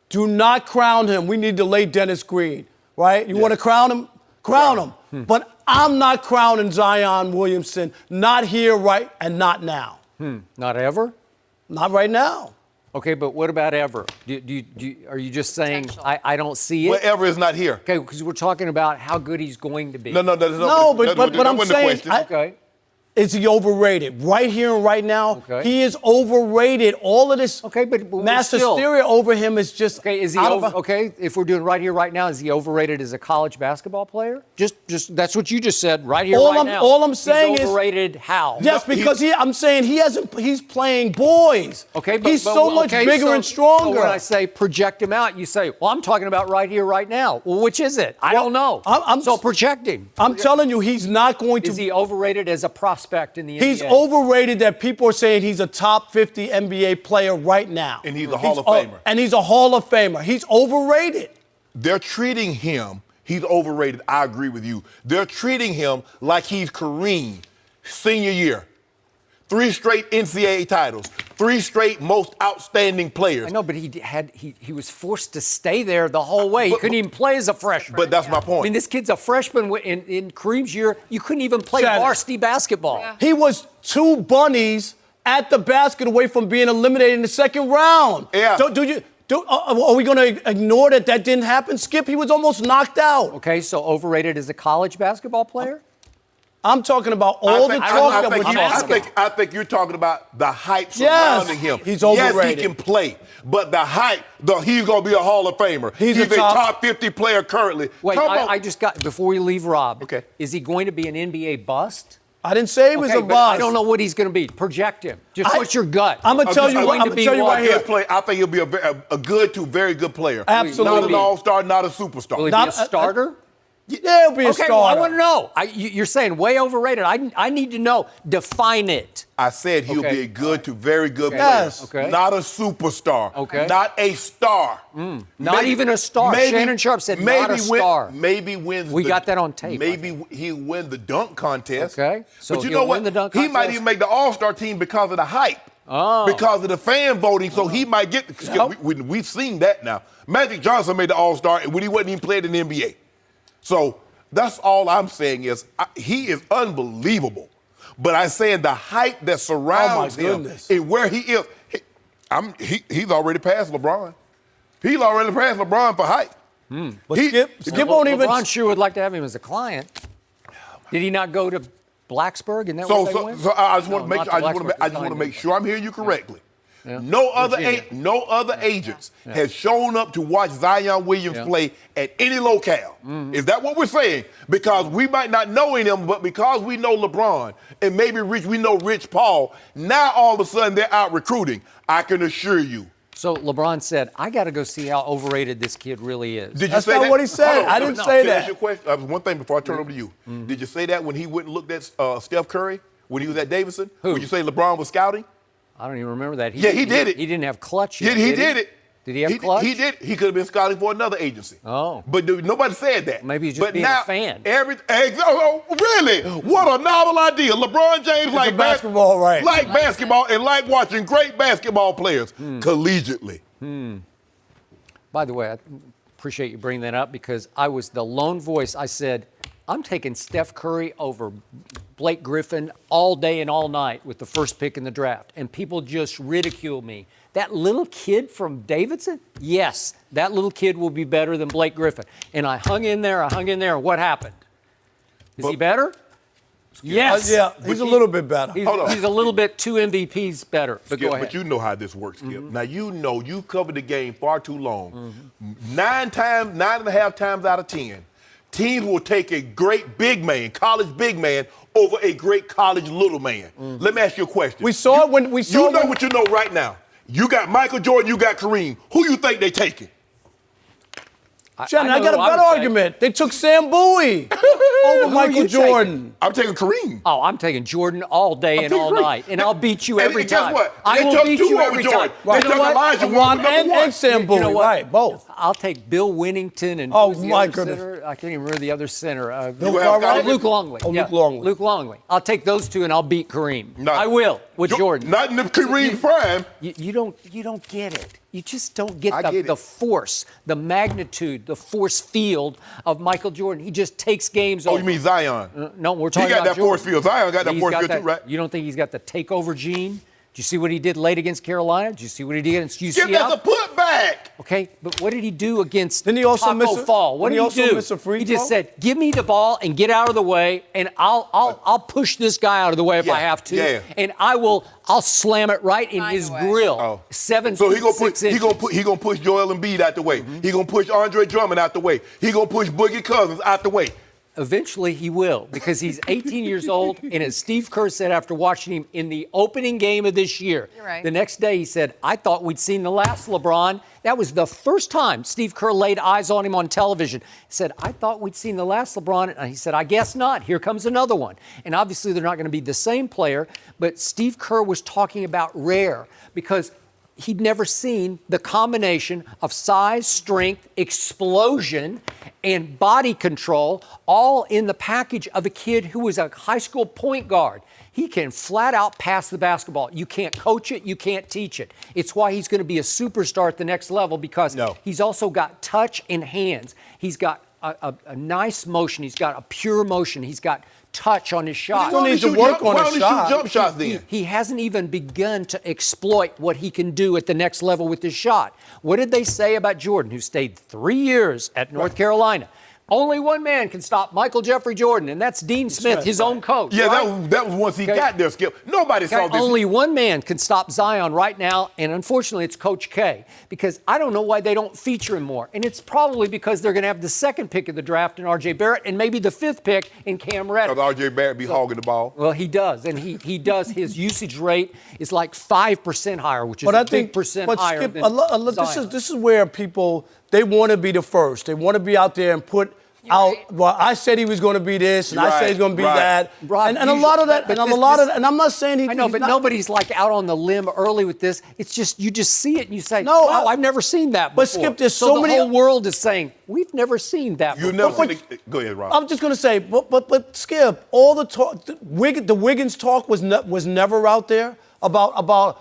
Speaker 7: do not crown him. We need to lay Dennis Green, right? You want to crown him? Crown him. But I'm not crowning Zion Williamson, not here, right, and not now.
Speaker 2: Not ever?
Speaker 7: Not right now.
Speaker 2: Okay, but what about ever? Are you just saying I don't see it?
Speaker 3: Whatever is not here.
Speaker 2: Okay, because we're talking about how good he's going to be.
Speaker 3: No,
Speaker 7: but I'm saying,
Speaker 2: Okay.
Speaker 7: is he overrated? Right here and right now,
Speaker 2: Okay.
Speaker 7: he is overrated. All of this
Speaker 2: but
Speaker 7: mass
Speaker 2: still,
Speaker 7: hysteria over him is just
Speaker 2: Okay, is he okay? If we're doing right here, right now, is he overrated as a college basketball player? Just that's what you just said. Right here, right now.
Speaker 7: All I'm saying
Speaker 2: he's
Speaker 7: is
Speaker 2: overrated. How?
Speaker 7: Yes, because I'm saying he's playing boys.
Speaker 2: Okay,
Speaker 7: he's so much bigger and stronger.
Speaker 2: So when I say project him out, you say, well, I'm talking about right here, right now. Well, which is it? I don't know. So project him.
Speaker 7: I'm telling you, he's not going to.
Speaker 2: Is he overrated as a prospect in the NBA?
Speaker 7: He's overrated that people are saying he's a top 50 NBA player right now.
Speaker 3: And he's a Hall of Famer.
Speaker 7: And he's a Hall of Famer. He's overrated.
Speaker 3: They're treating him, he's overrated. I agree with you. They're treating him like he's Kareem, senior year. 3 straight NCAA titles, 3 straight most outstanding players.
Speaker 2: I know, but he was forced to stay there the whole way. He couldn't even play as a freshman.
Speaker 3: But that's my point.
Speaker 2: I mean, this kid's a freshman in Kareem's year. You couldn't even play
Speaker 7: Shannon,
Speaker 2: varsity basketball.
Speaker 1: Yeah.
Speaker 7: He was 2 bunnies at the basket away from being eliminated in the second round.
Speaker 3: Yeah.
Speaker 7: Are we going to ignore that didn't happen? Skip, he was almost knocked out.
Speaker 2: Okay, so overrated as a college basketball player?
Speaker 7: I'm talking about all the talk that we're talking.
Speaker 3: I think you're talking about the hype surrounding him.
Speaker 7: He's overrated.
Speaker 3: Yes, he can play, but the hype, he's going to be a Hall of Famer. He's a top 50 player currently.
Speaker 2: Wait, I just got, before we leave Rob,
Speaker 3: Okay.
Speaker 2: Is he going to be an NBA bust?
Speaker 7: I didn't say he was a
Speaker 2: but
Speaker 7: bust.
Speaker 2: I don't know what he's going to be. Project him. Just what's your gut?
Speaker 7: I'm going to tell you right here.
Speaker 3: I think he'll be a good to very good player.
Speaker 7: Absolutely.
Speaker 3: Not an all-star, not a superstar.
Speaker 2: Will he be a starter?
Speaker 7: Yeah, he'll be a
Speaker 2: Okay,
Speaker 7: starter.
Speaker 2: well, I want to know. You're saying way overrated. I need to know. Define it.
Speaker 3: I said he'll be a good to very good player.
Speaker 7: Yes.
Speaker 2: Okay.
Speaker 3: Not a superstar.
Speaker 2: Okay.
Speaker 3: Not a star.
Speaker 2: Not even a star. Shannon Sharpe said not a star.
Speaker 3: Maybe wins.
Speaker 2: We got that on tape.
Speaker 3: Maybe he'll win the dunk contest.
Speaker 2: Okay. So
Speaker 3: but you know what?
Speaker 2: Win the dunk
Speaker 3: he
Speaker 2: contest?
Speaker 3: might even make the All-Star team because of the hype.
Speaker 2: Oh.
Speaker 3: Because of the fan voting, so he might get. We've seen that now. Magic Johnson made the All-Star when he wasn't even playing in the NBA. So that's all I'm saying is he is unbelievable. But I'm saying the hype that surrounds him and where he is, he's already passed LeBron. He's already passed LeBron for hype.
Speaker 7: But Skip won't even.
Speaker 2: LeBron sure would like to have him as a client. Did he not go to Blacksburg? And that where they went?
Speaker 3: So I just want to make sure I'm hearing you correctly. Yeah. No other agents has shown up to watch Zion Williams play at any locale. Is that what we're saying? Because we might not know him, but because we know LeBron and maybe we know Rich Paul, now all of a sudden they're out recruiting. I can assure you.
Speaker 2: So LeBron said, I got to go see how overrated this kid really is.
Speaker 3: Did you
Speaker 7: That's
Speaker 3: say
Speaker 7: not
Speaker 3: that?
Speaker 7: what he said. I didn't say that.
Speaker 3: Ask you a question? One thing before I turn over to you. Did you say that when he went and looked at Steph Curry when he was at Davidson?
Speaker 2: Who?
Speaker 3: When you say LeBron was scouting?
Speaker 2: I don't even remember that.
Speaker 3: He did it.
Speaker 2: He didn't have clutch yet.
Speaker 3: He did it.
Speaker 2: Did he have clutch?
Speaker 3: He did. He could have been scouting for another agency.
Speaker 2: Oh.
Speaker 3: But nobody said that.
Speaker 2: Maybe he's just being a fan.
Speaker 3: Really? What a novel idea. LeBron James like
Speaker 7: basketball, right?
Speaker 3: Like basketball and like watching great basketball players collegiately.
Speaker 2: By the way, I appreciate you bringing that up because I was the lone voice. I said, I'm taking Steph Curry over Blake Griffin all day and all night with the first pick in the draft. And people just ridicule me. That little kid from Davidson? Yes, that little kid will be better than Blake Griffin. And I hung in there, and what happened? Is he better? Yes.
Speaker 7: Yeah, he's a little bit better.
Speaker 2: He's a little bit 2 MVPs better. But go ahead.
Speaker 3: But you know how this works, Skip. Now you covered the game far too long. 9.5 times out of 10. Teams will take a great big man, college big man, over a great college little man. Let me ask you a question.
Speaker 7: We saw it when we saw.
Speaker 3: You know what you know right now. You got Michael Jordan, you got Kareem. Who you think they taking?
Speaker 7: Shannon, I
Speaker 2: know
Speaker 7: got a
Speaker 2: who I
Speaker 7: better
Speaker 2: would take.
Speaker 7: argument. They took Sam Bowie over Michael
Speaker 2: you
Speaker 7: Jordan.
Speaker 3: I'm taking Kareem.
Speaker 2: Oh, I'm taking Jordan all day and
Speaker 3: taking
Speaker 2: all
Speaker 3: Kareem.
Speaker 2: night, and I'll beat you
Speaker 3: And
Speaker 2: every
Speaker 3: guess
Speaker 2: time.
Speaker 3: what?
Speaker 2: I
Speaker 3: They
Speaker 2: will
Speaker 3: took
Speaker 2: beat
Speaker 3: two
Speaker 2: you
Speaker 3: over
Speaker 2: every
Speaker 3: Jordan.
Speaker 2: time.
Speaker 3: They
Speaker 2: You
Speaker 3: took
Speaker 2: know what?
Speaker 3: Elijah
Speaker 7: Ron
Speaker 3: Wan number
Speaker 7: and
Speaker 3: one.
Speaker 7: Sam Bowie,
Speaker 2: You know what?
Speaker 7: right? Both.
Speaker 2: I'll take Bill Winnington and
Speaker 7: Oh,
Speaker 2: who's the
Speaker 7: my
Speaker 2: other
Speaker 7: goodness.
Speaker 2: center? I can't even remember the other center.
Speaker 3: You have Scottie
Speaker 2: Luke Longley.
Speaker 7: Oh,
Speaker 2: Yeah,
Speaker 7: Luke Longley.
Speaker 2: Luke Longley. I'll take those two and I'll beat Kareem.
Speaker 3: No.
Speaker 2: I will with Jordan.
Speaker 3: Not in the Kareem prime.
Speaker 2: You don't get it. You just don't get
Speaker 3: I get
Speaker 2: the
Speaker 3: it.
Speaker 2: force, the magnitude, the force field of Michael Jordan. He just takes games
Speaker 3: Oh,
Speaker 2: over.
Speaker 3: you mean Zion?
Speaker 2: No, we're
Speaker 3: He
Speaker 2: talking
Speaker 3: got
Speaker 2: about
Speaker 3: that
Speaker 2: Jordan.
Speaker 3: force field. Zion got that
Speaker 2: He's
Speaker 3: force
Speaker 2: got
Speaker 3: field too, right?
Speaker 2: You don't think he's got the takeover gene? Did you see what he did late against Carolina? Did you see what he did against UCF?
Speaker 3: Skip, that's a putback.
Speaker 2: Okay, but what did he do against
Speaker 7: Didn't he also
Speaker 2: Taco
Speaker 7: miss a-
Speaker 2: Fall? What
Speaker 7: didn't
Speaker 2: did
Speaker 7: he
Speaker 2: he
Speaker 7: also
Speaker 2: do?
Speaker 7: miss a free
Speaker 2: He just
Speaker 7: throw?
Speaker 2: said, "Give me the ball and get out of the way, and I'll push this guy out of the way if
Speaker 3: Yeah,
Speaker 2: I have to,
Speaker 3: yeah.
Speaker 2: and I'll slam it right in
Speaker 1: Find
Speaker 2: his
Speaker 1: a way.
Speaker 2: grill."
Speaker 3: Oh.
Speaker 2: 7
Speaker 3: So
Speaker 2: feet,
Speaker 3: he gonna
Speaker 2: 6
Speaker 3: put
Speaker 2: inches.
Speaker 3: he gonna push Joel Embiid out the way. He gonna push Andre Drummond out the way. He gonna push Boogie Cousins out the way.
Speaker 2: Eventually he will, because he's 18 years old, and as Steve Kerr said after watching him in the opening game of this year,
Speaker 1: You're right.
Speaker 2: the next day he said, "I thought we'd seen the last LeBron." That was the first time Steve Kerr laid eyes on him on television. He said, "I thought we'd seen the last LeBron." And he said, "I guess not. Here comes another one." And obviously they're not going to be the same player, but Steve Kerr was talking about rare because he'd never seen the combination of size, strength, explosion, and body control all in the package of a kid who was a high school point guard. He can flat out pass the basketball. You can't coach it. You can't teach it. It's why he's going to be a superstar at the next level, because he's also got touch and hands. He's got a nice motion. He's got a pure motion. He's got touch on his shot.
Speaker 7: Still needs to work on
Speaker 3: Why
Speaker 7: his
Speaker 3: don't
Speaker 7: shot.
Speaker 3: he shoot jump shots then?
Speaker 2: He hasn't even begun to exploit what he can do at the next level with his shot. What did they say about Jordan, who stayed 3 years at North Carolina? Only one man can stop Michael Jeffrey Jordan, and that's Dean Smith, his own coach.
Speaker 3: Yeah,
Speaker 2: right?
Speaker 3: that was once he
Speaker 2: Okay.
Speaker 3: got there, Skip. Nobody saw
Speaker 2: Okay,
Speaker 3: this.
Speaker 2: only one man can stop Zion right now, and unfortunately it's Coach K, because I don't know why they don't feature him more. And it's probably because they're going to have the second pick of the draft in R.J. Barrett and maybe the 5th pick in Cam Reddish.
Speaker 3: Because R.J. Barrett be hogging the ball.
Speaker 2: Well, he does, and he does. His usage rate is like 5% higher, which is
Speaker 7: But
Speaker 2: a
Speaker 7: I
Speaker 2: big
Speaker 7: think,
Speaker 2: percent
Speaker 7: but
Speaker 2: higher
Speaker 7: Skip,
Speaker 2: than
Speaker 7: this is where people, they want to be the first. They want to be out there and put out.
Speaker 1: right.
Speaker 7: Well, I said he was going to be this, and I said he's going to be
Speaker 3: Right.
Speaker 7: that,
Speaker 2: Rob,
Speaker 7: and a lot of that,
Speaker 2: but
Speaker 7: and
Speaker 2: this-
Speaker 7: a lot of
Speaker 2: this-
Speaker 7: that, and I'm not saying he.
Speaker 2: I know,
Speaker 7: he's
Speaker 2: but
Speaker 7: not,
Speaker 2: nobody's like out on the limb early with this. It's just you just see it and you say,
Speaker 7: No,
Speaker 2: "Wow, I've never seen that before."
Speaker 7: But Skip, there's
Speaker 2: so
Speaker 7: so
Speaker 2: the
Speaker 7: many-
Speaker 2: whole world is saying, "We've never seen that
Speaker 3: You
Speaker 2: before."
Speaker 3: never seen it. Go ahead, Rob.
Speaker 7: I'm just going to say, but Skip, all the talk, the Wiggins talk was never out there about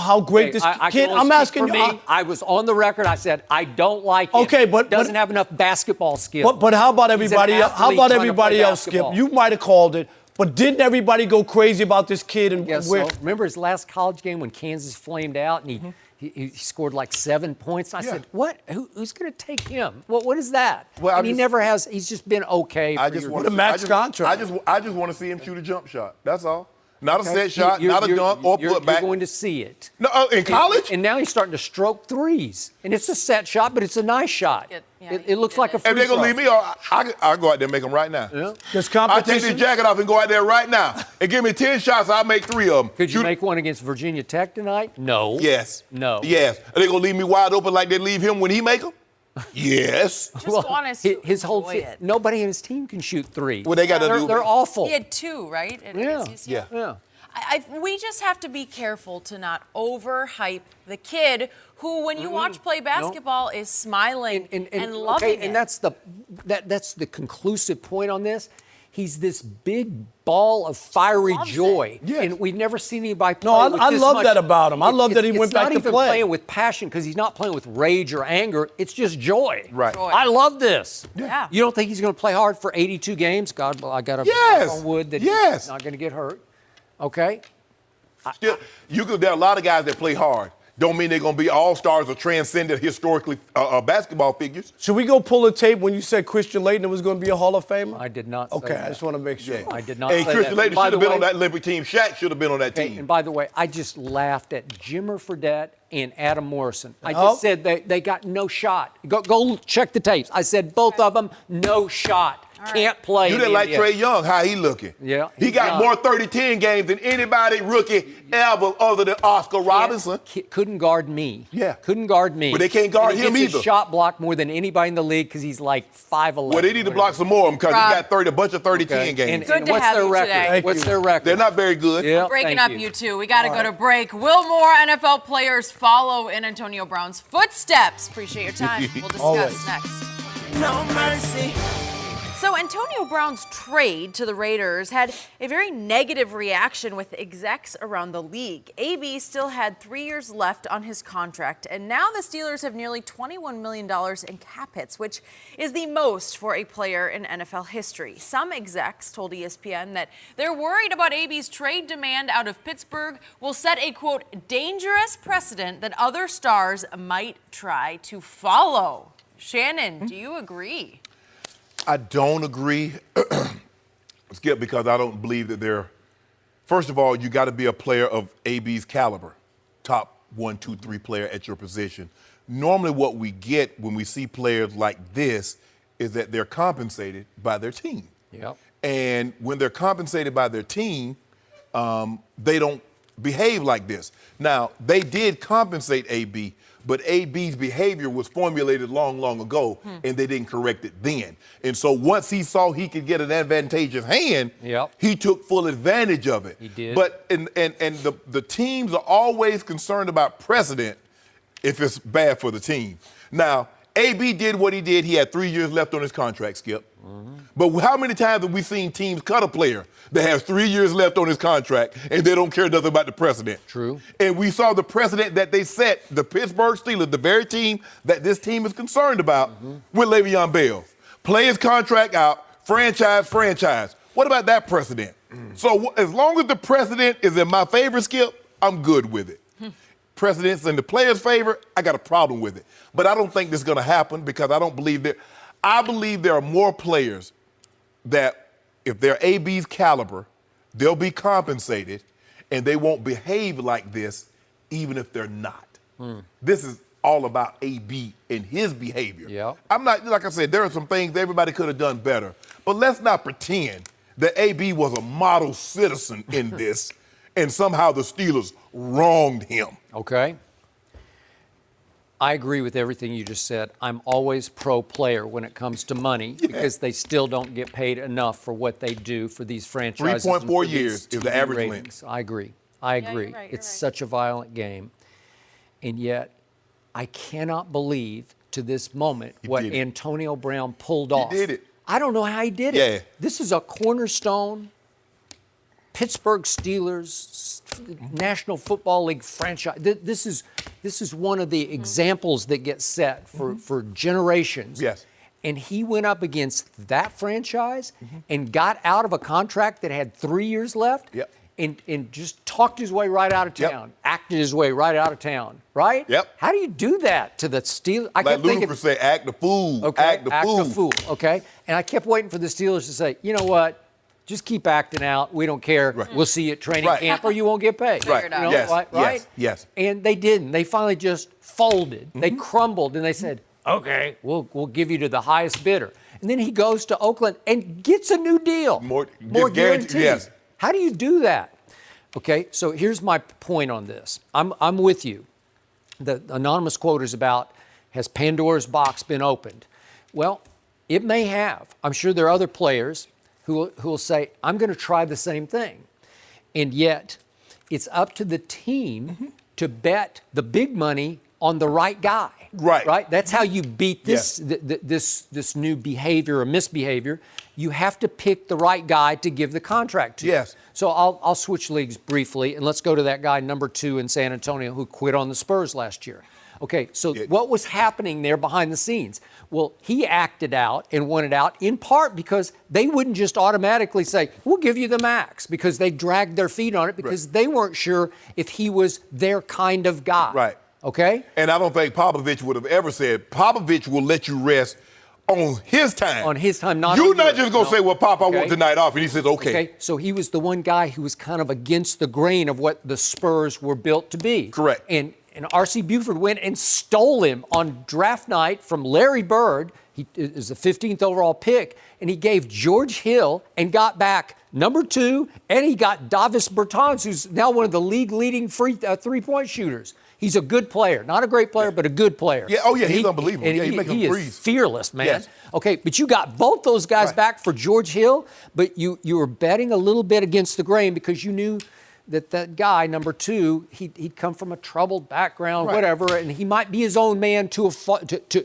Speaker 7: how great this
Speaker 2: I
Speaker 7: kid.
Speaker 2: can only
Speaker 7: I'm
Speaker 2: speak
Speaker 7: asking
Speaker 2: for
Speaker 7: you.
Speaker 2: me. I was on the record. I said I don't like him.
Speaker 7: Okay, but-
Speaker 2: doesn't have enough basketball skill.
Speaker 7: But how about
Speaker 2: He's an
Speaker 7: everybody else? How
Speaker 2: athlete
Speaker 7: about
Speaker 2: trying to
Speaker 7: everybody
Speaker 2: play
Speaker 7: else, Skip?
Speaker 2: basketball.
Speaker 7: You might have called it, but didn't everybody go crazy about this kid? And
Speaker 2: Yes.
Speaker 7: where?
Speaker 2: So remember his last college game when Kansas flamed out and he scored like 7 points. I said, "What? Who's going to take him? What is that?"
Speaker 3: Well, I
Speaker 2: and he
Speaker 3: just-
Speaker 2: never has. He's just been okay.
Speaker 3: I
Speaker 2: for
Speaker 3: just
Speaker 2: years.
Speaker 3: want
Speaker 7: With a max contract.
Speaker 3: I just want to see him shoot a jump shot. That's all. Not a
Speaker 2: Okay?
Speaker 3: set shot,
Speaker 2: You're-
Speaker 3: not a
Speaker 2: you're-
Speaker 3: dunk or
Speaker 2: you're
Speaker 3: putback.
Speaker 2: You're going to see it.
Speaker 3: No, in college?
Speaker 2: And now he's starting to stroke threes. And it's a set shot, but it's a nice shot.
Speaker 1: Yeah,
Speaker 2: It
Speaker 1: he
Speaker 2: looks
Speaker 1: did
Speaker 2: like a
Speaker 1: it.
Speaker 2: free
Speaker 3: If they're going to
Speaker 2: throw.
Speaker 3: leave me, I'll go out there and make them right now.
Speaker 2: Yeah.
Speaker 7: There's
Speaker 3: I'll take
Speaker 7: competition.
Speaker 3: this jacket off and go out there right now and give me 10 shots. I'll make 3 of them.
Speaker 2: Could you make one against Virginia Tech tonight? No.
Speaker 3: Yes.
Speaker 2: No.
Speaker 3: Yes. Are they going to leave me wide open like they leave him when he make them? Yes.
Speaker 1: Just want us to
Speaker 2: his whole
Speaker 1: enjoy
Speaker 2: thing,
Speaker 1: it.
Speaker 2: nobody in his team can shoot threes.
Speaker 3: Well, they gotta do-
Speaker 2: They're awful.
Speaker 1: He had 2, right?
Speaker 2: Yeah.
Speaker 1: Against UCF?
Speaker 3: Yeah.
Speaker 2: Yeah.
Speaker 1: We just have to be careful to not overhype the kid who, when you watch play basketball, is smiling and loving it.
Speaker 2: And that's the conclusive point on this. He's this big ball of fiery
Speaker 1: Loves it.
Speaker 2: joy,
Speaker 3: Yes.
Speaker 2: and we've never seen anybody play
Speaker 7: No,
Speaker 2: with
Speaker 7: I
Speaker 2: this
Speaker 7: love
Speaker 2: much.
Speaker 7: that about him. I love that he went back to
Speaker 2: It's not even
Speaker 7: play.
Speaker 2: playing with passion because he's not playing with rage or anger. It's just joy.
Speaker 3: Right.
Speaker 1: Joy.
Speaker 2: I love this.
Speaker 1: Yeah.
Speaker 2: You don't think he's going to play hard for 82 games? God, well, I got to
Speaker 3: Yes.
Speaker 2: on wood that
Speaker 3: Yes.
Speaker 2: he's not going to get hurt. Okay.
Speaker 3: Still, there are a lot of guys that play hard. Don't mean they're going to be all-stars or transcendent historically basketball figures.
Speaker 7: Should we go pull a tape when you said Christian Laettner was going to be a Hall of Famer?
Speaker 2: I did not say
Speaker 7: Okay,
Speaker 2: that.
Speaker 7: I just want to make sure.
Speaker 3: Yeah.
Speaker 2: I did not
Speaker 3: Hey,
Speaker 2: say
Speaker 3: Christian
Speaker 2: that.
Speaker 3: Laettner
Speaker 2: By
Speaker 3: should have
Speaker 2: the
Speaker 3: been on
Speaker 2: way-
Speaker 3: that Olympic team. Shaq should have been on that
Speaker 2: Okay,
Speaker 3: team.
Speaker 2: and by the way, I just laughed at Jimmer Fredette and Adam Morrison. I
Speaker 7: Oh.
Speaker 2: just said they got no shot. Go check the tapes. I said both of them, no shot. can't play.
Speaker 3: You
Speaker 2: in
Speaker 3: didn't
Speaker 2: the
Speaker 3: like
Speaker 2: NBA.
Speaker 3: Trey Young, how he looking.
Speaker 2: Yeah.
Speaker 3: He got more 30-10 games than anybody rookie ever other than Oscar Robinson.
Speaker 2: Couldn't guard me.
Speaker 3: Yeah.
Speaker 2: Couldn't guard me.
Speaker 3: But they can't guard
Speaker 2: and he
Speaker 3: him
Speaker 2: gets
Speaker 3: either.
Speaker 2: A shot block more than anybody in the league because he's like 5'11".
Speaker 3: Well, they need to block some more of them because he got a bunch of 30-10 games.
Speaker 2: And,
Speaker 1: Good
Speaker 2: and
Speaker 1: to
Speaker 2: what's
Speaker 1: have
Speaker 2: their
Speaker 1: you
Speaker 2: record?
Speaker 1: today.
Speaker 2: What's their record?
Speaker 3: They're not very good.
Speaker 2: Yeah,
Speaker 1: Breaking
Speaker 2: thank
Speaker 1: up you two. We got to go to break. Will more NFL players follow in Antonio Brown's footsteps? Appreciate your time. We'll discuss
Speaker 7: Always.
Speaker 1: next.
Speaker 6: No mercy.
Speaker 1: So Antonio Brown's trade to the Raiders had a very negative reaction with execs around the league. AB still had 3 years left on his contract, and now the Steelers have nearly $21 million in cap hits, which is the most for a player in NFL history. Some execs told ESPN that they're worried about AB's trade demand out of Pittsburgh will set a, quote, dangerous precedent that other stars might try to follow. Shannon, do you agree?
Speaker 3: I don't agree, Skip, because I don't believe that they're. First of all, you got to be a player of AB's caliber, top 1, 2, 3 player at your position. Normally, what we get when we see players like this is that they're compensated by their team.
Speaker 2: Yep.
Speaker 3: And when they're compensated by their team, they don't behave like this. Now, they did compensate AB, but AB's behavior was formulated long, long ago, and they didn't correct it then. And so once he saw he could get an advantageous hand, he took full advantage of it.
Speaker 2: He did.
Speaker 3: But and the teams are always concerned about precedent if it's bad for the team. Now, AB did what he did. He had 3 years left on his contract, Skip. But how many times have we seen teams cut a player that has 3 years left on his contract and they don't care nothing about the precedent?
Speaker 2: True.
Speaker 3: And we saw the precedent that they set, the Pittsburgh Steelers, the very team that this team is concerned about, with Le'Veon Bell. Play his contract out, franchise. What about that precedent? So as long as the precedent is in my favor, Skip, I'm good with it. Precedent's in the player's favor, I got a problem with it. But I don't think this is going to happen because I don't believe that. I believe there are more players that, if they're AB's caliber, they'll be compensated and they won't behave like this even if they're not. This is all about AB and his behavior.
Speaker 2: Yep.
Speaker 3: I'm not, like I said, there are some things everybody could have done better. But let's not pretend that AB was a model citizen in this and somehow the Steelers wronged him.
Speaker 2: Okay. I agree with everything you just said. I'm always pro-player when it comes to money because they still don't get paid enough for what they do for these franchises.
Speaker 3: 3.4 years is the average length.
Speaker 2: I agree. I agree.
Speaker 1: you're right,
Speaker 2: It's such a violent game. And yet, I cannot believe to this moment what
Speaker 3: did it.
Speaker 2: Antonio Brown pulled off.
Speaker 3: did it.
Speaker 2: I don't know how he did it.
Speaker 3: Yeah.
Speaker 2: This is a cornerstone Pittsburgh Steelers National Football League franchise. This is one of the examples that get set for generations.
Speaker 3: Yes.
Speaker 2: And he went up against that franchise and got out of a contract that had 3 years left.
Speaker 3: Yep.
Speaker 2: And just talked his way right out of town, acted his way right out of town, right?
Speaker 3: Yep.
Speaker 2: How do you do that to the Steelers? I
Speaker 3: Like
Speaker 2: kept thinking,
Speaker 3: Ludacris say, act the fool,
Speaker 2: okay,
Speaker 3: act the fool.
Speaker 2: okay? And I kept waiting for the Steelers to say, you know what? Just keep acting out. We don't care.
Speaker 3: Right.
Speaker 2: We'll see you at training
Speaker 3: Right.
Speaker 2: camp or you won't get paid.
Speaker 3: Right.
Speaker 1: Figured out.
Speaker 2: You know,
Speaker 3: Yes.
Speaker 2: right?
Speaker 3: Yes.
Speaker 2: And they didn't. They finally just folded. They crumbled and they said, okay, we'll give you to the highest bidder. And then he goes to Oakland and gets a new deal.
Speaker 3: More
Speaker 2: guaranteed.
Speaker 3: guaranteed, yes.
Speaker 2: How do you do that? Okay, so here's my point on this. I'm with you. The anonymous quote is about, has Pandora's box been opened? Well, it may have. I'm sure there are other players who will say, I'm going to try the same thing. And yet, it's up to the team to bet the big money on the right guy.
Speaker 3: Right.
Speaker 2: Right? That's how you beat this this new behavior or misbehavior. You have to pick the right guy to give the contract to.
Speaker 3: Yes.
Speaker 2: So I'll switch leagues briefly, and let's go to that guy, number 2 in San Antonio, who quit on the Spurs last year. Okay, so what was happening there behind the scenes? Well, he acted out and wanted out in part because they wouldn't just automatically say, we'll give you the max, because they dragged their feet on it because they weren't sure if he was their kind of guy.
Speaker 3: Right.
Speaker 2: Okay?
Speaker 3: And I don't think Popovich would have ever said, Popovich will let you rest on his time.
Speaker 2: On his time, not
Speaker 3: You're
Speaker 2: on
Speaker 3: not
Speaker 2: yours.
Speaker 3: just going to
Speaker 2: No.
Speaker 3: say, well, Pop, I
Speaker 2: Okay.
Speaker 3: want tonight off. And he says, okay.
Speaker 2: Okay, so he was the one guy who was kind of against the grain of what the Spurs were built to be.
Speaker 3: Correct.
Speaker 2: And And R.C. Buford went and stole him on draft night from Larry Bird. He is the 15th overall pick, and he gave George Hill and got back number 2, and he got Davis Bertans, who's now one of the league-leading three-point shooters. He's a good player. Not a great player, but a good player.
Speaker 3: Yeah, oh, yeah, he's unbelievable.
Speaker 2: And
Speaker 3: yeah, he makes them
Speaker 2: is
Speaker 3: threes.
Speaker 2: fearless, man.
Speaker 3: Yes.
Speaker 2: Okay, but you got both those guys back for George Hill, but you were betting a little bit against the grain because you knew that guy, number 2, he'd come from a troubled background, whatever, and he might be his own man to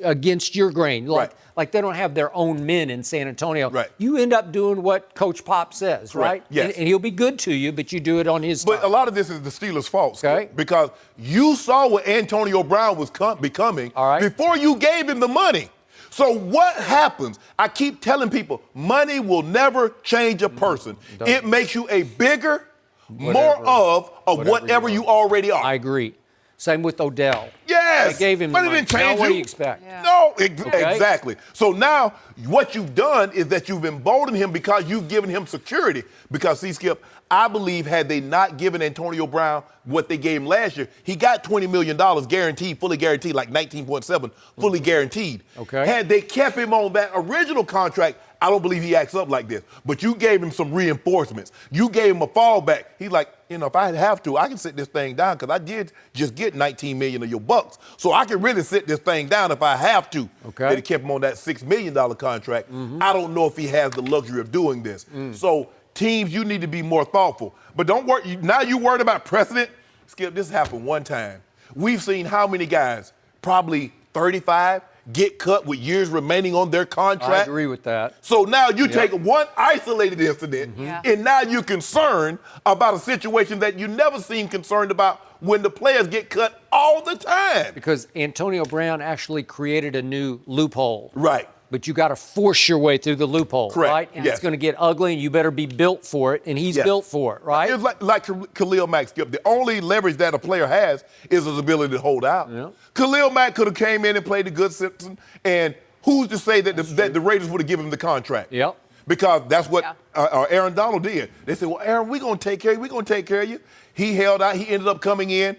Speaker 2: against your grain. Like they don't have their own men in San Antonio.
Speaker 3: Right.
Speaker 2: You end up doing what Coach Pop says, right?
Speaker 3: Yes.
Speaker 2: And he'll be good to you, but you do it on his
Speaker 3: But
Speaker 2: time.
Speaker 3: a lot of this is the Steelers' fault,
Speaker 2: Okay.
Speaker 3: because you saw what Antonio Brown was becoming before you gave him the money. So what happens? I keep telling people, money will never change a person. It makes you a bigger, more of whatever you already are.
Speaker 2: I agree. Same with Odell.
Speaker 3: Yes.
Speaker 2: They gave him the
Speaker 3: but it
Speaker 2: money.
Speaker 3: didn't change
Speaker 2: Now what do
Speaker 3: you.
Speaker 2: you expect?
Speaker 1: Yeah.
Speaker 3: No,
Speaker 2: Okay.
Speaker 3: exactly. So now what you've done is that you've emboldened him because you've given him security. Because, see, Skip, I believe had they not given Antonio Brown what they gave him last year, he got $20 million guaranteed, fully guaranteed, like 19.7, fully guaranteed.
Speaker 2: Okay.
Speaker 3: Had they kept him on that original contract, I don't believe he acts up like this. But you gave him some reinforcements. You gave him a fallback. He's like, if I have to, I can sit this thing down because I did just get $19 million of your bucks. So I can really sit this thing down if I have to.
Speaker 2: Okay.
Speaker 3: They kept him on that $6 million contract. I don't know if he has the luxury of doing this. So teams, you need to be more thoughtful. But don't worry. Now you worried about precedent? Skip, this happened one time. We've seen how many guys, probably 35, get cut with years remaining on their contract.
Speaker 2: I agree with that.
Speaker 3: So now you take one isolated incident, and now you're concerned about a situation that you never seem concerned about when the players get cut all the time.
Speaker 2: Because Antonio Brown actually created a new loophole.
Speaker 3: Right.
Speaker 2: But you got to force your way through the loophole,
Speaker 3: Correct.
Speaker 2: right? And
Speaker 3: Yes.
Speaker 2: it's going to get ugly, and you better be built for it, and he's built for it, right?
Speaker 3: It's like Khalil Mack, Skip. The only leverage that a player has is his ability to hold out.
Speaker 2: Yeah.
Speaker 3: Khalil Mack could have came in and played a good citizen, and who's to say that the Raiders would have given him the contract?
Speaker 2: Yep.
Speaker 3: Because that's what Aaron Donald did. They said, well, Aaron, we're going to take care of you. We're going to take care of you. He held out. He ended up coming in.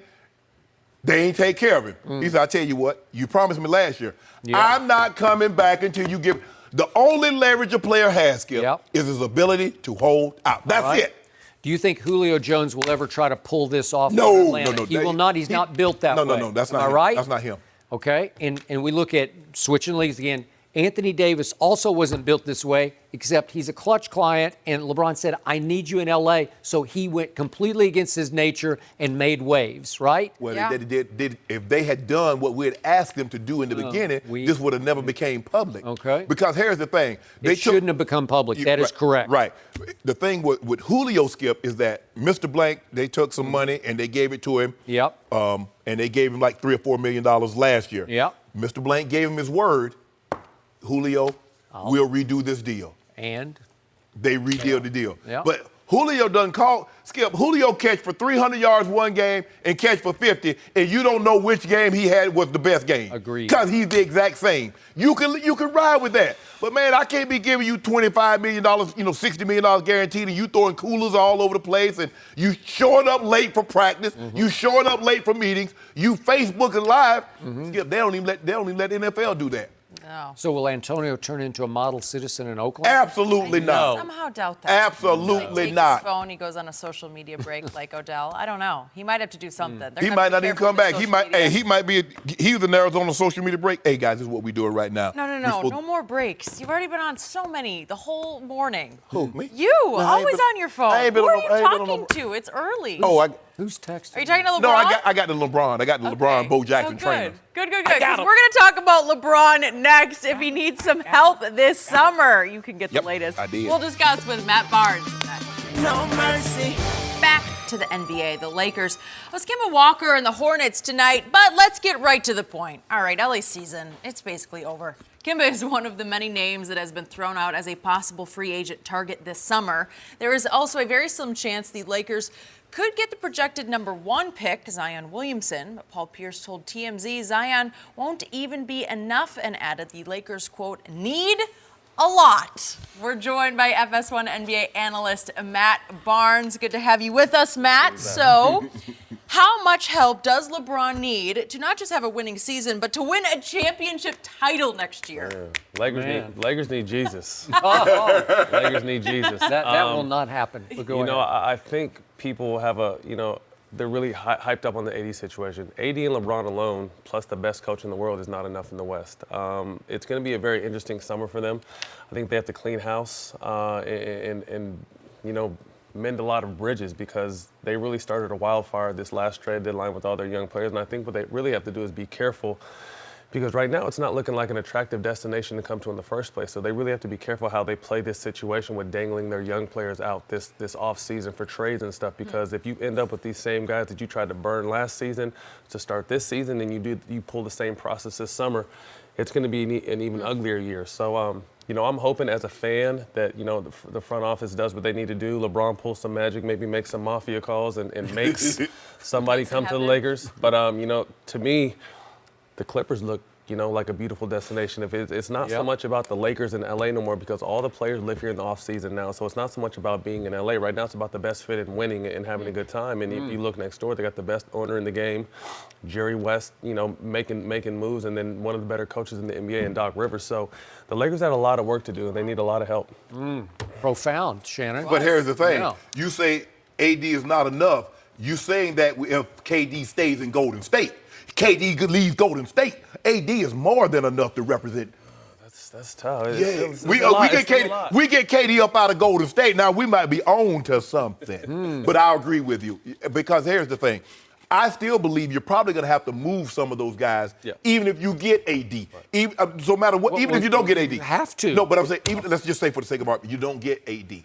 Speaker 3: They ain't take care of him. He said, I tell you what, you promised me last year. I'm not coming back until you give. The only leverage a player has, Skip, is his ability to hold out. That's it.
Speaker 2: Do you think Julio Jones will ever try to pull this off?
Speaker 3: No,
Speaker 2: in Atlanta?
Speaker 3: no.
Speaker 2: He will not. He's not built that way.
Speaker 3: No. That's not
Speaker 2: Am I
Speaker 3: him.
Speaker 2: right?
Speaker 3: That's not him.
Speaker 2: Okay. And we look at switching leagues again. Anthony Davis also wasn't built this way, except he's a clutch client, and LeBron said, I need you in L.A., so he went completely against his nature and made waves, right?
Speaker 3: Well, if they had done what we had asked them to do in the beginning, this would have never became public.
Speaker 2: Okay.
Speaker 3: Because here's the thing.
Speaker 2: It shouldn't have become public. That is correct.
Speaker 3: Right. The thing with Julio, Skip, is that Mr. Blank, they took some money and they gave it to him.
Speaker 2: Yep.
Speaker 3: And they gave him like $3 or $4 million last year.
Speaker 2: Yep.
Speaker 3: Mr. Blank gave him his word. Julio, we'll redo this deal.
Speaker 2: And?
Speaker 3: They redid the deal.
Speaker 2: Yeah.
Speaker 3: But Julio doesn't call. Skip, Julio catch for 300 yards one game and catch for 50, and you don't know which game he had was the best game.
Speaker 2: Agreed.
Speaker 3: Because he's the exact same. You can ride with that. But, man, I can't be giving you $25 million, $60 million guaranteed, and you throwing coolers all over the place, and you showing up late for practice, you showing up late for meetings, you Facebooking live. Skip, they don't even let the NFL do that.
Speaker 1: No.
Speaker 2: So will Antonio turn into a model citizen in Oakland?
Speaker 3: Absolutely
Speaker 1: I
Speaker 3: not.
Speaker 1: somehow doubt that.
Speaker 3: Absolutely
Speaker 1: Take
Speaker 3: not.
Speaker 1: his phone, he goes on a social media break like Odell. I don't know. He might have to do something. They're
Speaker 3: He
Speaker 1: gonna
Speaker 3: might
Speaker 1: be
Speaker 3: not even
Speaker 1: careful
Speaker 3: come
Speaker 1: with
Speaker 3: back.
Speaker 1: the
Speaker 3: He
Speaker 1: social
Speaker 3: might.
Speaker 1: media.
Speaker 3: Hey, he was in Arizona social media break. Hey guys, this is what we doing right now.
Speaker 1: No more breaks. You've already been on so many the whole morning.
Speaker 3: Who, me?
Speaker 1: You,
Speaker 3: No, I ain't
Speaker 1: always
Speaker 3: been-
Speaker 1: on your phone.
Speaker 3: I ain't been
Speaker 1: Who
Speaker 3: on
Speaker 1: are
Speaker 3: no-
Speaker 1: you
Speaker 3: I ain't been on
Speaker 1: talking
Speaker 3: no-
Speaker 1: to? It's early.
Speaker 2: Who's texting?
Speaker 1: Are you talking to LeBron?
Speaker 3: No, I got the LeBron. I got the LeBron, Bo Jackson trainer.
Speaker 1: Good. Because we're going to talk about LeBron next if he needs some help this summer. You can get the latest.
Speaker 3: I did.
Speaker 1: We'll discuss with Matt Barnes next.
Speaker 6: No mercy.
Speaker 1: Back to the NBA. The Lakers was Kemba Walker and the Hornets tonight, but let's get right to the point. All right, LA season, it's basically over. Kemba is one of the many names that has been thrown out as a possible free agent target this summer. There is also a very slim chance the Lakers could get the projected #1 pick, Zion Williamson, but Paul Pierce told TMZ Zion won't even be enough and added the Lakers, quote, need a lot. We're joined by FS1 NBA analyst Matt Barnes. Good to have you with us, Matt. So, How much help does LeBron need to not just have a winning season, but to win a championship title next year?
Speaker 8: Lakers need Jesus.
Speaker 2: Oh,
Speaker 8: Lakers need Jesus.
Speaker 2: that will not happen. But go ahead.
Speaker 8: I think people have they're really hyped up on the AD situation. AD and LeBron alone, plus the best coach in the world, is not enough in the West. It's going to be a very interesting summer for them. I think they have to clean house and mend a lot of bridges because they really started a wildfire this last trade deadline with all their young players. And I think what they really have to do is be careful because right now it's not looking like an attractive destination to come to in the first place. So they really have to be careful how they play this situation with dangling their young players out this off season for trades and stuff. Because if you end up with these same guys that you tried to burn last season to start this season and you pull the same process this summer, it's going to be an even uglier year. So, I'm hoping as a fan that, the front office does what they need to do. LeBron pulls some magic, maybe makes some mafia calls and makes somebody come to the Lakers. But, to me, the Clippers look, like a beautiful destination. If it's not so much about the Lakers in LA no more because all the players live here in the off season now. So it's not so much about being in LA. Right now it's about the best fit and winning and having a good time. And if you look next door, they got the best owner in the game, Jerry West, making moves, and then one of the better coaches in the NBA and Doc Rivers. So the Lakers had a lot of work to do and they need a lot of help.
Speaker 2: Profound, Shannon.
Speaker 3: But here's the thing.
Speaker 2: Yeah.
Speaker 3: You say AD is not enough. You saying that if KD stays in Golden State, KD leaves Golden State, AD is more than enough to represent.
Speaker 8: That's tough.
Speaker 3: We get KD up out of Golden State. Now we might be on to something. But I agree with you because here's the thing. I still believe you're probably going to have to move some of those guys, even if you get AD. Right. Even, no matter what, even if you don't get AD.
Speaker 2: You have to.
Speaker 3: No, but I'm saying, let's just say for the sake of argument, you don't get AD.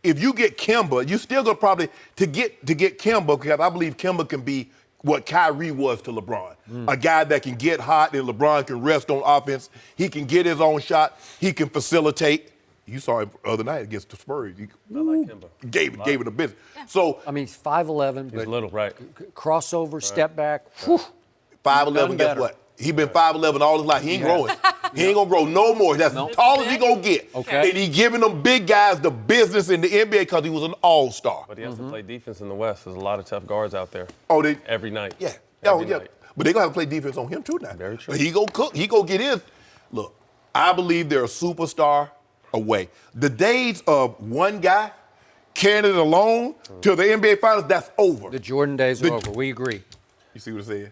Speaker 3: If you get Kemba, you're still going to probably to get Kemba because I believe Kemba can be what Kyrie was to LeBron. A guy that can get hot and LeBron can rest on offense. He can get his own shot. He can facilitate. You saw him the other night against the Spurs.
Speaker 8: I like Kemba.
Speaker 3: Gave it a business. Yeah. So
Speaker 2: he's 5'11",
Speaker 8: he's little, right?
Speaker 2: Crossover, step back.
Speaker 3: 5'11", guess what? He been 5'11" all his life. He ain't growing. He ain't gonna grow no more. That's as tall as he gonna get.
Speaker 2: Okay.
Speaker 3: And he giving them big guys the business in the NBA because he was an all-star.
Speaker 8: But he has to play defense in the West. There's a lot of tough guards out there. Every night.
Speaker 3: Yeah.
Speaker 8: Every night.
Speaker 3: But they gonna have to play defense on him too now.
Speaker 8: Very true.
Speaker 3: He gonna cook. He gonna get his. Look, I believe they're a superstar away. The days of one guy carrying it alone to the NBA Finals, that's over.
Speaker 2: The Jordan days are over. We agree.
Speaker 3: You see what I'm saying?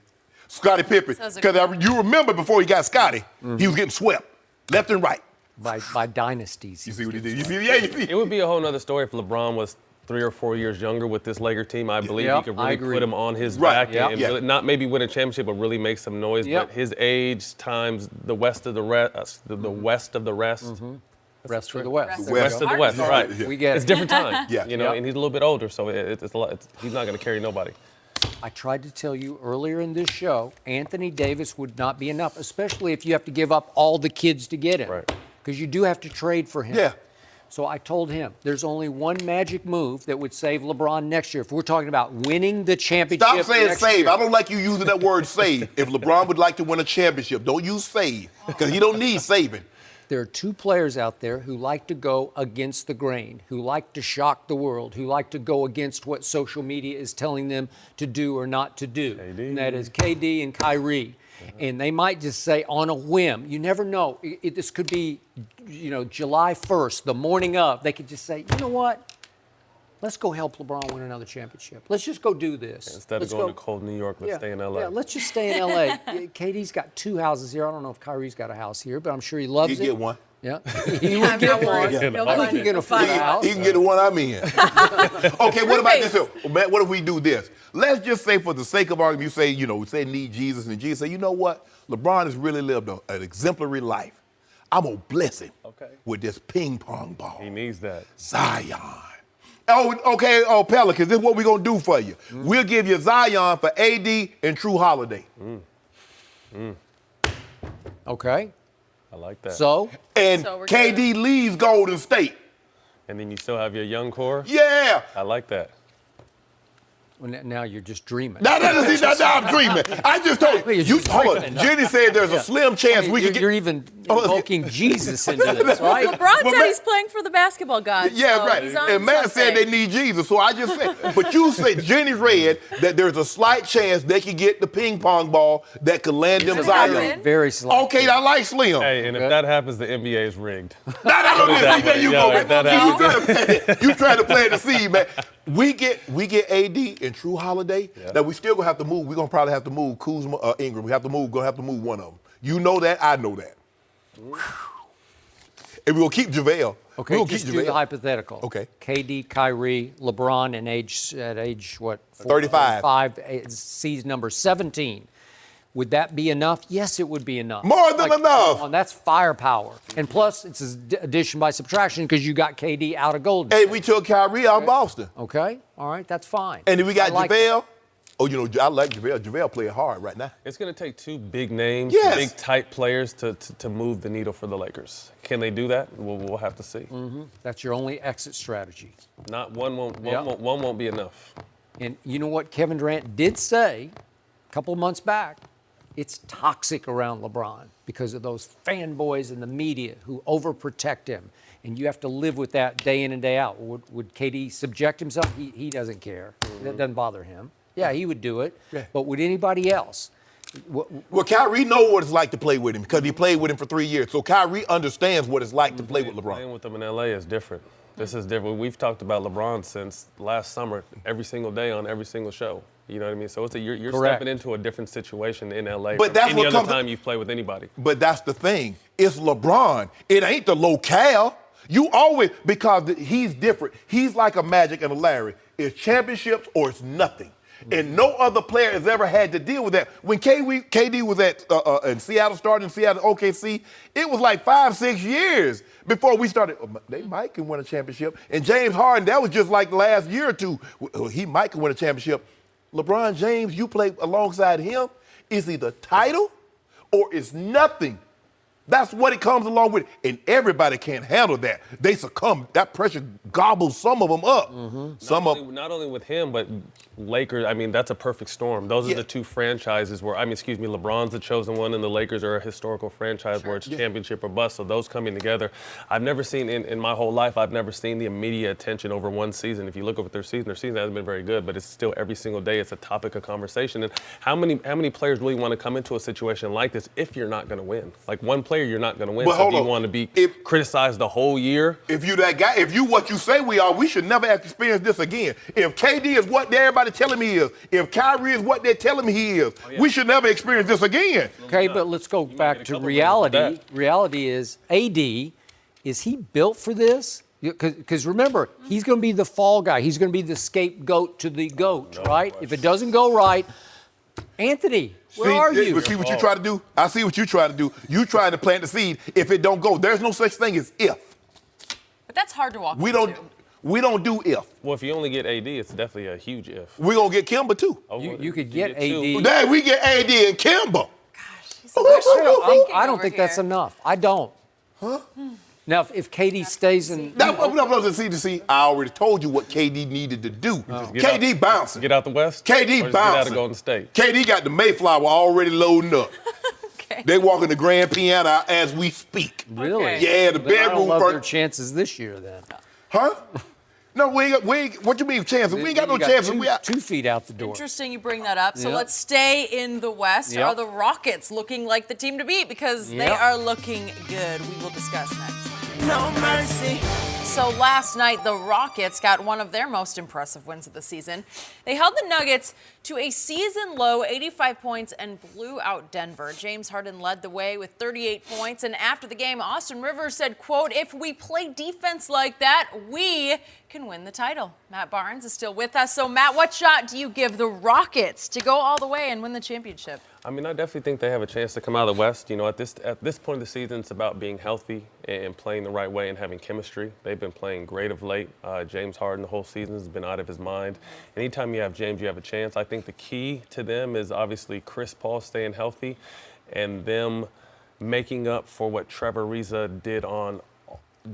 Speaker 3: Scottie Pippen. Because you remember before he got Scottie, he was getting swept left and right.
Speaker 2: By dynasties.
Speaker 3: You see what he did? You see? Yeah, you see.
Speaker 8: It would be a whole other story if LeBron was 3 or 4 years younger with this Laker team. I believe he could really put him on his back and really, not maybe win a championship, but really make some noise. But his age times the West of the rest, the West of the rest.
Speaker 2: Rest of the West.
Speaker 8: West of the West, right.
Speaker 2: We get it.
Speaker 8: It's different time, and he's a little bit older, so it's a lot. He's not going to carry nobody.
Speaker 2: I tried to tell you earlier in this show, Anthony Davis would not be enough, especially if you have to give up all the kids to get him.
Speaker 8: Right.
Speaker 2: Because you do have to trade for him.
Speaker 3: Yeah.
Speaker 2: So I told him there's only one magic move that would save LeBron next year. If we're talking about winning the championship.
Speaker 3: Stop saying
Speaker 2: next
Speaker 3: save.
Speaker 2: year.
Speaker 3: I don't like you using that word save. If LeBron would like to win a championship, don't use save because he don't need saving.
Speaker 2: There are two players out there who like to go against the grain, who like to shock the world, who like to go against what social media is telling them to do or not to do. And that is KD and Kyrie. And they might just say on a whim, you never know. This could be, July 1st, the morning of. They could just say, you know what? Let's go help LeBron win another championship. Let's just go do this.
Speaker 8: Instead of going to cold New York, let's stay in L.A.
Speaker 2: Yeah, let's just stay in L.A. KD's got 2 houses here. I don't know if Kyrie's got a house here, but I'm sure he loves it.
Speaker 3: He get one.
Speaker 2: Yeah, he would get one. I think he can afford a house.
Speaker 3: He can get the one I'm in. Okay, what about this? What if we do this? Let's just say for the sake of argument, you say, we say need Jesus, and Jesus say, you know what? LeBron has really lived an exemplary life. I'm going to bless him with this ping pong ball.
Speaker 8: He needs that.
Speaker 3: Zion. Oh, Pelicans, this is what we're going to do for you. We'll give you Zion for AD and True Holiday.
Speaker 2: Okay.
Speaker 8: I like that.
Speaker 3: And KD leaves Golden State.
Speaker 8: And then you still have your young core?
Speaker 3: Yeah.
Speaker 8: I like that.
Speaker 2: Now you're just dreaming.
Speaker 3: Now I'm dreaming. I just told
Speaker 2: You're
Speaker 3: you.
Speaker 2: just
Speaker 3: Hold on.
Speaker 2: dreaming.
Speaker 3: Jenny said there's a slim chance we could get.
Speaker 2: You're even invoking Jesus into this, right?
Speaker 1: LeBron
Speaker 3: Well,
Speaker 1: said
Speaker 3: man-
Speaker 1: he's playing for the basketball gods.
Speaker 3: Yeah,
Speaker 1: so
Speaker 3: right.
Speaker 1: he's on
Speaker 3: And man said
Speaker 1: something.
Speaker 3: they need Jesus, so I just said. But you say Jenny read that there's a slight chance they could get the ping pong ball that could land them
Speaker 1: Does it
Speaker 3: Zion.
Speaker 1: happen?
Speaker 2: Very slow.
Speaker 3: Okay, I like slim.
Speaker 8: Hey, and if that happens, the NBA is rigged.
Speaker 3: No, there you go,
Speaker 8: Yeah,
Speaker 3: man.
Speaker 8: that
Speaker 3: You trying to plant the seed, man. We get AD and True Holiday. Now we still gonna have to move. We're gonna probably have to move Kuzma, Ingram. Gonna have to move one of them. You know that. I know that. And we'll keep JaVale.
Speaker 2: Okay,
Speaker 3: we'll
Speaker 2: just
Speaker 3: keep
Speaker 2: do the
Speaker 3: JaVale.
Speaker 2: hypothetical.
Speaker 3: Okay.
Speaker 2: KD, Kyrie, LeBron, and at age what?
Speaker 3: 35.
Speaker 2: 35, season number 17. Would that be enough? Yes, it would be enough.
Speaker 3: More than enough.
Speaker 2: come on, that's firepower. And plus, it's addition by subtraction because you got KD out of Golden
Speaker 3: Hey,
Speaker 2: State.
Speaker 3: we took Kyrie out of Boston.
Speaker 2: Okay, all right, that's fine.
Speaker 3: And then we got
Speaker 2: I like
Speaker 3: JaVale. Oh, you know, I like JaVale. JaVale playing hard right now.
Speaker 8: It's going to take two big names,
Speaker 3: Yes.
Speaker 8: big tight players to move the needle for the Lakers. Can they do that? We'll have to see.
Speaker 2: That's your only exit strategy.
Speaker 8: Not one won't
Speaker 2: Yep.
Speaker 8: one won't be enough.
Speaker 2: And you know what Kevin Durant did say a couple of months back? It's toxic around LeBron because of those fanboys in the media who overprotect him. And you have to live with that day in and day out. Would KD subject himself? He doesn't care. That doesn't bother him. Yeah, he would do it.
Speaker 3: Yeah.
Speaker 2: But would anybody else?
Speaker 3: Well, Kyrie knows what it's like to play with him because he played with him for 3 years. So Kyrie understands what it's like to play with LeBron.
Speaker 8: Playing with them in LA is different. This is different. We've talked about LeBron since last summer, every single day on every single show. You know what I mean? So you're
Speaker 2: Correct.
Speaker 8: stepping into a different situation in LA
Speaker 3: But
Speaker 8: from
Speaker 3: that's
Speaker 8: any
Speaker 3: what
Speaker 8: other
Speaker 3: comes-
Speaker 8: time you've played with anybody.
Speaker 3: But that's the thing. It's LeBron. It ain't the locale. You always, because he's different. He's like a Magic and a Larry. It's championships or it's nothing. And no other player has ever had to deal with that. When KD was at in Seattle, starting in Seattle, OKC, it was like 5-6 years before we started. They might can win a championship. And James Harden, that was just like the last year or two. He might can win a championship. LeBron James, you play alongside him, is either title or it's nothing. That's what it comes along with. And everybody can't handle that. They succumb. That pressure gobbles some of them up.
Speaker 8: Not only with him, but Lakers. I mean, that's a perfect storm. Those are the two franchises where, LeBron's the chosen one, and the Lakers are a historical franchise where it's championship or bust. So those coming together, I've never seen in my whole life. I've never seen the immediate attention over one season. If you look over their season hasn't been very good, but it's still every single day it's a topic of conversation. And how many players really want to come into a situation like this if you're not going to win? Like one player, you're not going to win.
Speaker 3: But
Speaker 8: So
Speaker 3: hold
Speaker 8: do you
Speaker 3: on.
Speaker 8: want to be
Speaker 3: If-
Speaker 8: criticized the whole year?
Speaker 3: If you that guy, if you what you say we are, we should never have to experience this again. If KD is what everybody telling me he is, if Kyrie is what they're telling me he is, we should never experience this again.
Speaker 2: Okay, but let's go back
Speaker 8: get a
Speaker 2: to
Speaker 8: couple
Speaker 2: reality.
Speaker 8: wins with
Speaker 2: Reality is AD, is he built for this? Because remember, he's going to be the fall guy. He's going to be the scapegoat to the goat, right? If it doesn't go right, Anthony, where are you?
Speaker 3: See what you try to do? I see what you try to do. You trying to plant the seed. If it don't go, there's no such thing as if.
Speaker 1: But that's hard to walk
Speaker 3: We
Speaker 1: into.
Speaker 3: don't do if.
Speaker 8: Well, if you only get AD, it's definitely a huge if.
Speaker 3: We're gonna get Kimba too.
Speaker 2: You could get
Speaker 8: two.
Speaker 2: AD.
Speaker 3: Dang, we get AD and Kimba.
Speaker 1: He's wishful thinking
Speaker 2: I don't
Speaker 1: over
Speaker 2: think that's
Speaker 1: here.
Speaker 2: enough. I don't. Huh? Now, if KD stays in,
Speaker 3: See, I already told you what KD needed to do. KD bouncing.
Speaker 8: Get out the West?
Speaker 3: KD
Speaker 8: or just Get out
Speaker 3: bouncing.
Speaker 8: of Golden State?
Speaker 3: KD got the Mayflower already loading up.
Speaker 1: Okay.
Speaker 3: They walking the grand piano as we speak.
Speaker 2: really?
Speaker 1: Okay.
Speaker 3: Yeah, the
Speaker 2: Then I don't
Speaker 3: bedroom
Speaker 2: love their
Speaker 3: first.
Speaker 2: chances this year then.
Speaker 3: Huh? No, we ain't. What you mean chances? We ain't got no chances.
Speaker 2: Two,
Speaker 3: We got.
Speaker 2: 2 feet out the door.
Speaker 1: Interesting you bring that up. So
Speaker 2: Yep.
Speaker 1: let's stay in the West.
Speaker 2: Yep.
Speaker 1: Are the Rockets looking like the team to beat? Because they
Speaker 2: Yep.
Speaker 1: are looking good. We will discuss next.
Speaker 6: No mercy.
Speaker 1: So last night, the Rockets got one of their most impressive wins of the season. They held the Nuggets to a season-low 85 points and blew out Denver. James Harden led the way with 38 points. And after the game, Austin Rivers said, quote, "If we play defense like that, we can win the title." Matt Barnes is still with us. So, Matt, what shot do you give the Rockets to go all the way and win the championship?
Speaker 8: I mean, I definitely think they have a chance to come out of the West. You know, at this point of the season, it's about being healthy and playing the right way and having chemistry. They've been playing great of late. James Harden the whole season has been out of his mind. Anytime you have James, you have a chance. I think the key to them is obviously Chris Paul staying healthy and them making up for what Trevor Ariza did on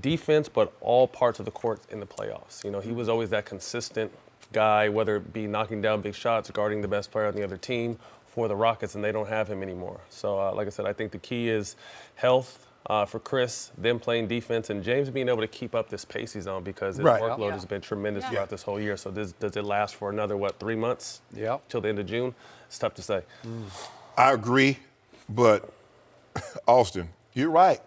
Speaker 8: defense, but all parts of the court in the playoffs. You know, he was always that consistent guy, whether it be knocking down big shots, guarding the best player on the other team for the Rockets, and they don't have him anymore. So, like I said, I think the key is health for Chris, them playing defense, and James being able to keep up this pace he's on because his workload has been tremendous throughout this whole year. So does it last for another, 3 months?
Speaker 2: Yeah.
Speaker 8: Till the end of June? It's tough to say.
Speaker 3: I agree, but Austin, you're right.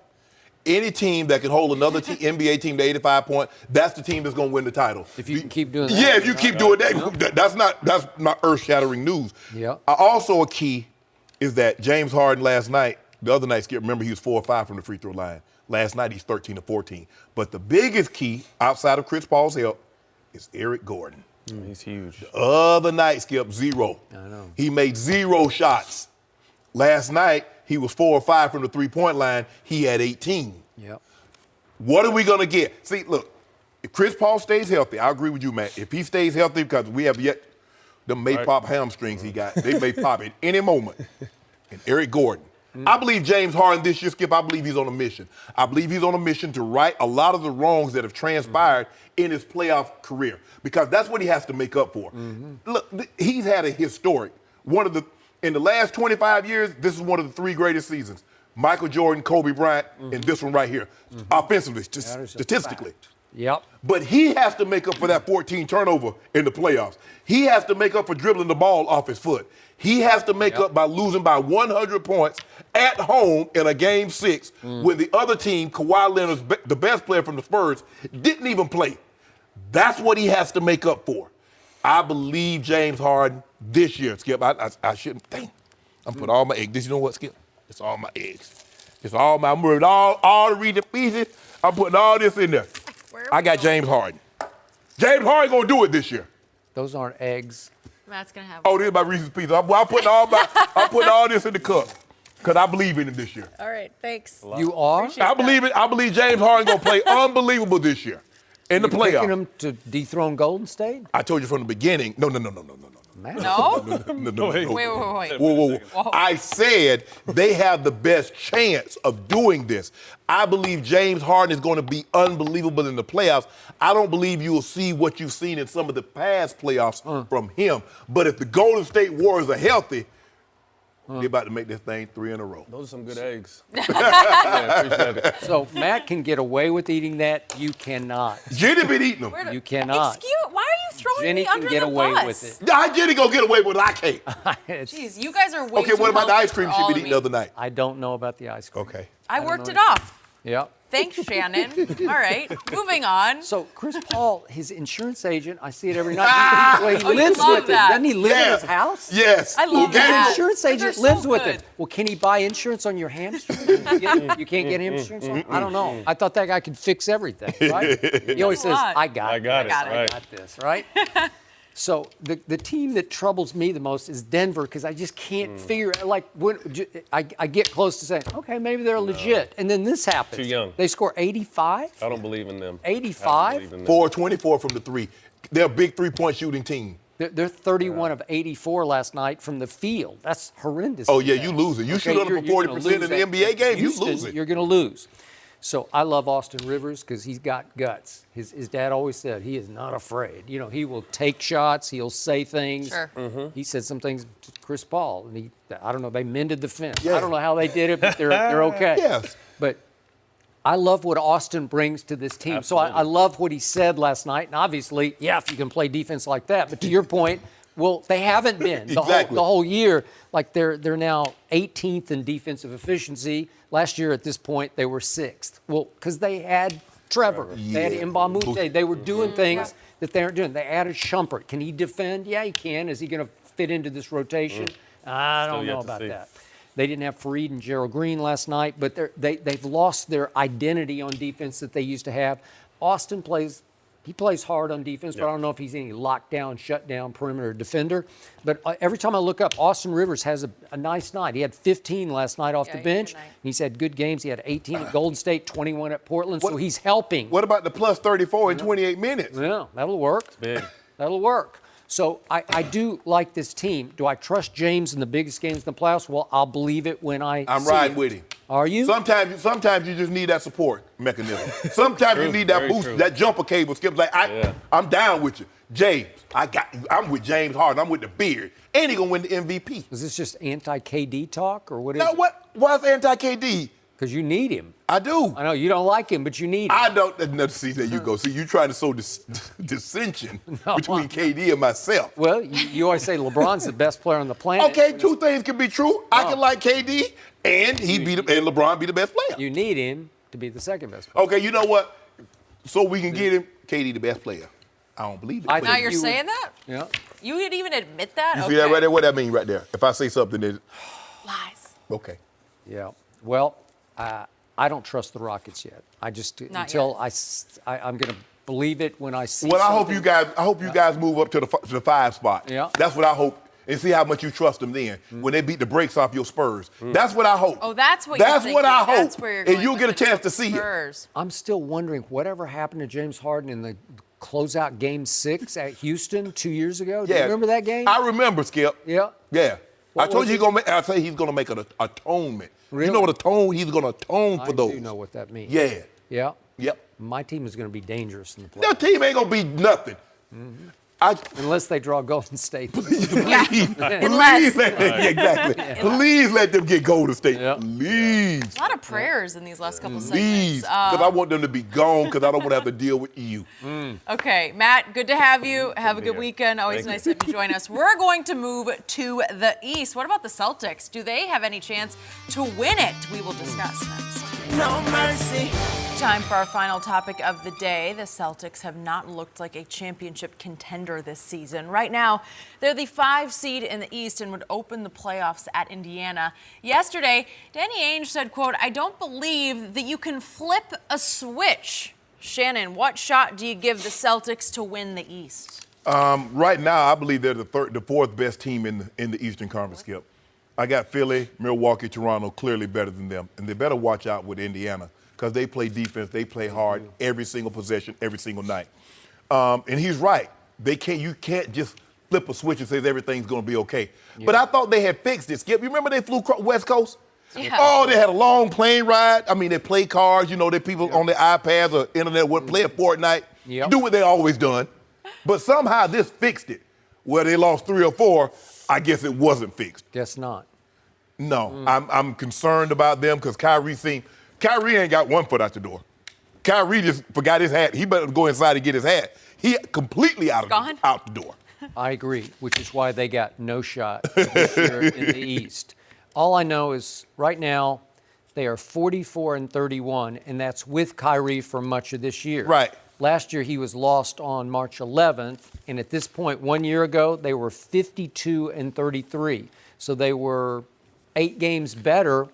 Speaker 3: Any team that can hold another NBA team to 85 points, that's the team that's going to win the title.
Speaker 2: If you can keep doing that.
Speaker 3: Yeah, if you keep doing that, that's not earth-shattering news.
Speaker 2: Yeah.
Speaker 3: Also a key is that James Harden the other night, Skip, remember he was 4 or 5 from the free throw line. Last night he's 13 or 14. But the biggest key outside of Chris Paul's help is Eric Gordon.
Speaker 8: He's huge.
Speaker 3: The other night, Skip, 0.
Speaker 2: I know.
Speaker 3: He made 0 shots. Last night, he was 4 or 5 from the three-point line. He had 18.
Speaker 2: Yep.
Speaker 3: What are we going to get? See, look, if Chris Paul stays healthy, I agree with you, man. If he stays healthy, because we have yet the pop hamstrings he got, they may pop at any moment. And Eric Gordon. I believe James Harden this year, Skip, I believe he's on a mission. I believe he's on a mission to right a lot of the wrongs that have transpired in his playoff career, because that's what he has to make up for. Look, he's had a historic, in the last 25 years, this is one of the 3 greatest seasons. Michael Jordan, Kobe Bryant, and this one right here. Offensively, statistically.
Speaker 2: Yep.
Speaker 3: But he has to make up for that 14 turnover in the playoffs. He has to make up for dribbling the ball off his foot. He has to make up by losing by 100 points at home in a Game 6 when the other team, Kawhi Leonard, the best player from the Spurs, didn't even play. That's what he has to make up for. I believe James Harden this year, Skip. I shouldn't think. I'm putting all my eggs. You know what, Skip? It's all my eggs. It's all my, I'm moving all the reading pieces. I'm putting all this in there. I got James Harden. James Harden gonna do it this year.
Speaker 2: Those aren't eggs.
Speaker 1: Matt's gonna have.
Speaker 3: Oh, this is my Reese's Pieces. I'm putting all this in the cup because I believe in him this year.
Speaker 1: All right, thanks.
Speaker 2: You are?
Speaker 3: I believe it. I believe James Harden gonna play unbelievable this year in the
Speaker 2: Picking
Speaker 3: playoffs.
Speaker 2: him to dethrone Golden State?
Speaker 3: I told you from the beginning. No.
Speaker 2: Man.
Speaker 1: No?
Speaker 3: Wait.
Speaker 1: Wait.
Speaker 3: Whoa. I said they have the best chance of doing this. I believe James Harden is going to be unbelievable in the playoffs. I don't believe you will see what you've seen in some of the past playoffs from him. But if the Golden State Warriors are healthy, they're about to make this thing 3 in a row.
Speaker 8: Those are some good eggs. Yeah, appreciate it.
Speaker 2: So Matt can get away with eating that. You cannot.
Speaker 3: Jenny been eating them.
Speaker 2: You cannot.
Speaker 1: Why are you throwing
Speaker 2: Jenny
Speaker 1: me
Speaker 2: can
Speaker 1: under
Speaker 2: get
Speaker 1: the
Speaker 2: away
Speaker 1: bus?
Speaker 2: with it.
Speaker 3: Nah, Jenny gonna get away with it. I can't.
Speaker 1: Jeez, you guys are way
Speaker 3: Okay,
Speaker 1: too
Speaker 3: what about the
Speaker 1: healthy
Speaker 3: ice cream
Speaker 1: for
Speaker 3: she
Speaker 1: all
Speaker 3: been
Speaker 1: of
Speaker 3: eating
Speaker 1: me.
Speaker 3: the other night?
Speaker 2: I don't know about the ice cream.
Speaker 3: Okay.
Speaker 1: I worked it off.
Speaker 2: Yep.
Speaker 1: Thanks, Shannon. All right, moving on.
Speaker 2: So Chris Paul, his insurance agent, I see it every night. He
Speaker 1: you
Speaker 2: lives
Speaker 1: love
Speaker 2: with
Speaker 1: that.
Speaker 2: it. Doesn't he live in his house?
Speaker 3: Yes.
Speaker 1: I love
Speaker 2: His
Speaker 1: that.
Speaker 2: insurance
Speaker 1: They're
Speaker 2: agent
Speaker 1: so
Speaker 2: lives with
Speaker 1: good.
Speaker 2: him. Well, can he buy insurance on your hamstring? You can't get insurance on it? I don't know. I thought that guy could fix everything, right? He always says,
Speaker 1: lot.
Speaker 2: I got it.
Speaker 8: I got
Speaker 2: I
Speaker 8: it.
Speaker 2: got this, right? So the team that troubles me the most is Denver, because I just can't figure, like, when I get close to saying, okay, maybe they're legit. And then this happens.
Speaker 8: Too young.
Speaker 2: They score 85?
Speaker 8: I don't believe in them.
Speaker 2: 85?
Speaker 3: 4-24 from the 3. They're a big 3-point shooting team.
Speaker 2: They're 31 of 84 last night from the field. That's horrendous.
Speaker 3: Oh, yeah, you losing. You shoot under
Speaker 2: you're
Speaker 3: 40% in the NBA game, you
Speaker 2: Houston,
Speaker 3: losing.
Speaker 2: You're going to lose. So I love Austin Rivers because he's got guts. His dad always said he is not afraid. You know, he will take shots. He'll say things.
Speaker 1: Sure.
Speaker 2: He said some things to Chris Paul, and I don't know, they mended the fence.
Speaker 3: Yeah.
Speaker 2: I don't know how they did it, but they're okay.
Speaker 3: Yes.
Speaker 2: But I love what Austin brings to this team.
Speaker 8: Absolutely.
Speaker 2: So I love what he said last night. And obviously, yeah, if you can play defense like that. But to your point, well, they haven't been
Speaker 3: Exactly.
Speaker 2: the whole year. Like they're now 18th in defensive efficiency. Last year at this point, they were 6th. Well, because they had Trevor. They had Mbamute. They were doing things that they aren't doing. They added Shumpert. Can he defend? Yeah, he can. Is he going to fit into this rotation? I don't know about that. They didn't have Fareed and Gerald Green last night, but they've lost their identity on defense that they used to have. Austin plays hard on defense, but I don't know if he's any lockdown, shutdown perimeter defender. But every time I look up, Austin Rivers has a nice night. He had 15 last night off the
Speaker 1: he had a
Speaker 2: bench.
Speaker 1: good night.
Speaker 2: He's had good games. He had 18 at Golden State, 21 at Portland, so he's helping.
Speaker 3: What about the plus 34 in 28 minutes?
Speaker 2: Yeah, that'll work.
Speaker 8: Big.
Speaker 2: That'll work. So I do like this team. Do I trust James in the biggest games in the playoffs? Well, I'll believe it when
Speaker 3: I'm
Speaker 2: see
Speaker 3: riding
Speaker 2: it.
Speaker 3: with him.
Speaker 2: Are you?
Speaker 3: Sometimes you just need that support mechanism. Sometimes you need that
Speaker 8: Very
Speaker 3: boost,
Speaker 8: true.
Speaker 3: that jumper cable. Skip's like, I'm down with you. James, I'm with James Harden. I'm with the beard. And he gonna win the MVP.
Speaker 2: Is this just anti-KD talk, or what is
Speaker 3: Now
Speaker 2: it?
Speaker 3: what? Why is anti-KD?
Speaker 2: Because you need him.
Speaker 3: I do.
Speaker 2: I know you don't like him, but you need him.
Speaker 3: I don't. See, there you go. See, you trying to sow dissension between KD and myself.
Speaker 2: Well, you always say LeBron's the best player on the planet.
Speaker 3: Okay, two things can be true. I can like KD, and and LeBron be the best player.
Speaker 2: You need him to be the second best player.
Speaker 3: Okay, you know what? So we can get him, KD the best player. I don't believe it.
Speaker 2: I
Speaker 1: Now
Speaker 2: think
Speaker 1: you're
Speaker 2: you
Speaker 1: saying that?
Speaker 2: Yeah.
Speaker 1: You would even admit that?
Speaker 3: You see that right there? What that mean right there? If I say something that...
Speaker 1: Lies.
Speaker 3: Okay.
Speaker 2: Yeah. Well, I don't trust the Rockets yet. I just
Speaker 1: Not
Speaker 2: I'm going to believe it when I see.
Speaker 3: Well,
Speaker 2: something.
Speaker 3: I hope you guys move up to the 5 spot.
Speaker 2: Yeah.
Speaker 3: That's what I hope. And see how much you trust them then when they beat the brakes off your Spurs. That's what I hope.
Speaker 1: Oh, that's what
Speaker 3: That's
Speaker 1: you're
Speaker 3: what I
Speaker 1: thinking.
Speaker 3: hope.
Speaker 1: That's where you're
Speaker 3: and
Speaker 1: going
Speaker 3: you'll
Speaker 1: with
Speaker 3: get a
Speaker 1: the
Speaker 3: chance to see it.
Speaker 1: Spurs.
Speaker 2: I'm still wondering whatever happened to James Harden in the closeout Game 6 at Houston 2 years ago. Do you remember that game?
Speaker 3: I remember, Skip.
Speaker 2: Yeah.
Speaker 3: Yeah.
Speaker 2: What
Speaker 3: I told
Speaker 2: was
Speaker 3: you
Speaker 2: it?
Speaker 3: I say he's gonna make an atonement.
Speaker 2: Really?
Speaker 3: You know what he's gonna atone for those.
Speaker 2: I do know what that means.
Speaker 3: Yeah.
Speaker 2: Yeah.
Speaker 3: Yep.
Speaker 2: My team is going to be dangerous in the playoffs.
Speaker 3: That team ain't gonna be nothing.
Speaker 2: Unless they draw Golden State.
Speaker 1: Yeah.
Speaker 3: Please let them get Golden State.
Speaker 2: Yeah.
Speaker 3: Please.
Speaker 1: A lot of prayers in these last couple
Speaker 3: Please.
Speaker 1: segments.
Speaker 3: Because I want them to be gone because I don't want to have to deal with you.
Speaker 1: Okay, Matt, good to have you. Have a good
Speaker 8: here.
Speaker 1: weekend. Always nice to have you join us. We're going to move to the East. What about the Celtics? Do they have any chance to win it? We will discuss next.
Speaker 6: No mercy.
Speaker 1: Time for our final topic of the day. The Celtics have not looked like a championship contender this season. Right now, they're the 5 seed in the East and would open the playoffs at Indiana. Yesterday, Danny Ainge said, quote, "I don't believe that you can flip a switch." Shannon, what shot do you give the Celtics to win the East?
Speaker 3: Right now, I believe they're the 4th best team in the Eastern Conference, Skip. I got Philly, Milwaukee, Toronto clearly better than them. And they better watch out with Indiana because they play defense. They play hard every single possession, every single night. And he's right. You can't just flip a switch and say everything's going to be okay. Yeah. But I thought they had fixed it, Skip. You remember they flew West Coast?
Speaker 1: Yeah.
Speaker 3: Oh, they had a long plane ride. I mean, they play cards. You know, they people on their iPads or internet would play a Fortnite.
Speaker 2: Yep.
Speaker 3: Do what they always done. But somehow this fixed it. Where they lost 3 or 4, I guess it wasn't fixed.
Speaker 2: Guess not.
Speaker 3: No, I'm concerned about them because Kyrie ain't got one foot out the door. Kyrie just forgot his hat. He better go inside and get his hat. He completely out the door.
Speaker 2: I agree, which is why they got no shot this year in the East. All I know is right now they are 44-31, and that's with Kyrie for much of this year.
Speaker 3: Right.
Speaker 2: Last year he was lost on March 11th, and at this point 1 year ago they were 52-33. So they were 8 games better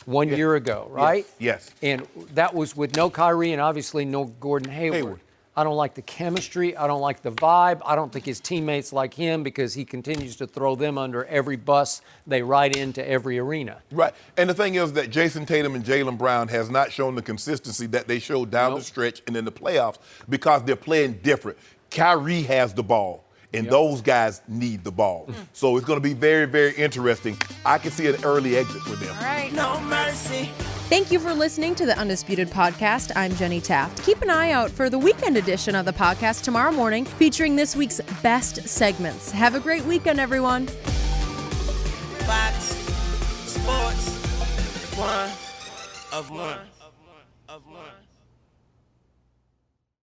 Speaker 2: 1 year ago, right?
Speaker 3: Yes.
Speaker 2: And that was with no Kyrie and obviously no Gordon Hayward. I don't like the chemistry. I don't like the vibe. I don't think his teammates like him because he continues to throw them under every bus they ride into every arena.
Speaker 3: Right. And the thing is that Jason Tatum and Jaylen Brown has not shown the consistency that they showed down the stretch and in the playoffs because they're playing different. Kyrie has the ball. And those guys need the ball. So it's going to be very, very interesting. I can see an early exit for them.
Speaker 1: All right.
Speaker 6: No mercy.
Speaker 9: Thank you for listening to the Undisputed Podcast. I'm Jenny Taft. Keep an eye out for the weekend edition of the podcast tomorrow morning, featuring this week's best segments. Have a great weekend, everyone.
Speaker 6: Fox Sports 1 of 1.